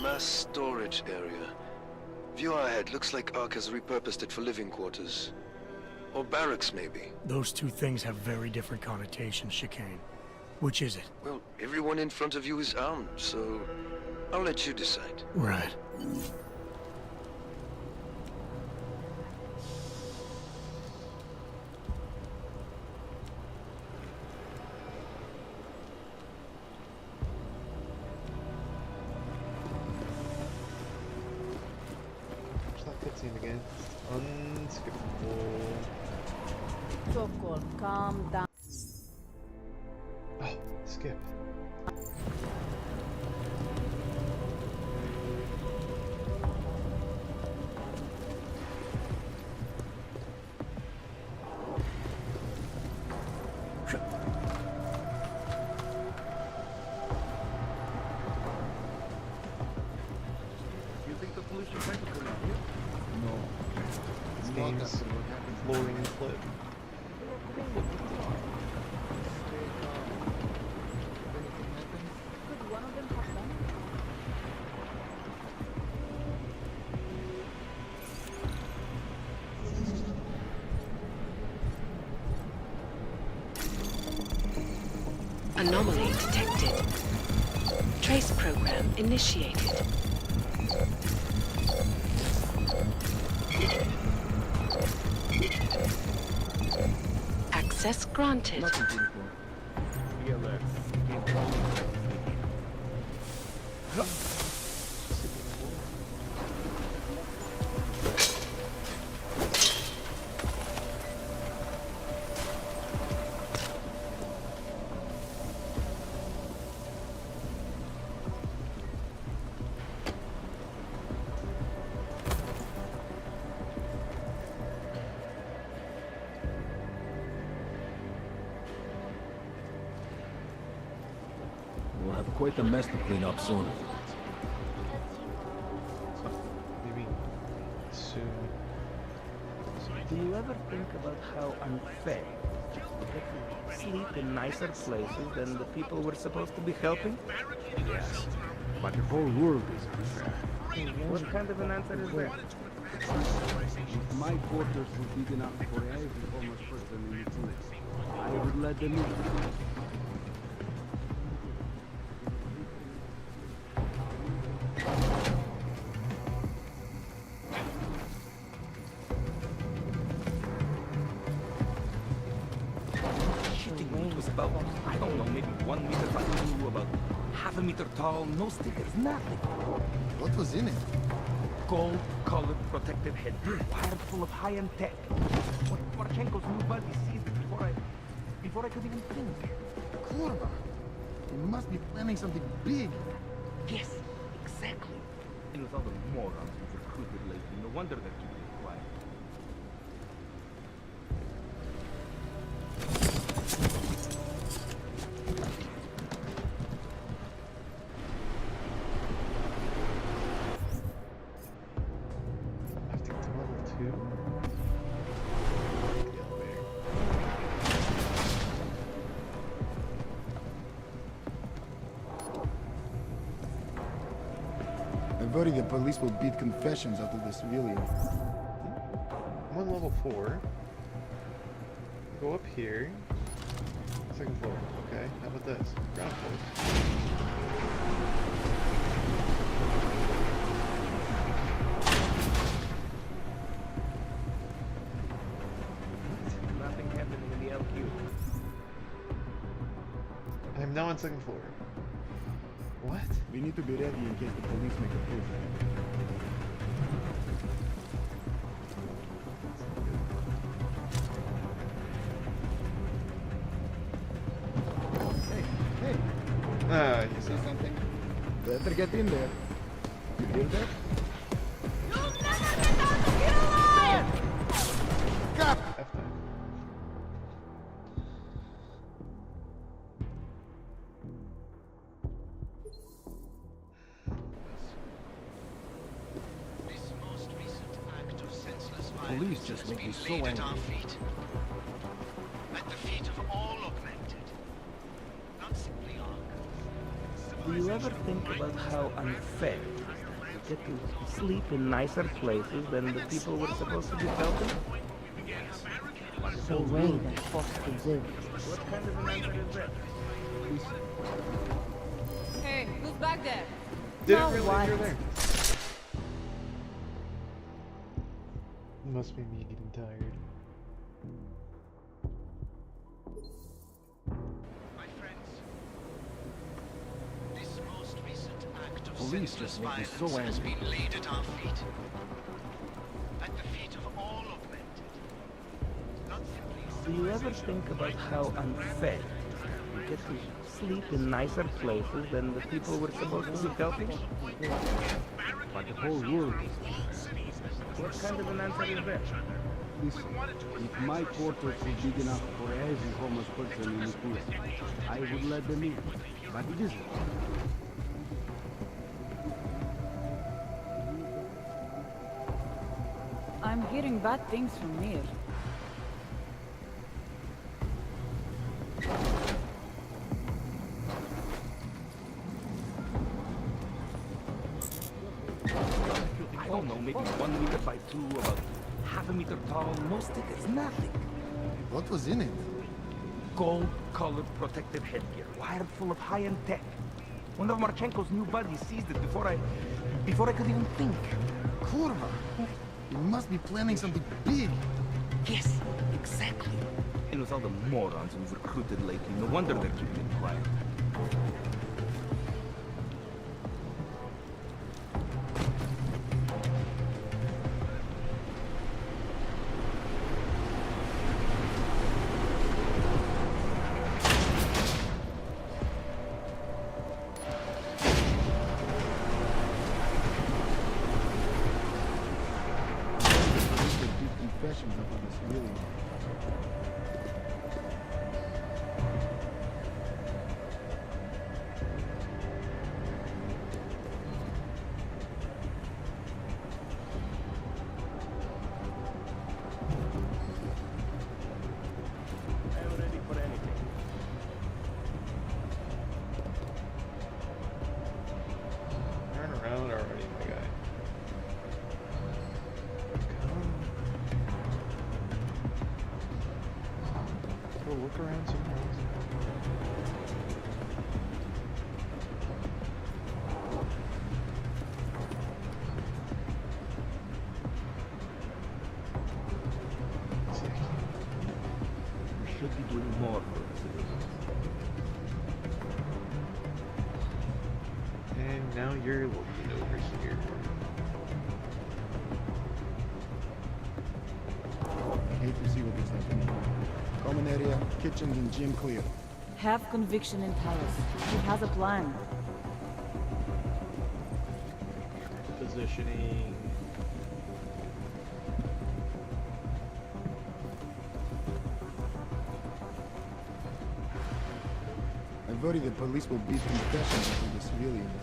mass storage area. View ahead looks like ARC has repurposed it for living quarters. Or barracks, maybe. Those two things have very different connotations, Chicane. Which is it? Well, everyone in front of you is armed, so I'll let you decide. Right. Watch that cutscene again. Unskippable. Sokol, calm down. Oh, skip. You think the pollution tank is going to here? No. This game James flooring clip. Anomaly detected. Trace program initiated. Access granted. Be alert. We'll have quite a mess to clean up soon. Maybe soon. Do you ever think about how unfair it is to sleep in nicer places than the people we're supposed to be helping? Yes. But the whole world is unfair. What kind of an answer is that? If my quarters were big enough for every homeless person in the place, I would let them in. It was about, I don't know, maybe 1 meter by 2, about half a meter tall, no stickers, nothing. What was in it? Gold-colored protective head, wired full of high-end tech. What Poroshenko's new buddy seized it before I could even think. Kurva! You must be planning something big. Yes, exactly. And with all the morons we've recruited lately, no wonder they're keeping it quiet. I have to get to level 2. I worry the police will beat confessions out of the civilian. I'm on level 4. Go up here. Second floor. Okay, how about this? Ground floor. Nothing happening in the LQ. I'm now on second floor. What? We need to be ready in case the police make a push. Hey, Ah, you see something? Better get in there. You hear that? Police just make me so angry. At the feet of all augmented. Not simply Ark. Do you ever think about how unfair it is to get to sleep in nicer places than the people we're supposed to be helping? So Ray that Foster did. What kind of an answer is that? Hey, who's back there? Didn't realize you're there. Must be me getting tired. My friends, this most recent act of Police senseless just make me violence so has angry. been laid at our feet. At the feet of all augmented. Not simply Do you ever think about how unfair we get to sleep in nicer places than the people we're supposed to be helping? But the whole world is unfair. What kind of an answer is that? Listen, if my quarters were big enough for every homeless person in the place, I would let them in. But it isn't. I'm I'm hearing bad things from Mir. I don't know, maybe 1 meter by 2, about half a meter tall, no stickers, nothing. What was in it? Gold-colored protective headgear, wired full of high-end tech. One of Marchenko's new buddies seized it before I could even think. Kurva! You must be planning something big. Yes, exactly. And with all the morons we've recruited lately, no wonder they're keeping it quiet. Confessions about this really. I'm ready for anything. Turn around already, my guy. Go look around somewhere else. We should be doing more for the citizens. And now you're looking over here. I hate to see what is happening. Common area, kitchens and gym clear. Have conviction in Talos. He has a plan. Positioning. I worry the police will beat confessions into the civilians.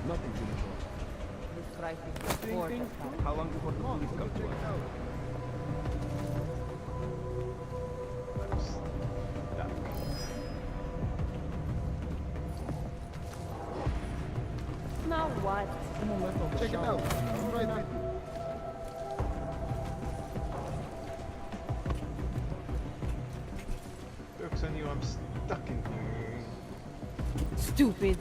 Nothing to report. This crisis is for How long before the police come to us? Now what? Check it out. It's right with you. Joke's on you, I'm stuck in here. Stupid.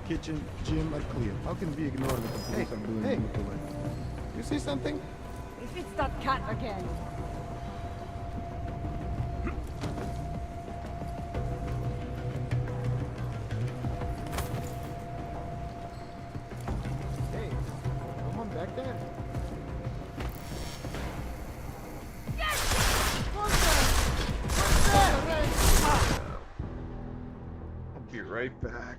Kitchen, gym are clear. How can we ignore what the police are doing in Nikolai? You see something? If it's that cat again. Hey, someone back there? I'll be right back.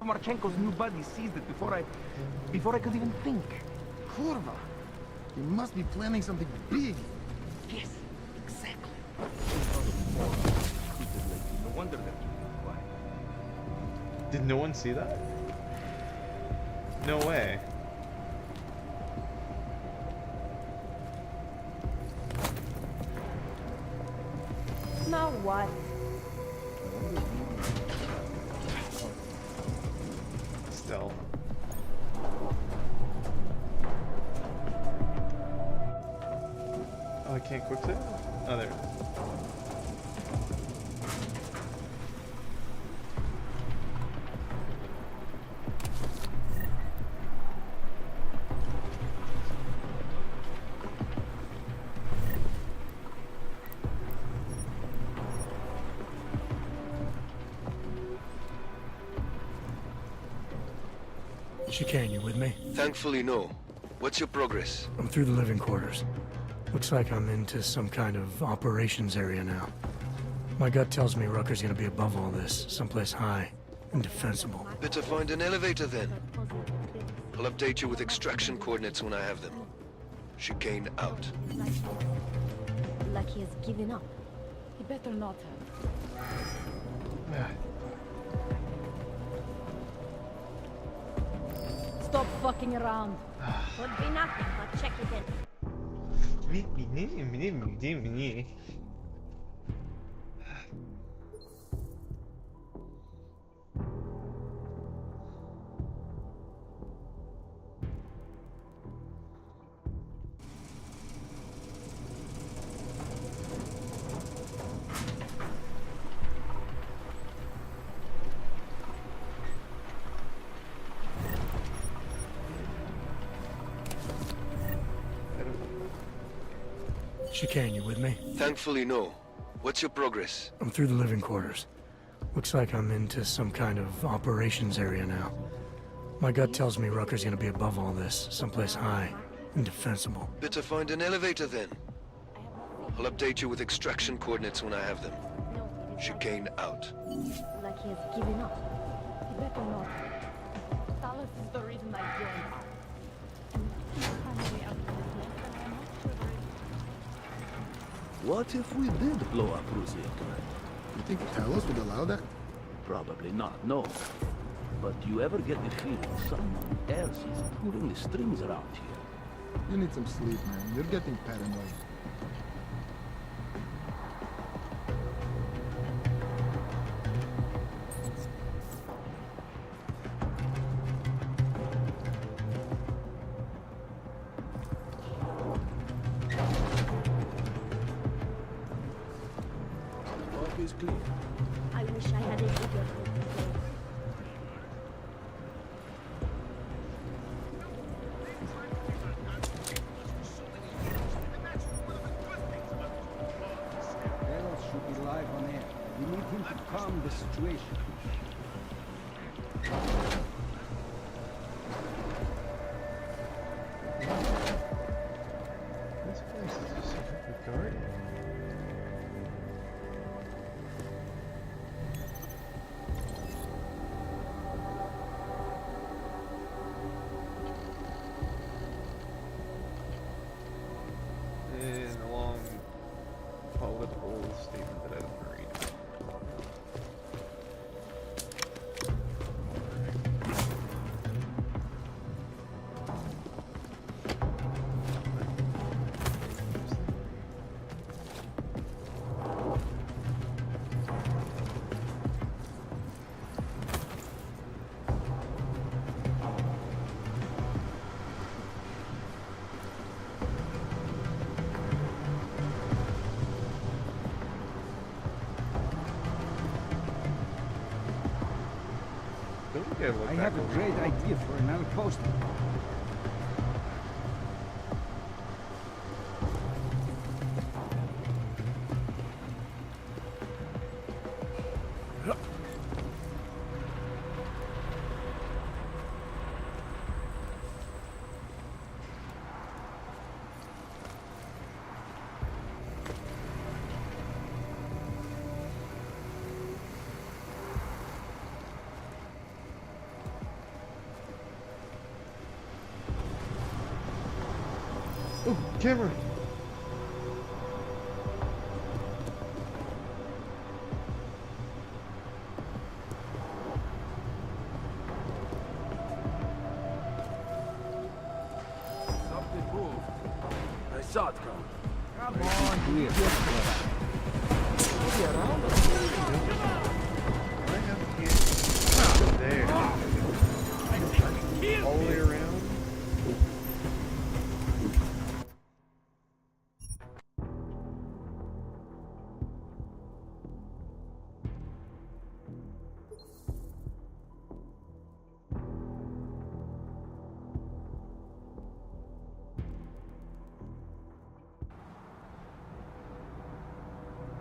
Marchenko's new buddy seized it before I could even think. Kurva! You must be planning something big. Yes, exactly. No wonder they're keeping quiet. Did no one see that? No way. Now what? Still. Oh, I can't quick save? Oh, there. Chicane, you with me? Thankfully, no. What's your progress? I'm through the living quarters. Looks like I'm into some kind of operations area now. My gut tells me Rucker's gonna be above all this, someplace high and defensible. Better find an elevator then. I'll update you with extraction coordinates when I have them. Chicane out. Like he has given up. He better not have. Stop fucking around. Would be nothing, but check it in. Chicane, you with me? Thankfully, no. What's your progress? I'm through the living quarters. Looks like I'm into some kind of operations area now. My gut tells me Rucker's gonna be above all this, someplace high and defensible. Better find an elevator then. I'll update you with extraction coordinates when I have them. Chicane out. Like he has given up. He better not have. Talos is the reason I joined Ark. And he's finally out of this mess, and I'm not sure there is. What if we did blow up Russia tonight? You think Talos would allow that? Probably not, no. But do you ever get the feeling someone else is pulling the strings around here? You need some sleep, man. You're getting paranoid. Is clear. I wish I had a bigger Delos should be live on air. We need him to calm the situation. This place is just a garden. In a long political statement that I didn't read. I have a great idea for an outpost. Oh, camera! outcome. Come on, Clear. Maybe around us. I have to get there. All the way around.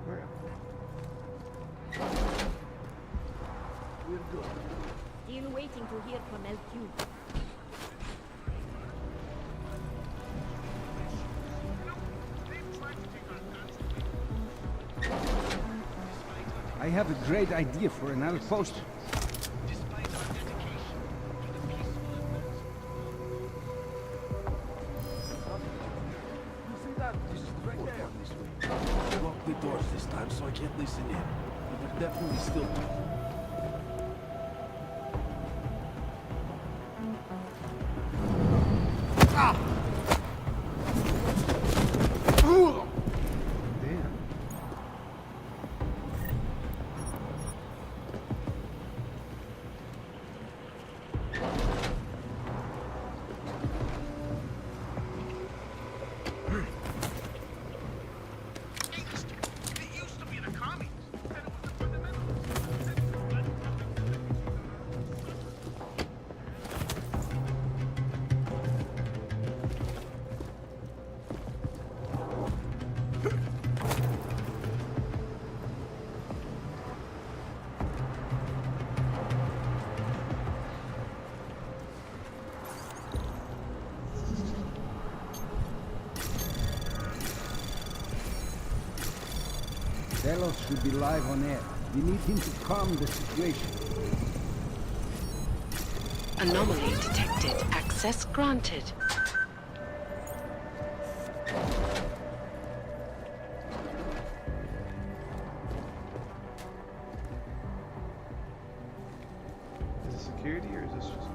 Where am We're good. Still waiting to hear from LQ. I have a great idea for an outpost. You see that? This is right there. This way. Lock the doors this time so I can't listen in. But they're definitely still. Damn. Delos should be live on air. We need him to calm the situation. Anomaly detected. Access granted. Is it security or is this just...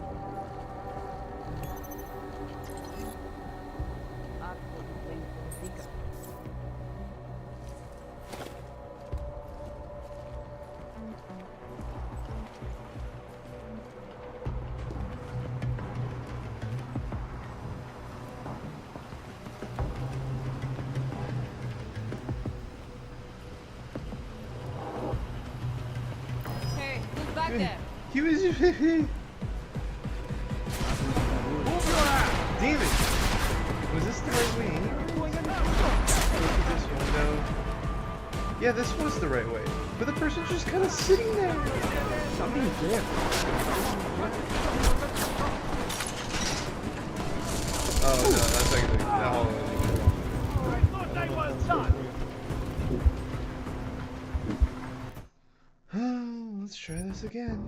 Hey, who's back there? He was... Move your ass! Damn it! Was this the right way anyway? Look at this window. Yeah, this was the right way. But the person's just kind of sitting there. Something's there. Oh no, that's actually... That hallway is let's try this again.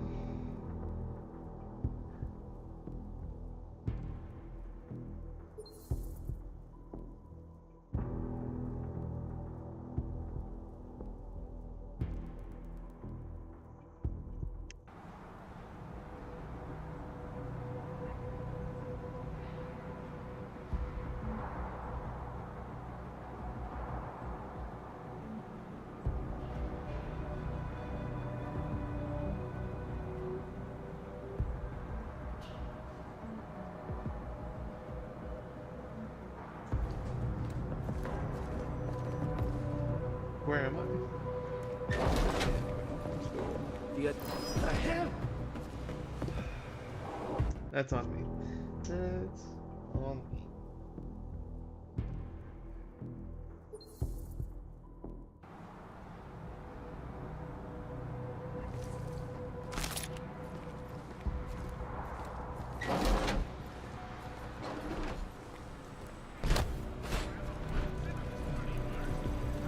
Where am I? The hell? That's on me. That's on me.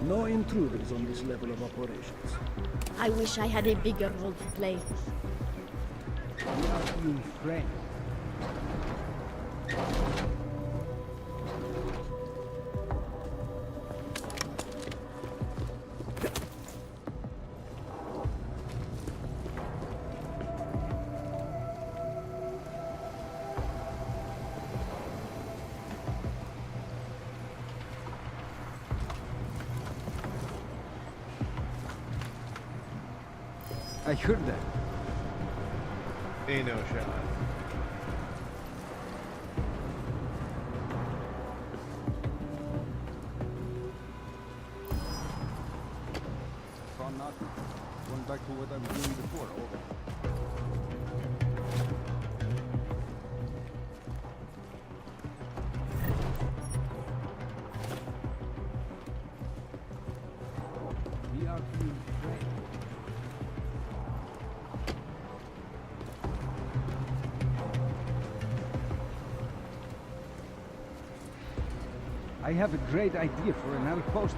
No intruders on this level of operations. I wish I had a bigger role to play. We are being framed. I heard that. Ain't no shot. Saw nothing. Going back to what I was doing before. Over. We are being trained. I have a great idea for an outpost.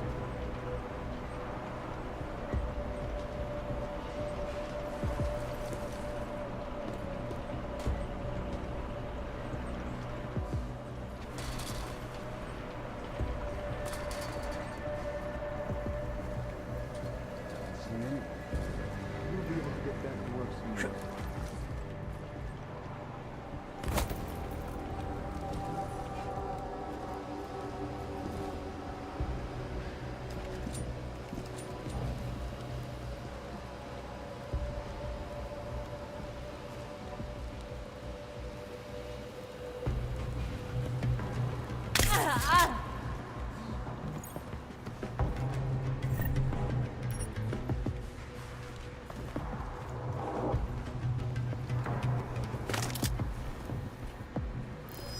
You'll be able to get back to work soon.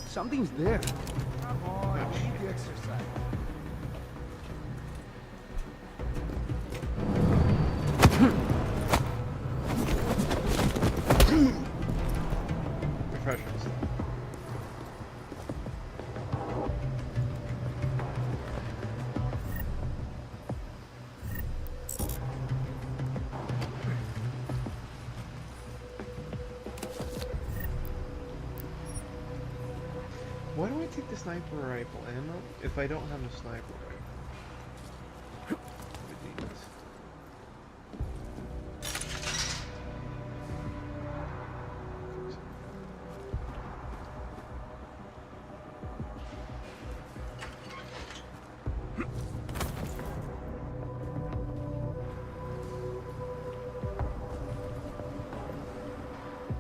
Something's there. Come on, you need the exercise. Refreshments. Why do I take the sniper rifle ammo if I don't have a sniper rifle? Ridiculous.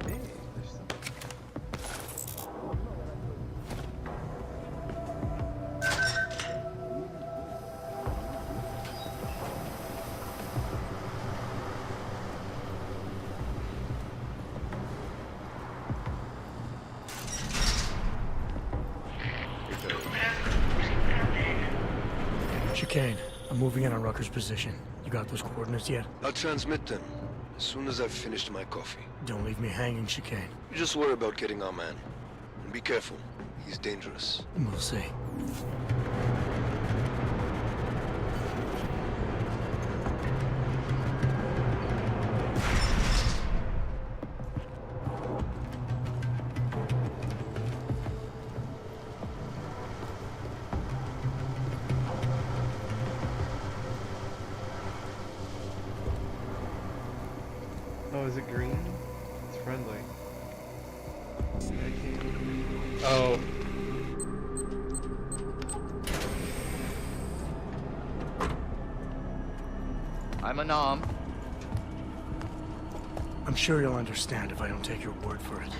Hey, there's something. Chicane, I'm moving in on Rucker's position. You got those coordinates yet? I'll transmit them as soon as I've finished my coffee. Don't leave me hanging, Chicane. You just worry about getting our man. And be careful. He's dangerous. We'll see. Oh, is it green? It's friendly. Oh. I'm unarmed. I'm sure you'll understand if I don't take your word for it.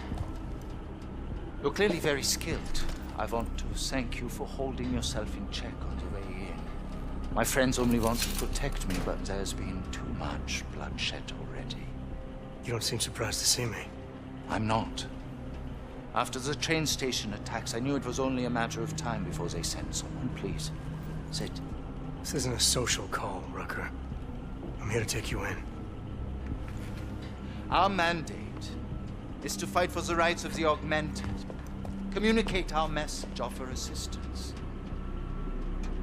You're clearly very skilled. I want to thank you for holding yourself in check on the way in. My friends only want to protect me, but there's been too much bloodshed already. You don't seem surprised to see me. I'm not. After the train station attacks, I knew it was only a matter of time before they sent someone. Please, sit. This isn't a social call, Rucker. I'm here to take you in. Our mandate is to fight for the rights of the augmented. Communicate our message, offer assistance.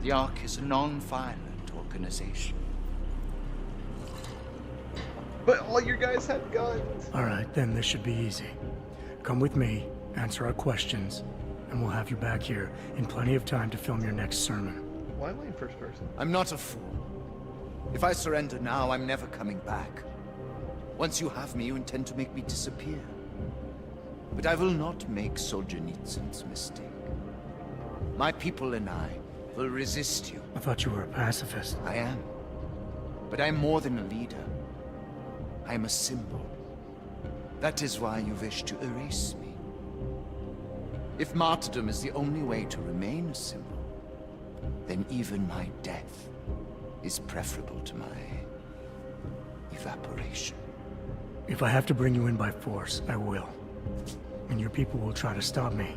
The Ark is a non-violent organization. But all your guys had guns. All right, then this should be easy. Come with me, answer our questions, and we'll have you back here in plenty of time to film your next sermon. Why am I in first person? I'm not a fool. If I surrender now, I'm never coming back. Once you have me, you intend to make me disappear. But I will not make Solzhenitsyn's mistake. My people and I will resist you. I thought you were a pacifist. I am. But I'm more than a leader. I am a symbol. That is why you wish to erase me. If martyrdom is the only way to remain a symbol, then even my death is preferable to my evaporation. If I have to bring you in by force, I will. And your people will try to stop me.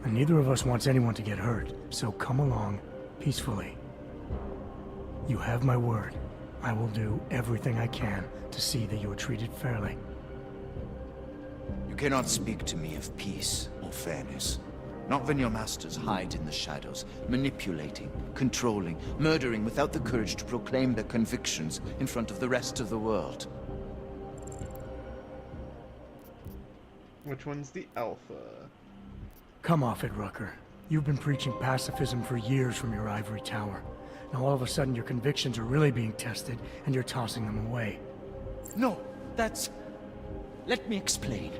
And neither of us wants anyone to get hurt, so come along peacefully. You have my word. I will do everything I can to see that you are treated fairly. You cannot speak to me of peace or fairness. Not when your masters hide in the shadows, manipulating, controlling, murdering without the courage to proclaim their convictions in front of the rest of the world. Which one's the alpha? Come off it, Rucker. You've been preaching pacifism for years from your ivory tower. Now all of a sudden your convictions are really being tested, and you're tossing them away. No, that's... Let me explain.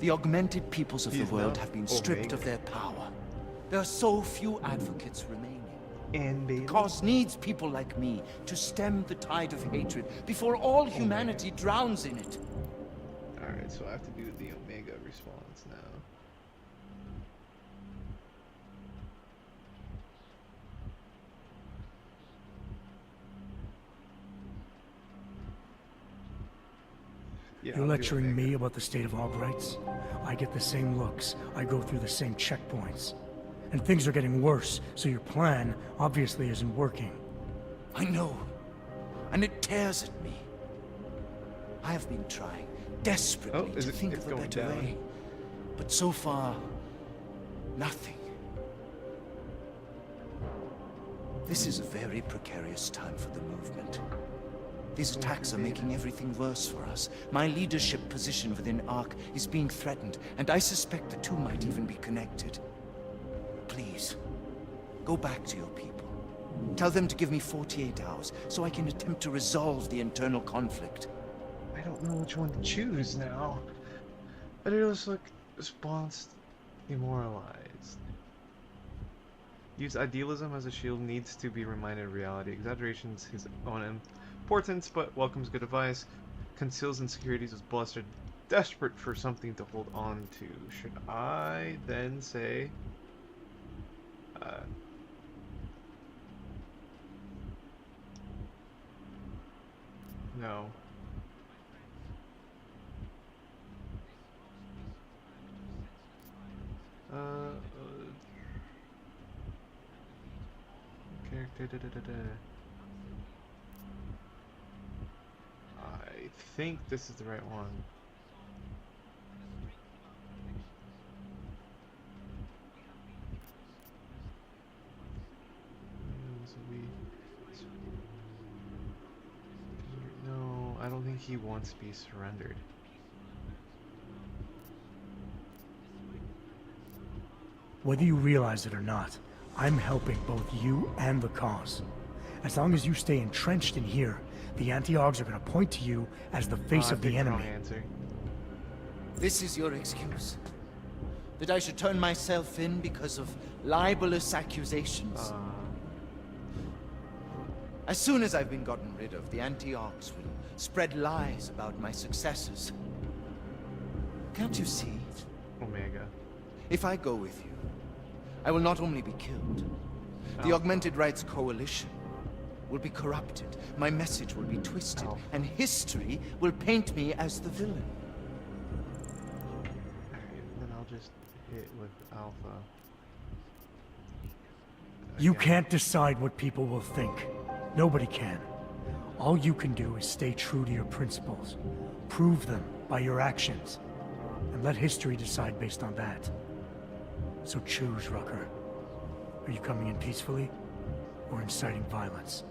The augmented peoples of the world have been stripped of their power. There are so few advocates remaining. The cause needs people like me to stem the tide of hatred before all humanity drowns in it. Alright, so I have to do the Omega response now. Yeah, You're lecturing me about the state of Hog rights? I get the same looks. I go through the same checkpoints. And things are getting worse, so your plan obviously isn't working. I know. And it tears at me. I have been trying desperately to think of a better way. But so far, nothing. This is a very precarious time for the movement. These attacks are making everything worse for us. My leadership position within ARC is being threatened, and I suspect the two might even be connected. Please, go back to your people. Tell them to give me 48 hours, so I can attempt to resolve the internal conflict. I don't know which one to choose now. Videos look response demoralized. Use idealism as a shield, needs to be reminded of reality. Exaggerations his own importance, but welcomes good advice. Conceals insecurities, was blustered, desperate for something to hold on to. Should I then say no. Character I think this is the right one. No, I don't think he wants to be surrendered. Whether you realize it or not, I'm helping both you and the cause. As long as you stay entrenched in here, the anti-Augs are going to point to you as the face of the enemy. This is your excuse? That I should turn myself in because of libelous accusations? As soon as I've been gotten rid of, the anti-Augs will spread lies about my successors. Can't you see? Omega. If I go with you, I will not only be killed. The Augmented Rights Coalition will be corrupted, my message will be twisted, and history will paint me as the villain. Alright, then I'll just hit with Alpha. You can't decide what people will think. Nobody can. All you can do is stay true to your principles. Prove them by your actions. And let history decide based on that. So choose, Rucker. Are you coming in peacefully, or inciting violence?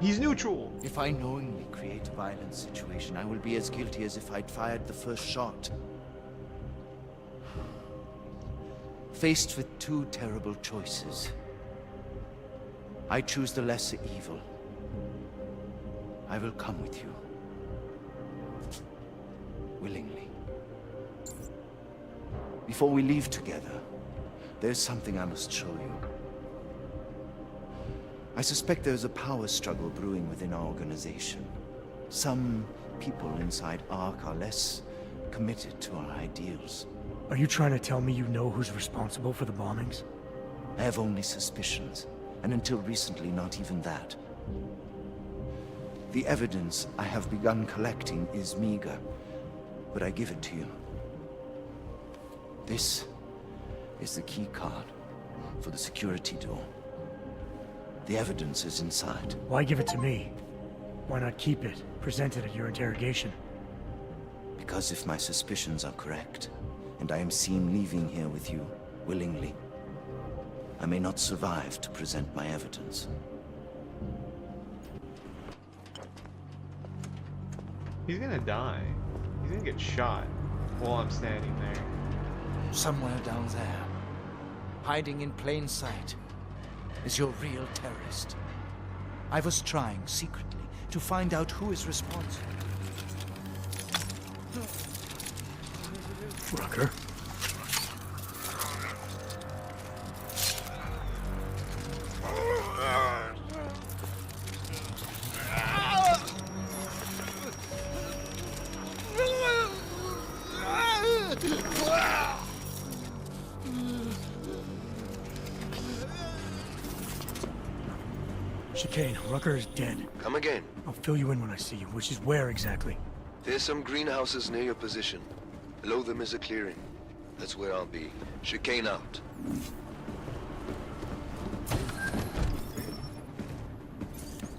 He's neutral! If I knowingly create a violent situation, I will be as guilty as if I'd fired the first shot. Faced with two terrible choices, I choose the lesser evil. I will come with you. Willingly. Before we leave together, there's something I must show you. I suspect there's a power struggle brewing within our organization. Some people inside ARC are less committed to our ideals. Are you trying to tell me you know who's responsible for the bombings? I have only suspicions, and until recently, not even that. The evidence I have begun collecting is meager, but I give it to you. This is the key card for the security door. The evidence is inside. Why give it to me? Why not keep it, present it at your interrogation? Because if my suspicions are correct, and I am seen leaving here with you willingly, I may not survive to present my evidence. He's gonna die. He's gonna get shot while I'm standing there. Somewhere down there, hiding in plain sight, is your real terrorist. I was trying secretly to find out who is responsible. Rucker? Chicane, Rucker is dead. Come again. I'll fill you in when I see you, which is where exactly? There's some greenhouses near your position. Below them is a clearing. That's where I'll be. Chicane out.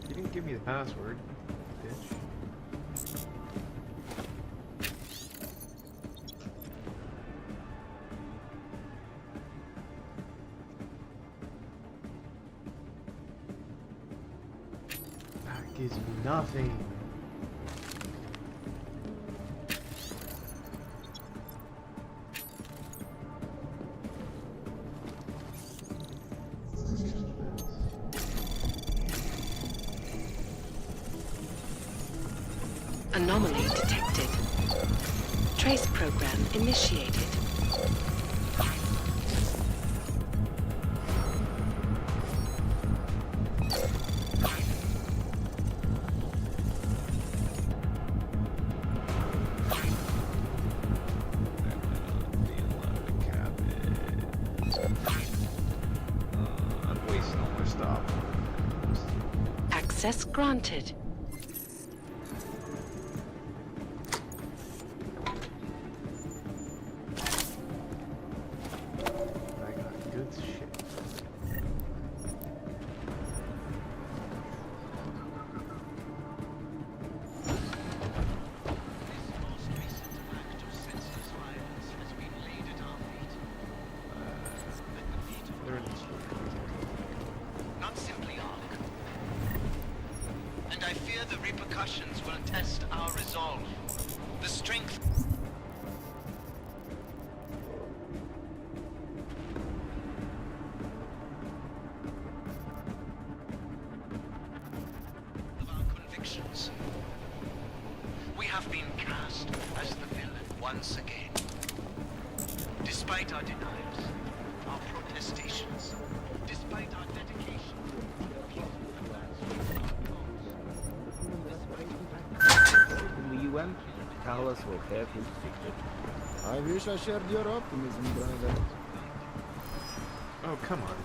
You didn't give me the password, bitch. That gives me nothing. Anomaly detected. Trace program initiated. I'm wasting all my stuff. Access granted. Not simply Ark. And I fear the repercussions will test our resolve. The strength of our convictions. We have been cast as the villain once again. Despite our denials, our protestations, despite our dedication. In the UN, Talos will have his secret. I wish I shared your optimism, brother. Oh, come on.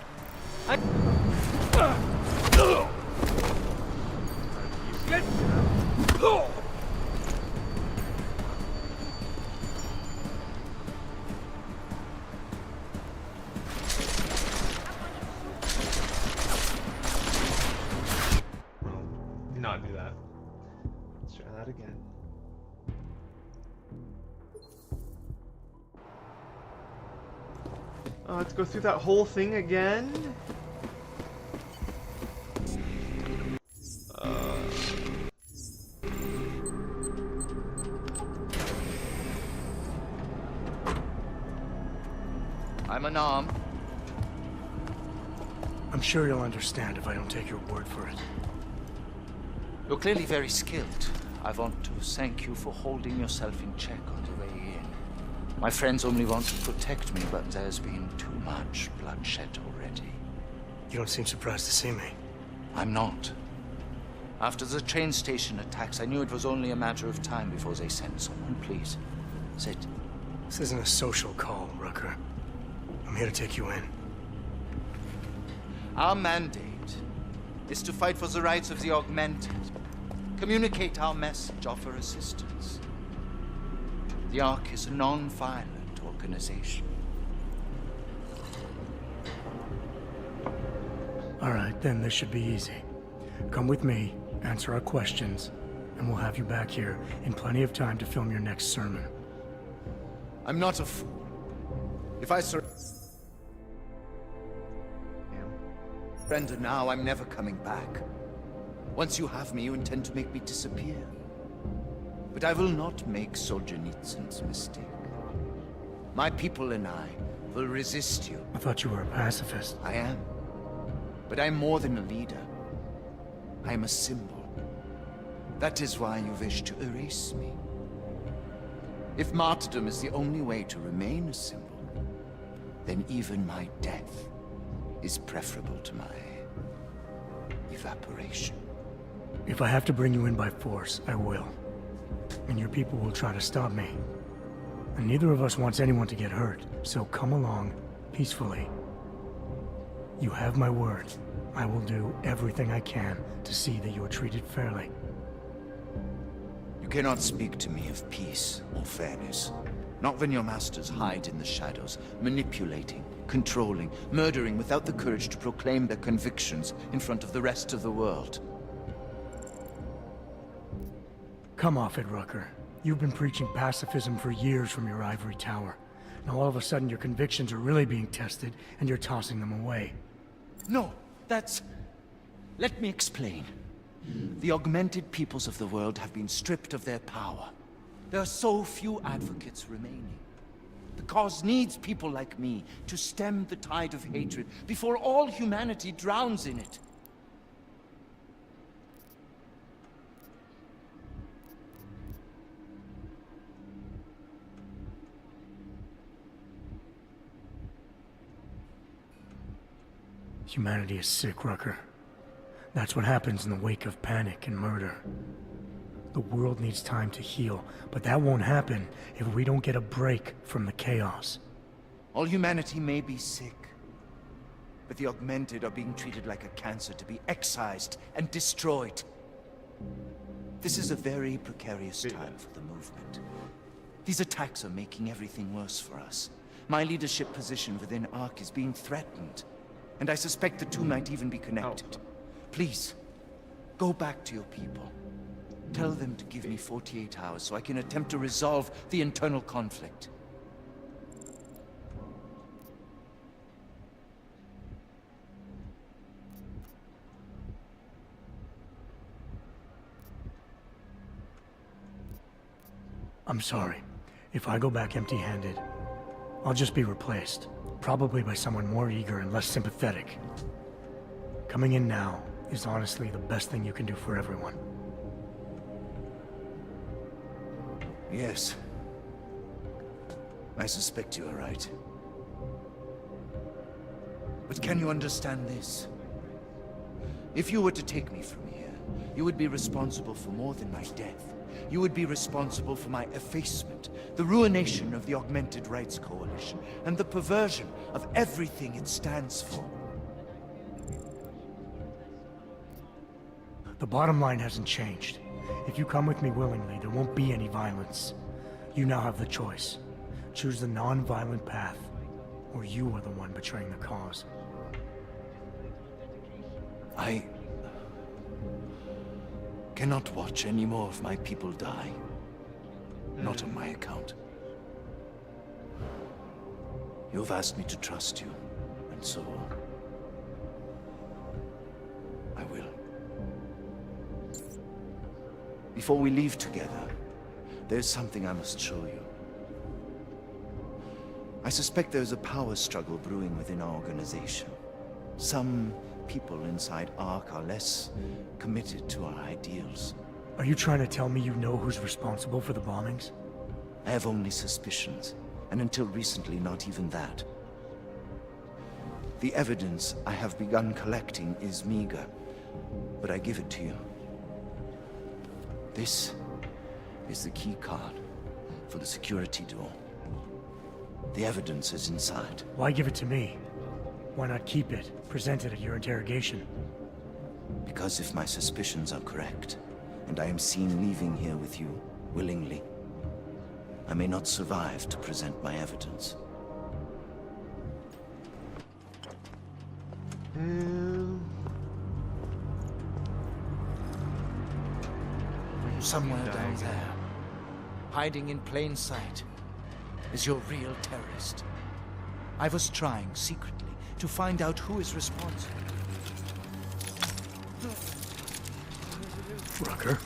Not do that. Let's try that again. Oh, let's go through that whole thing again. I'm unarmed. I'm sure you'll understand if I don't take your word for it. You're clearly very skilled. I want to thank you for holding yourself in check on the way in. My friends only want to protect me, but there's been too much bloodshed already. You don't seem surprised to see me. I'm not. After the train station attacks, I knew it was only a matter of time before they sent someone. Please, sit. This isn't a social call, Rucker. I'm here to take you in. Our mandate is to fight for the rights of the augmented. Communicate our message, offer assistance. The Ark is a non-violent organization. All right, then this should be easy. Come with me, answer our questions, and we'll have you back here in plenty of time to film your next sermon. I'm not a fool. If I surrender now, I'm never coming back. Once you have me, you intend to make me disappear. But I will not make Solzhenitsyn's mistake. My people and I will resist you. I thought you were a pacifist. I am. But I'm more than a leader. I am a symbol. That is why you wish to erase me. If martyrdom is the only way to remain a symbol, then even my death is preferable to my evaporation. If I have to bring you in by force, I will. And your people will try to stop me. And neither of us wants anyone to get hurt, so come along peacefully. You have my word. I will do everything I can to see that you are treated fairly. You cannot speak to me of peace or fairness. Not when your masters hide in the shadows, manipulating, controlling, murdering without the courage to proclaim their convictions in front of the rest of the world. Come off it, Rucker. You've been preaching pacifism for years from your ivory tower. Now all of a sudden your convictions are really being tested, and you're tossing them away. No, that's... Let me explain. The augmented peoples of the world have been stripped of their power. There are so few advocates remaining. The cause needs people like me to stem the tide of hatred before all humanity drowns in it. Humanity is sick, Rucker. That's what happens in the wake of panic and murder. The world needs time to heal, but that won't happen if we don't get a break from the chaos. All humanity may be sick, but the augmented are being treated like a cancer to be excised and destroyed. This is a very precarious time for the movement. These attacks are making everything worse for us. My leadership position within Ark is being threatened, and I suspect the two might even be connected. Please, go back to your people. Tell them to give me 48 hours so I can attempt to resolve the internal conflict. I'm sorry. If I go back empty-handed, I'll just be replaced. Probably by someone more eager and less sympathetic. Coming in now is honestly the best thing you can do for everyone. Yes. I suspect you are right. But can you understand this? If you were to take me from here, you would be responsible for more than my death. You would be responsible for my effacement, the ruination of the Augmented Rights Coalition, and the perversion of everything it stands for. The bottom line hasn't changed. If you come with me willingly, there won't be any violence. You now have the choice. Choose the non-violent path, or you are the one betraying the cause. I cannot watch any more of my people die. Not on my account. You've asked me to trust you, and so I will. Before we leave together, there's something I must show you. I suspect there's a power struggle brewing within our organization. Some people inside Ark are less committed to our ideals. Are you trying to tell me you know who's responsible for the bombings? I have only suspicions, and until recently, not even that. The evidence I have begun collecting is meager, but I give it to you. This is the key card for the security door. The evidence is inside. Why give it to me? Why not keep it, present it at your interrogation? Because if my suspicions are correct, and I am seen leaving here with you willingly, I may not survive to present my evidence. Somewhere down there, hiding in plain sight, is your real terrorist. I was trying secretly to find out who is responsible. Rucker.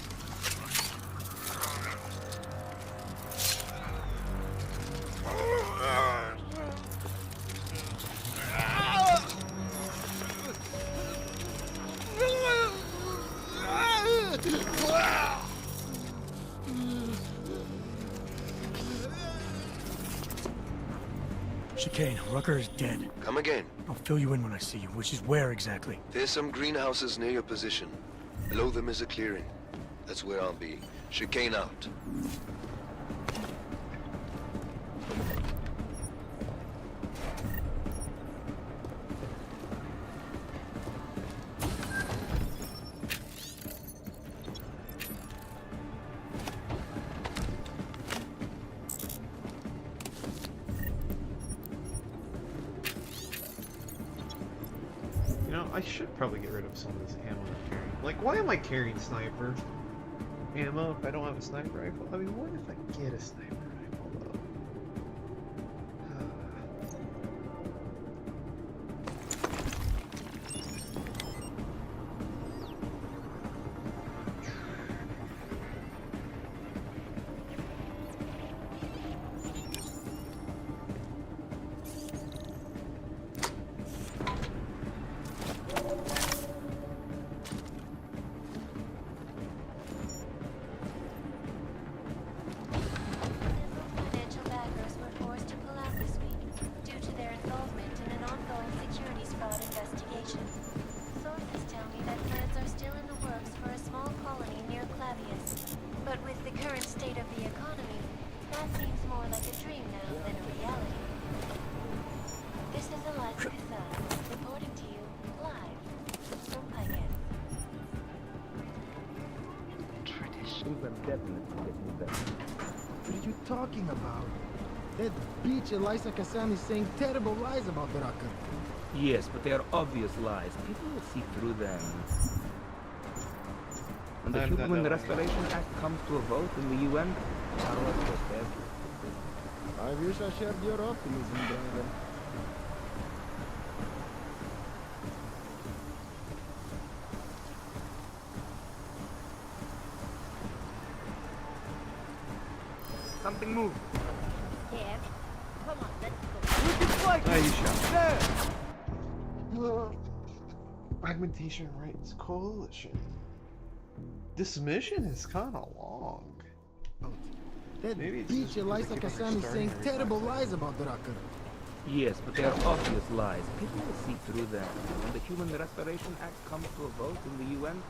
Chicane, Rucker is dead. Come again. I'll fill you in when I see you, which is where exactly? There's some greenhouses near your position. Below them is a clearing. That's where I'll be. Chicane out. You know, I should probably get rid of some of this ammo I'm carrying. Like, why am I carrying sniper ammo if I don't have a sniper rifle? I mean, what if I get a sniper rifle, though? Financial backers were forced to pull out this week due to their involvement in an ongoing securities fraud investigation. Sources tell me that plans are still in the works for a small colony near Clavius. But with the current state of the economy, that seems more like a dream now than a reality. This is Eliza Cassell, reporting to you live from Pikehead. Things are definitely getting better. What are you talking about? That bitch Eliza Kassan is saying terrible lies about the Rucker. Yes, but they are obvious lies. People will see through them. When the Human Restoration Act comes to a vote in the UN, Carlos was dead. I wish I shared your optimism, brother. Something moved. Yeah. Come on, let's go. We can fight! Ah, you shot. There! Fragmentation Rights Coalition. This mission is kind of long. That Maybe it's bitch just Eliza because I keep Kassan is saying restarting every terrible 5 lies about the Rucker. Yes, but they are obvious lies. People will see through them. When the Human Restoration Act comes to a vote in the UN,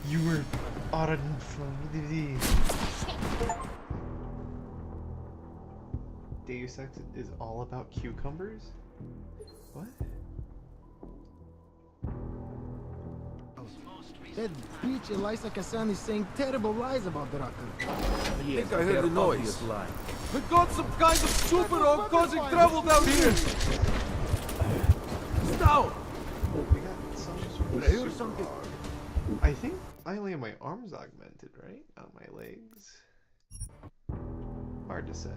You were on from the Deus Ex is all about cucumbers? What? That bitch Eliza Kassan is saying terrible lies about the Rucker. yes, I heard they are the noise. obvious lies. We got some kind of super dog causing trouble down here! Stop! We got some sort of I hear something. I think I only have my arms augmented, right? Not my legs. Hard to say.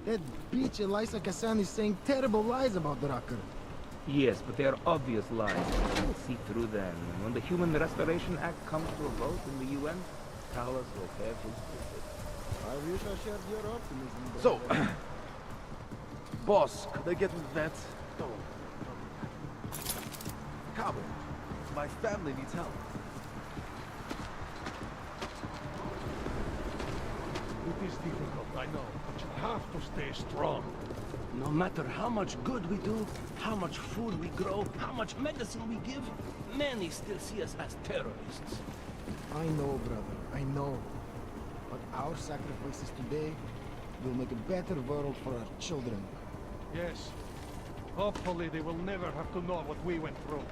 That bitch Eliza Kassan is saying terrible lies about the Rucker. Yes, but they are obvious lies. People will see through them. When the Human Restoration Act comes to a vote in the UN, Carlos will have his visit. I wish I shared your optimism. So, brother. boss, could I get with that? No. Cabo, my family needs help. is difficult, I know, but you have to stay strong. No matter how much good we do, how much food we grow, how much medicine we give, many still see us as terrorists. I know, brother, I know. But our sacrifices today will make a better world for our children. Yes. Hopefully they will never have to know what we went through.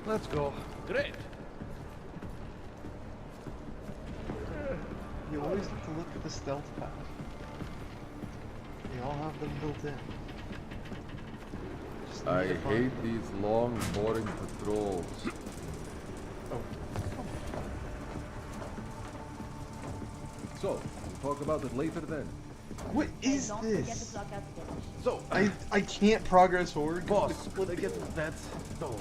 Let's go. Great. You always have to look at the stealth path. They all have them built in. Just I need to find hate them. these long, boring patrols. Oh. So, we'll talk about it later then. What is this? So, I can't progress forward. Boss, when I get to that... No.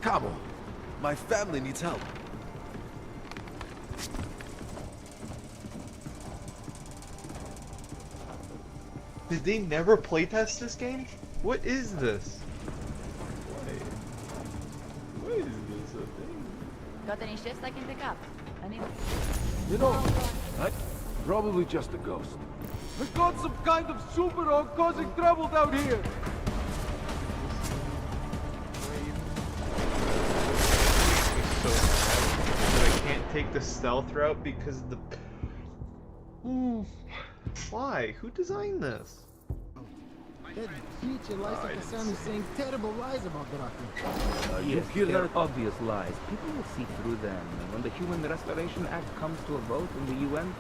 Cabo, my family needs help. Did they never playtest this game? What is this? Why is this a thing? Got any shifts I can pick up? I need. You know, probably just a ghost. We've got some kind of super hog causing trouble down here. So mad that I can't take the stealth route because the... Why? Who designed this? That bitch Elisa Kassan is saying terrible lies about Dracula. Yes, they're obvious lies. People will see through them. And when the Human Restoration Act comes to a vote in the UN,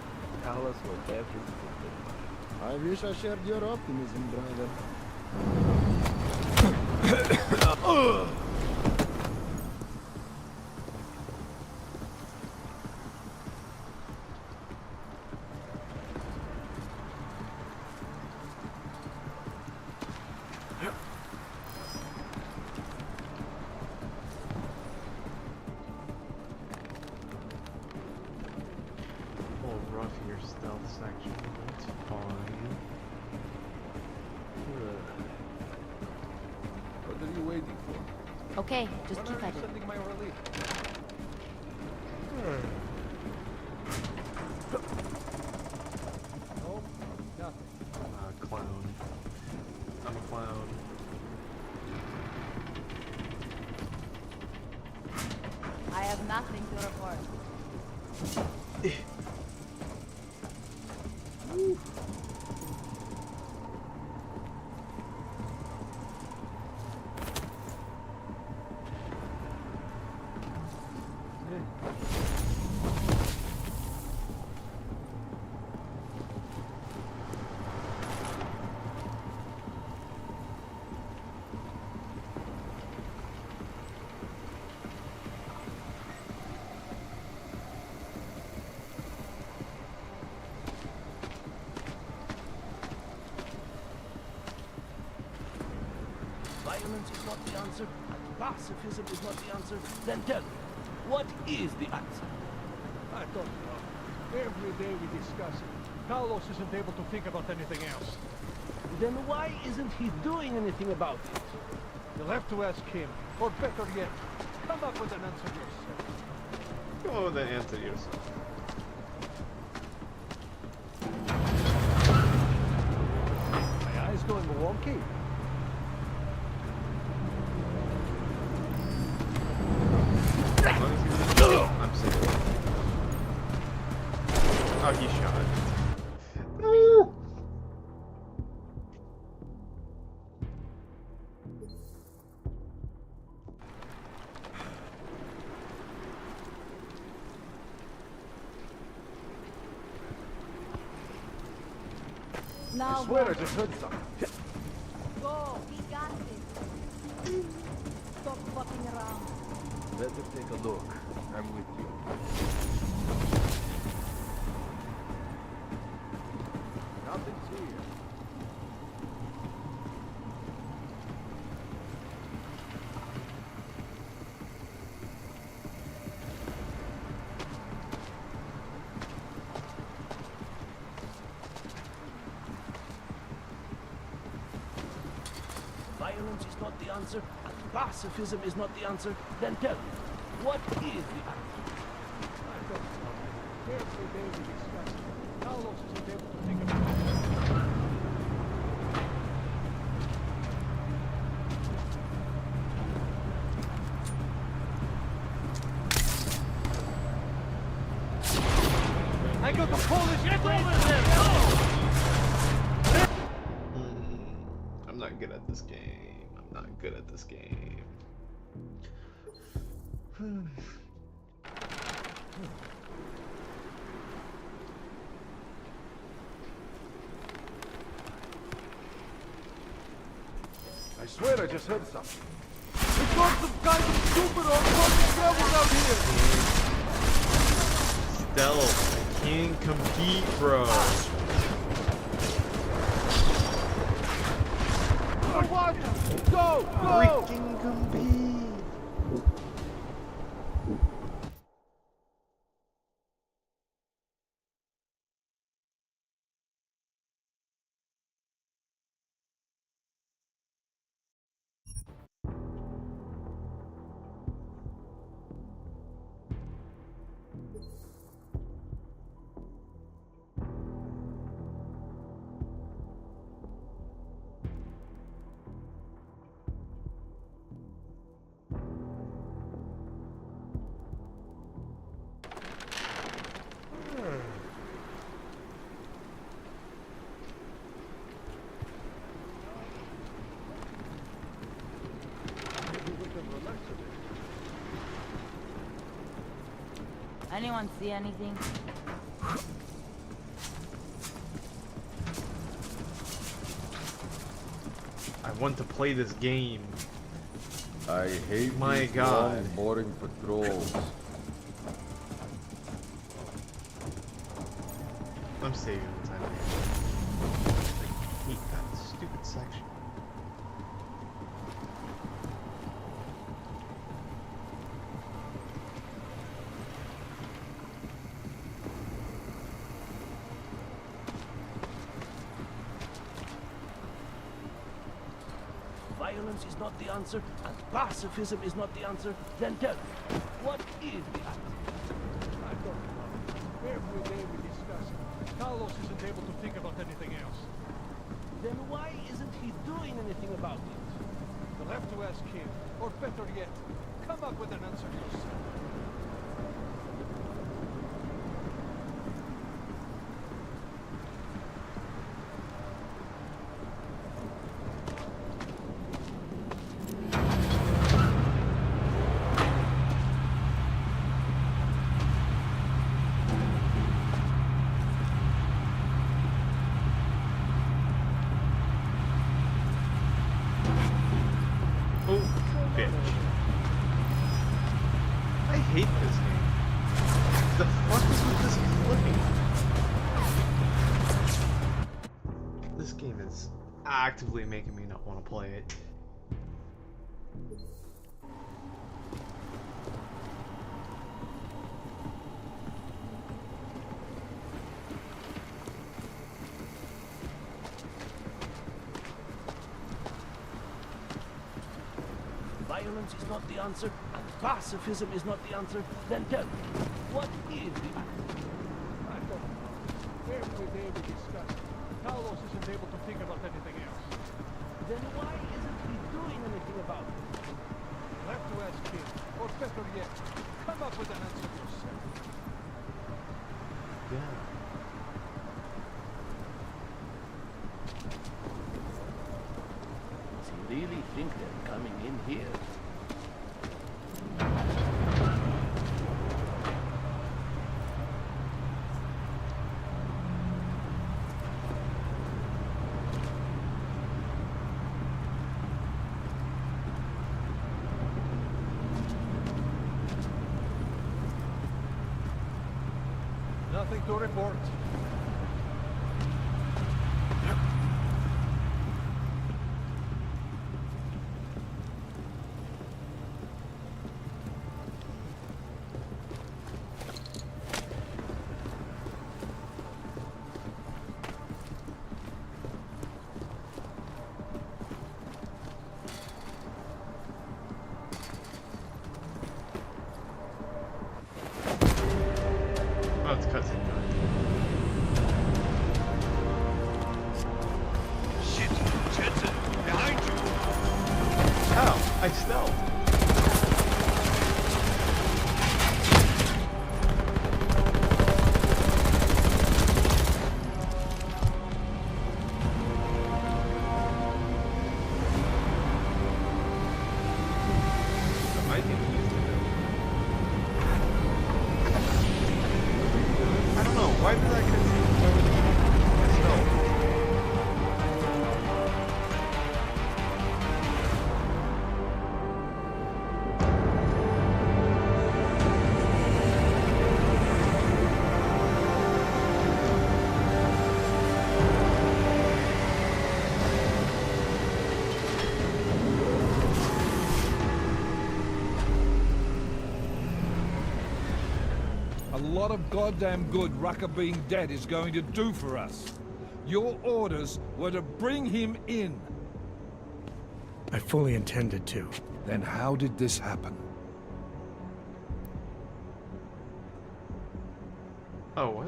Talos will have his victory. I wish I shared your optimism, brother. Oh, rough your stealth section. That's fine. What are you waiting for? Okay, just keep at it. Sending my relief. Oh, nothing. Clown. I'm a clown. I have nothing to report. Violence is not the answer, and pacifism is not the answer, then tell me, what is the answer? I don't know. Every day we discuss it. Carlos isn't able to think about anything else. Then why isn't he doing anything about it? You'll have to ask him. Or better yet, come up with an answer yourself. Come on with an answer yourself. My eyes going wonky. As long as he doesn't... I'm safe. Oh, he shot. No! Now I swear I just heard something. go. We got this. Stop fucking around. Better take a look. I'm with you. Nothing's here. violence is not the answer, and pacifism is not the answer, then tell me, what is the answer? Carefully, David discussed. Carlos isn't able to think about it. I got the Polish I'm not good at this game. I'm not good at this game. I swear I just heard something. We've got some kind of stupid or fucking rebels out here! Stealth. I can't compete, bro. What? Go! Go! Freaking compete. Anyone see anything? I want to play this game. I hate My these God. long, boring patrols. I'm saving the time. I hate that stupid section. Violence is not the answer, and pacifism is not the answer, then tell me, what is the answer? I don't know. Carefully, David discussed. Carlos isn't able to think about anything else. Then why isn't he doing anything about it? You'll have to ask him, or better yet, come up with an answer yourself. Oh, bitch. I hate this game. The fuck is with this flipping? This game is actively making me not want to play it. Violence is not the answer, and pacifism is not the answer, then tell me, what is the answer? I don't know. Carefully, David discussed. Carlos isn't able to think about anything else. Then why isn't he doing anything about it? You'll have to ask him, or better yet, come up with an answer yourself. Yeah. Does he really think they're coming in here? Nothing to report. lot of goddamn good Rucker being dead is going to do for us. Your orders were to bring him in. I fully intended to. Then how did this happen? Oh, what?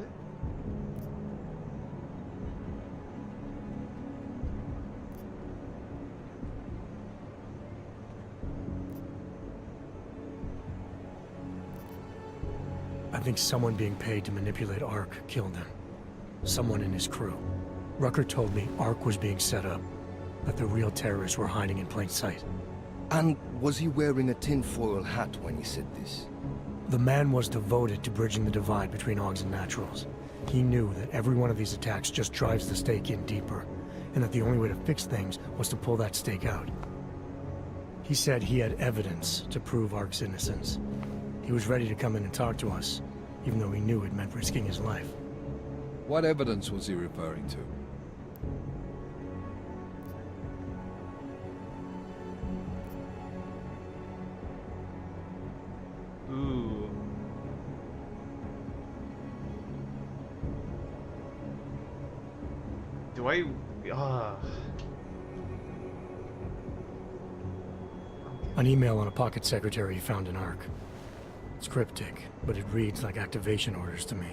I think someone being paid to manipulate Ark killed him. Someone in his crew. Rucker told me Ark was being set up, that the real terrorists were hiding in plain sight. And was he wearing a tinfoil hat when he said this? The man was devoted to bridging the divide between Augs and Naturals. He knew that every one of these attacks just drives the stake in deeper, and that the only way to fix things was to pull that stake out. He said he had evidence to prove Ark's innocence. He was ready to come in and talk to us, even though he knew it meant risking his life. What evidence was he referring to? Ooh. Do I... An email on a pocket secretary he found in Ark. It's cryptic, but it reads like activation orders to me.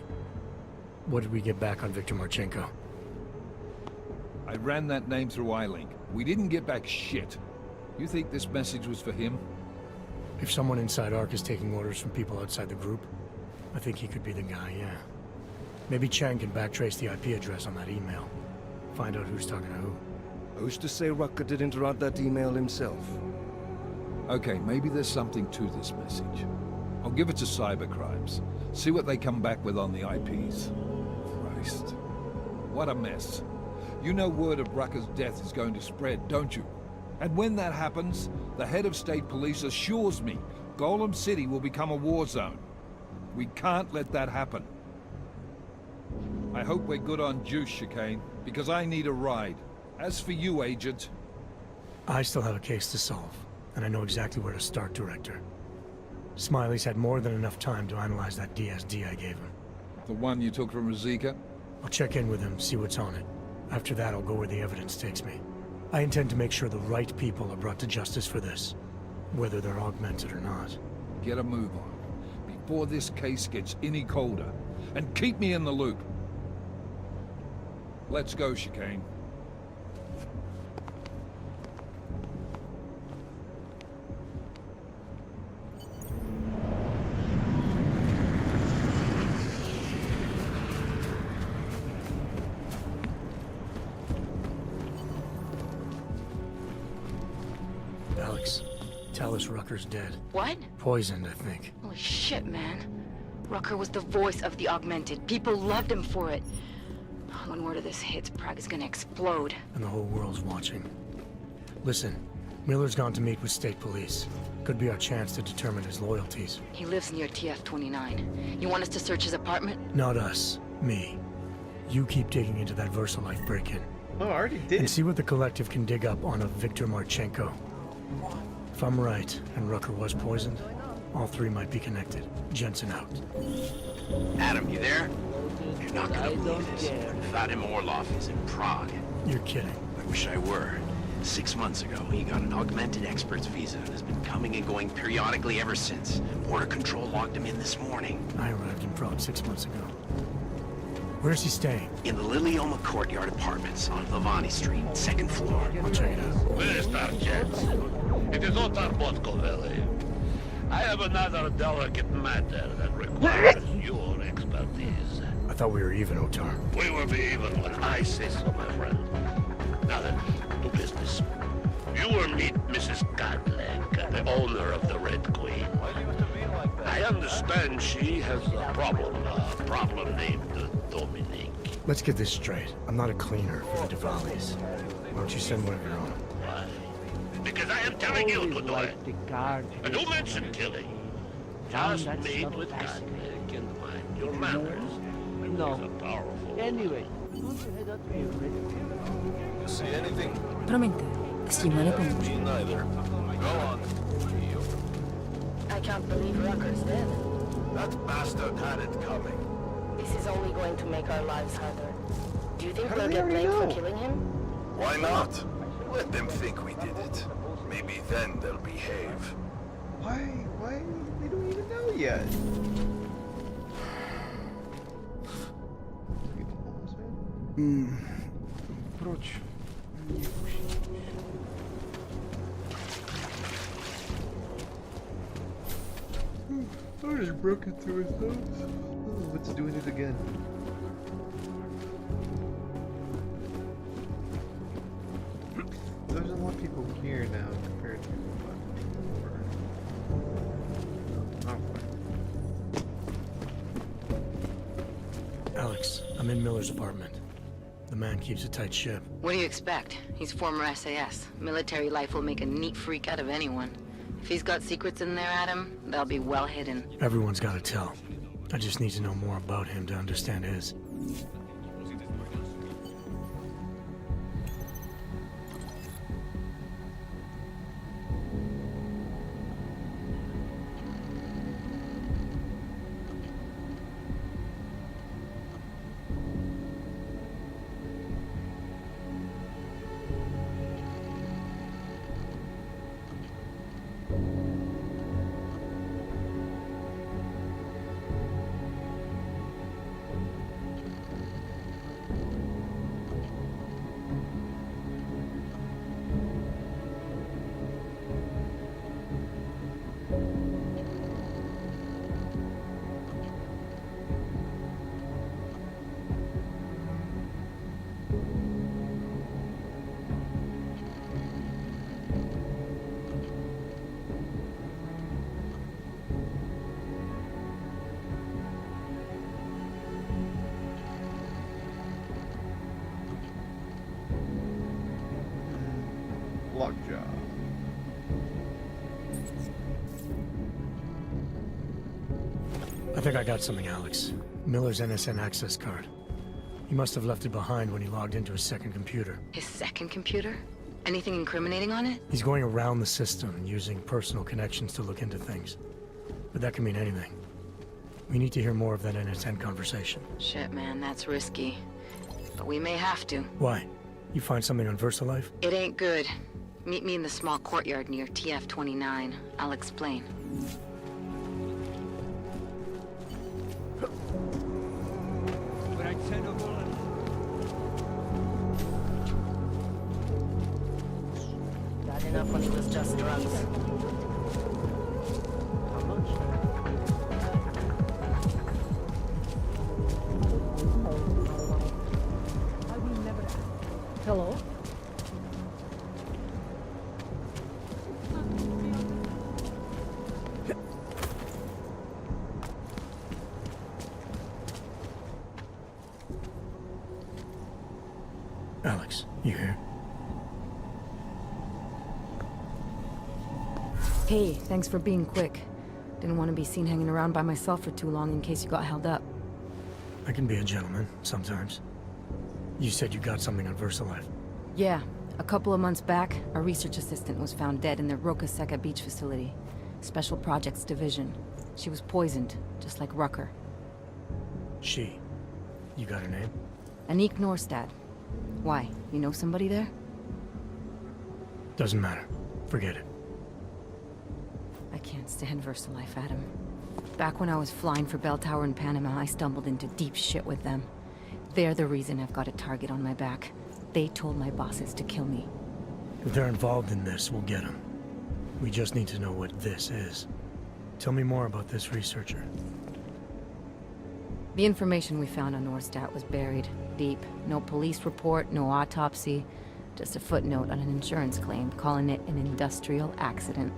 What did we get back on Viktor Marchenko? I ran that name through iLink. We didn't get back shit. You think this message was for him? If someone inside Ark is taking orders from people outside the group, I think he could be the guy, yeah. Maybe Chang can backtrace the IP address on that email. Find out who's talking to who. Who's to say Rucker didn't write that email himself? Okay, maybe there's something to this message. I'll give it to cybercrimes. See what they come back with on the IPs. Christ. What a mess. You know word of Rucker's death is going to spread, don't you? And when that happens, the head of state police assures me Golem City will become a war zone. We can't let that happen. I hope we're good on juice, Chicane, because I need a ride. As for you, Agent... I still have a case to solve, and I know exactly where to start, Director. Smiley's had more than enough time to analyze that DSD I gave him. The one you took from Ruzicka? I'll check in with him, see what's on it. After that, I'll go where the evidence takes me. I intend to make sure the right people are brought to justice for this, whether they're augmented or not. Get a move on, before this case gets any colder, and keep me in the loop. Let's go, Chicane. Alex, tell us Rucker's dead. What? Poisoned, I think. Holy shit, man. Rucker was the voice of the Augmented. People loved him for it. When word of this hits, Prague is gonna explode. And the whole world's watching. Listen, Miller's gone to meet with state police. Could be our chance to determine his loyalties. He lives near TF-29. You want us to search his apartment? Not us. Me. You keep digging into that VersaLife break-in. Oh, I already did. And see what the Collective can dig up on a Viktor Marchenko. If I'm right, and Rucker was poisoned, all three might be connected. Jensen out. Adam, you there? You're not gonna believe this. Vadim Orlov is in Prague. You're kidding. I wish I were. 6 months ago, he got an augmented expert's visa and has been coming and going periodically ever since. Border Control locked him in this morning. I arrived in Prague 6 months ago. Where's he staying? In the Lilioma Courtyard Apartments on Lavani Street, 2nd floor. I'll check it out. Mr. Jensen, it is Otar Botkoveli. I have another delicate matter that requires your expertise. I thought we were even, Otar. We will be even when I say so, my friend. Now then, to business. You will meet Mrs. Godleg, the owner of the Red Queen. I understand she has a problem named Dominique. Let's get this straight. I'm not a cleaner for the Diwalis. Why don't you send one of your own? Why? Because I am telling you to do it. And who mentioned killing? Just meet with Godleg and mind your manners. No. He's a powerful Anyway, don't you head out to your red? See anything? Promiňte, s tím nepomůžu. Neither. Go on. I can't believe Rucker's dead. That bastard had it coming. This is only going to make our lives harder. Do you think How do we'll they get already blamed for know? killing him? Why not? Let them think we did it. Maybe then they'll behave. Why? They don't even know yet. Прочь. I just broke into his house. Oh, let's do it again. There's a lot of people here now compared to before. Alex, I'm in Miller's apartment. The man keeps a tight ship. What do you expect? He's former SAS. Military life will make a neat freak out of anyone. If he's got secrets in there, Adam, they'll be well hidden. Everyone's got to tell. I just need to know more about him to understand his. Lockjaw. I think I got something, Alex. Miller's NSN access card. He must have left it behind when he logged into his second computer. His second computer? Anything incriminating on it? He's going around the system, using personal connections to look into things. But that can mean anything. We need to hear more of that NSN conversation. Shit, man, that's risky. But we may have to. Why? You find something on VersaLife? It ain't good. Meet me in the small courtyard near TF-29. I'll explain. Bad enough when he was just drugs. Hello? Alex, you here? Hey, thanks for being quick. Didn't want to be seen hanging around by myself for too long in case you got held up. I can be a gentleman, sometimes. You said you got something on VersaLife. Yeah, a couple of months back, a research assistant was found dead in the Roca Seca beach facility. Special Projects Division. She was poisoned, just like Rucker. She. You got her name? Anik Norstad. Why? You know somebody there? Doesn't matter. Forget it. I can't stand VersaLife, Adam. Back when I was flying for Bell Tower in Panama, I stumbled into deep shit with them. They're the reason I've got a target on my back. They told my bosses to kill me. If they're involved in this, we'll get them. We just need to know what this is. Tell me more about this researcher. The information we found on Norstad was buried deep. No police report, no autopsy. Just a footnote on an insurance claim, calling it an industrial accident.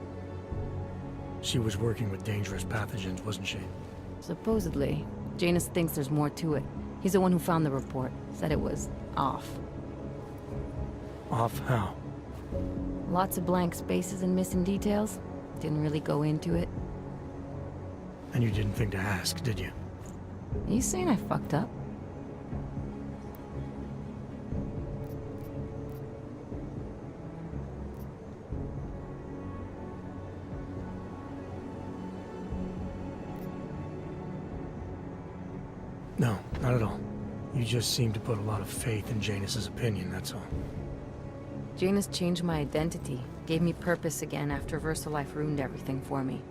She was working with dangerous pathogens, wasn't she? Supposedly. Janus thinks there's more to it. He's the one who found the report. Said it was off. Off how? Lots of blank spaces and missing details. Didn't really go into it. And you didn't think to ask, did you? Are you saying I fucked up? No, not at all. You just seem to put a lot of faith in Janus's opinion, that's all. Janus changed my identity, gave me purpose again after VersaLife ruined everything for me.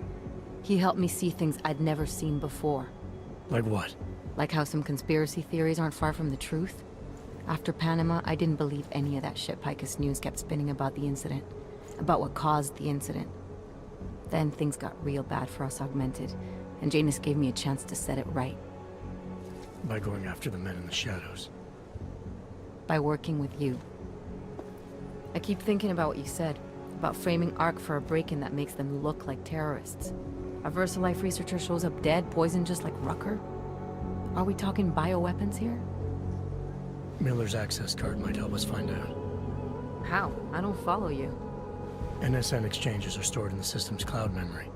He helped me see things I'd never seen before. Like what? Like how some conspiracy theories aren't far from the truth. After Panama, I didn't believe any of that shit Picus News kept spinning about the incident. About what caused the incident. Then things got real bad for us Augmented, and Janus gave me a chance to set it right. By going after the men in the shadows. By working with you. I keep thinking about what you said, about framing ARC for a break-in that makes them look like terrorists. A VersaLife researcher shows up dead, poisoned just like Rucker? Are we talking bioweapons here? Miller's access card might help us find out. How? I don't follow you. NSN exchanges are stored in the system's cloud memory.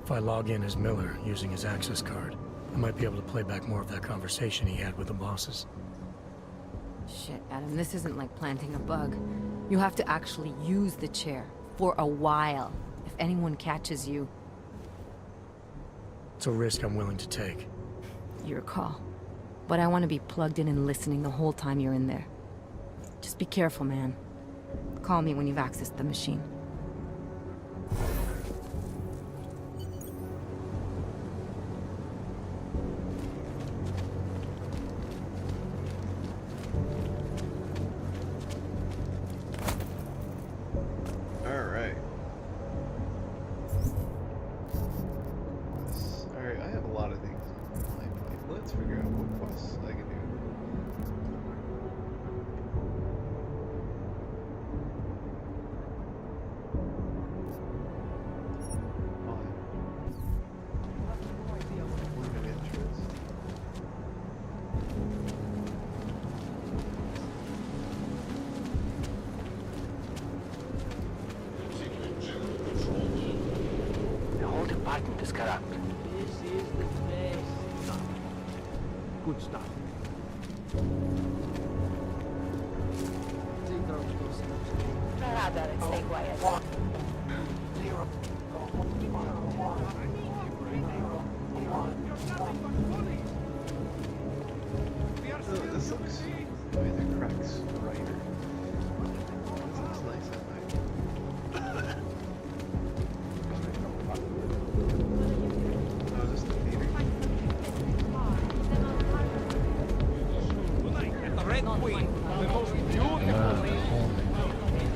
If I log in as Miller using his access card, I might be able to play back more of that conversation he had with the bosses. Shit, Adam, this isn't like planting a bug. You have to actually use the chair. For a while. If anyone catches you. It's a risk I'm willing to take. Your call. But I want to be plugged in and listening the whole time you're in there. Just be careful, man. Call me when you've accessed the machine. Alright. Alright, I have a lot of things on my plate. Let's figure out what quests I can do. Point of interest. The whole department is corrupt. This is the best stuff. Good stuff. Radar and stay quiet. Oh, this looks... Maybe the cracks brighter. This looks nice at night. Oh, is this the theater? At the Red Queen, the most beautiful lady.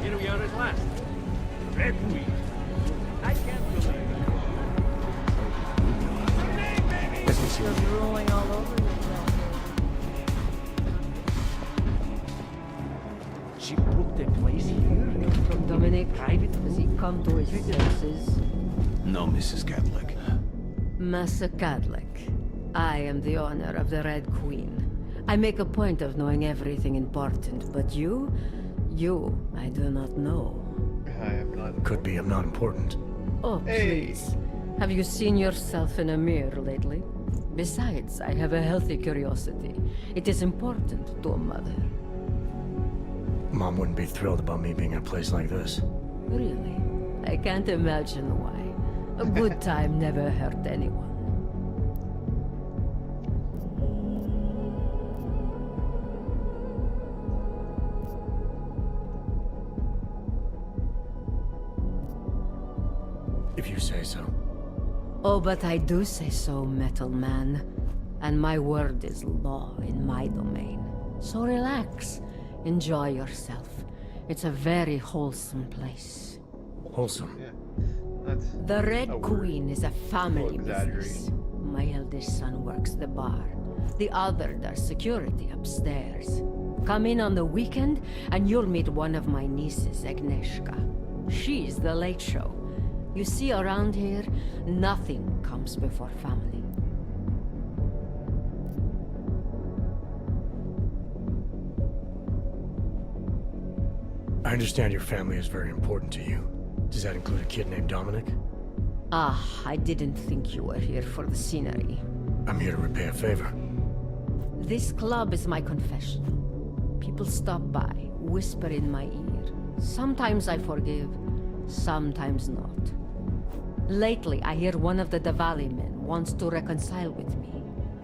Here we are at last. Red Queen. I can't believe it. You're drooling all over yourself. She put the place here. From Dominic, does he come to his senses? No, Mrs. Catholic. Massa Cadlick, I am the owner of the Red Queen. I make a point of knowing everything important, but you, I do not know. I am not... Could be I'm not important. Oh, please. Have you seen yourself in a mirror lately? Besides, I have a healthy curiosity. It is important to a mother. Mom wouldn't be thrilled about me being in a place like this. Really? I can't imagine why. A good time never hurt anyone. If you say so. Oh, but I do say so, Metal Man. And my word is law in my domain. So relax. Enjoy yourself. It's a very wholesome place. Wholesome? Yeah. That's The Red a word. Queen is a family Exaggerating. business. My eldest son works the bar. The other does security upstairs. Come in on the weekend, and you'll meet one of my nieces, Agnieszka. She's the late show. You see, around here, nothing comes before family. I understand your family is very important to you. Does that include a kid named Dominic? Ah, I didn't think you were here for the scenery. I'm here to repay a favor. This club is my confession. People stop by, whisper in my ear. Sometimes I forgive, sometimes not. Lately, I hear one of the Diwali men wants to reconcile with me.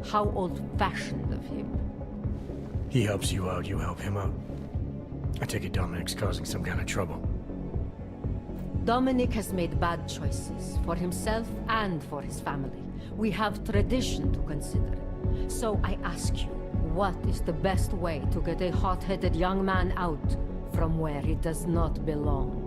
How old-fashioned of him. He helps you out, you help him out. I take it Dominic's causing some kind of trouble. Dominic has made bad choices, for himself and for his family. We have tradition to consider. So I ask you, what is the best way to get a hot-headed young man out from where he does not belong?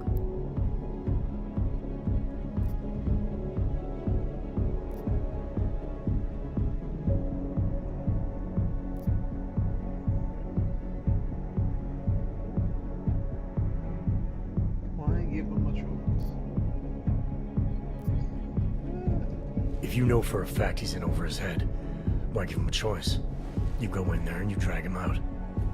If you know for a fact he's in over his head, why give him a choice? You go in there and you drag him out.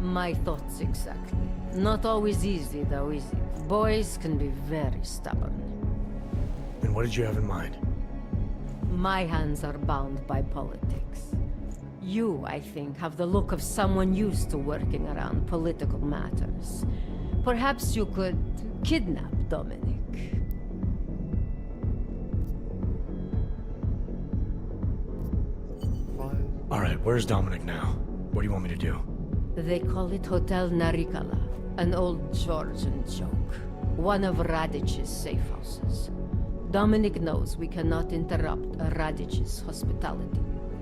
My thoughts exactly. Not always easy, though, is it? Boys can be very stubborn. And what did you have in mind? My hands are bound by politics. You, I think, have the look of someone used to working around political matters. Perhaps you could kidnap Dominic. All right, where's Dominic now? What do you want me to do? They call it Hotel Narikala, an old Georgian joke. One of Radic's safe houses. Dominic knows we cannot interrupt Radic's hospitality.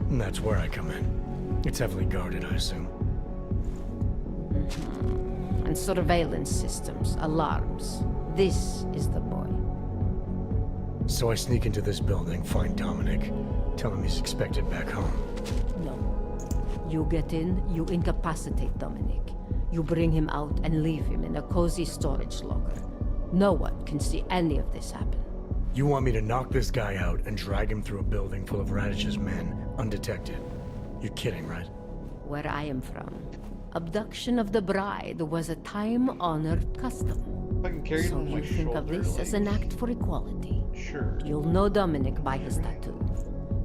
And that's where I come in. It's heavily guarded, I assume. And surveillance systems, alarms. This is the boy. So I sneak into this building, find Dominic, tell him he's expected back home. No. You get in, you incapacitate Dominic. You bring him out and leave him in a cozy storage locker. No one can see any of this happen. You want me to knock this guy out and drag him through a building full of Radic's men, undetected? You're kidding, right? Where I am from, abduction of the bride was a time-honored custom. I can carry So him on my you think of shoulder, this as an act for equality? Sure. You'll know Dominic by his tattoo.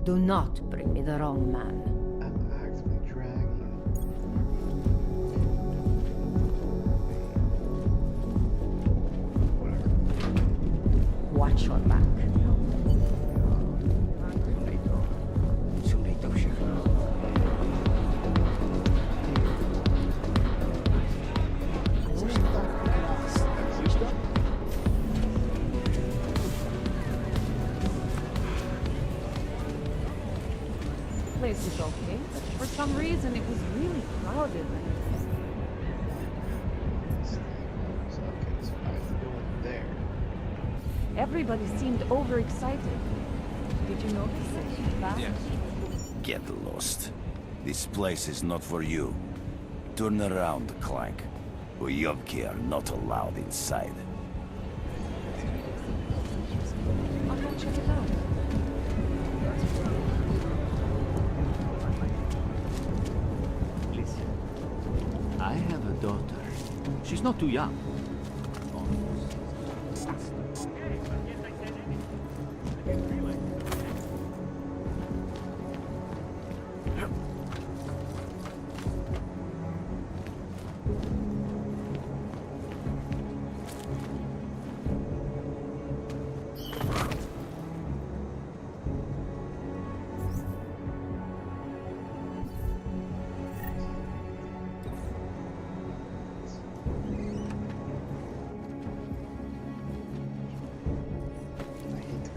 Do not bring me the wrong man. I'm actively dragging. Watch your back. Place is okay, but for some reason it was really crowded. Okay, so I have to go in there. Everybody seemed overexcited. Did you notice it? Get lost. This place is not for you. Turn around, Clank. Uyovki are not allowed inside. I'll go check it out. Listen, I have a daughter. She's not too young.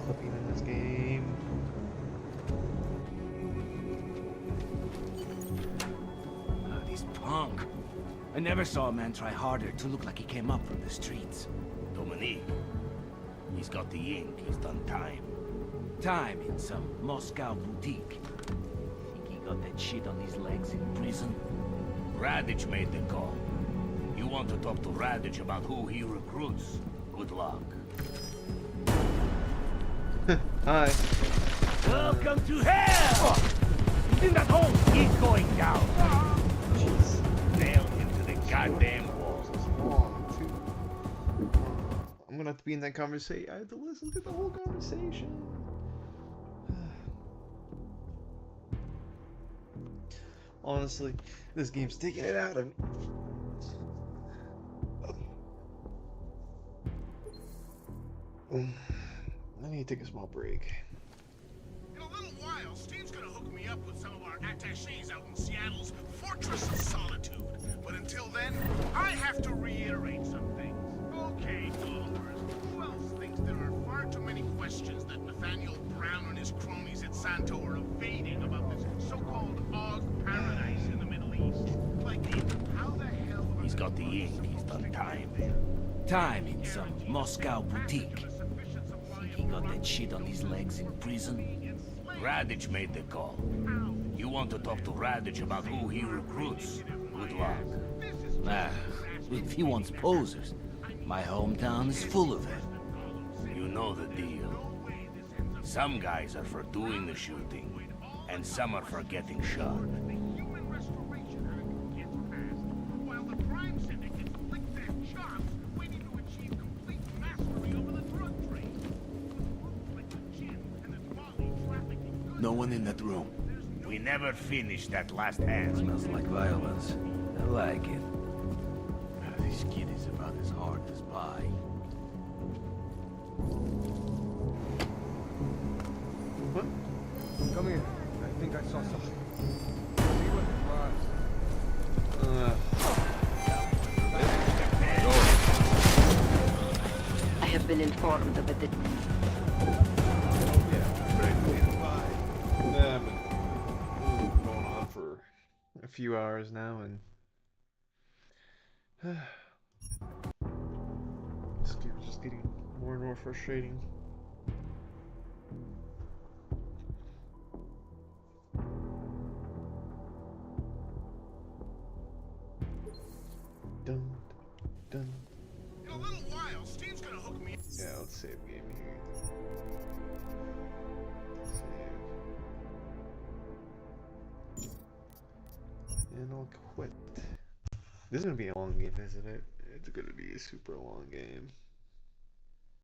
Clipping in this game. This punk. I never saw a man try harder to look like he came up from the streets. Dominique. He's got the ink, he's done time. Time in some Moscow boutique. Think he got that shit on his legs in prison? Radic made the call. You want to talk to Radic about who he recruits? Good luck. Hi. Welcome to hell! You think that hole is going down? Nailed him to the goddamn wall. I'm gonna have to be in that conversation. I have to listen to the whole conversation. Honestly, this game's taking it out of me. I need to take a small break. In a little while, while, Steve's gonna hook me up with some of our attachés out in Seattle's Fortress of Solitude. But until then, I have to reiterate some things. Okay, followers, who else thinks there are far too many questions that Nathaniel Brown and his cronies at Santo are evading about this so-called Og paradise in the Middle East? Like, how the hell... He's got the ink, he's done time. Time in some Moscow boutique. Think he got that shit on his legs in prison? Radich made the call. You want to talk to Radich about who he recruits? Good luck. Ah, if he wants posers, my hometown is full of them. You know the deal. Some guys are for doing the shooting, and some are for getting shot. No one in that room. We never finished that last hand. Smells like violence. I like it. This kid is about as hard as pie. What? Come here. I think I saw something. See what it was. I have been informed of a Yeah, but this has been going on for a few hours now, and this game is just getting more and more frustrating. Dun, dun. In a little while, Steve's gonna hook me. Yeah, let's save game here. And I'll quit. This is gonna be a long game, isn't it? It's gonna be a super long game.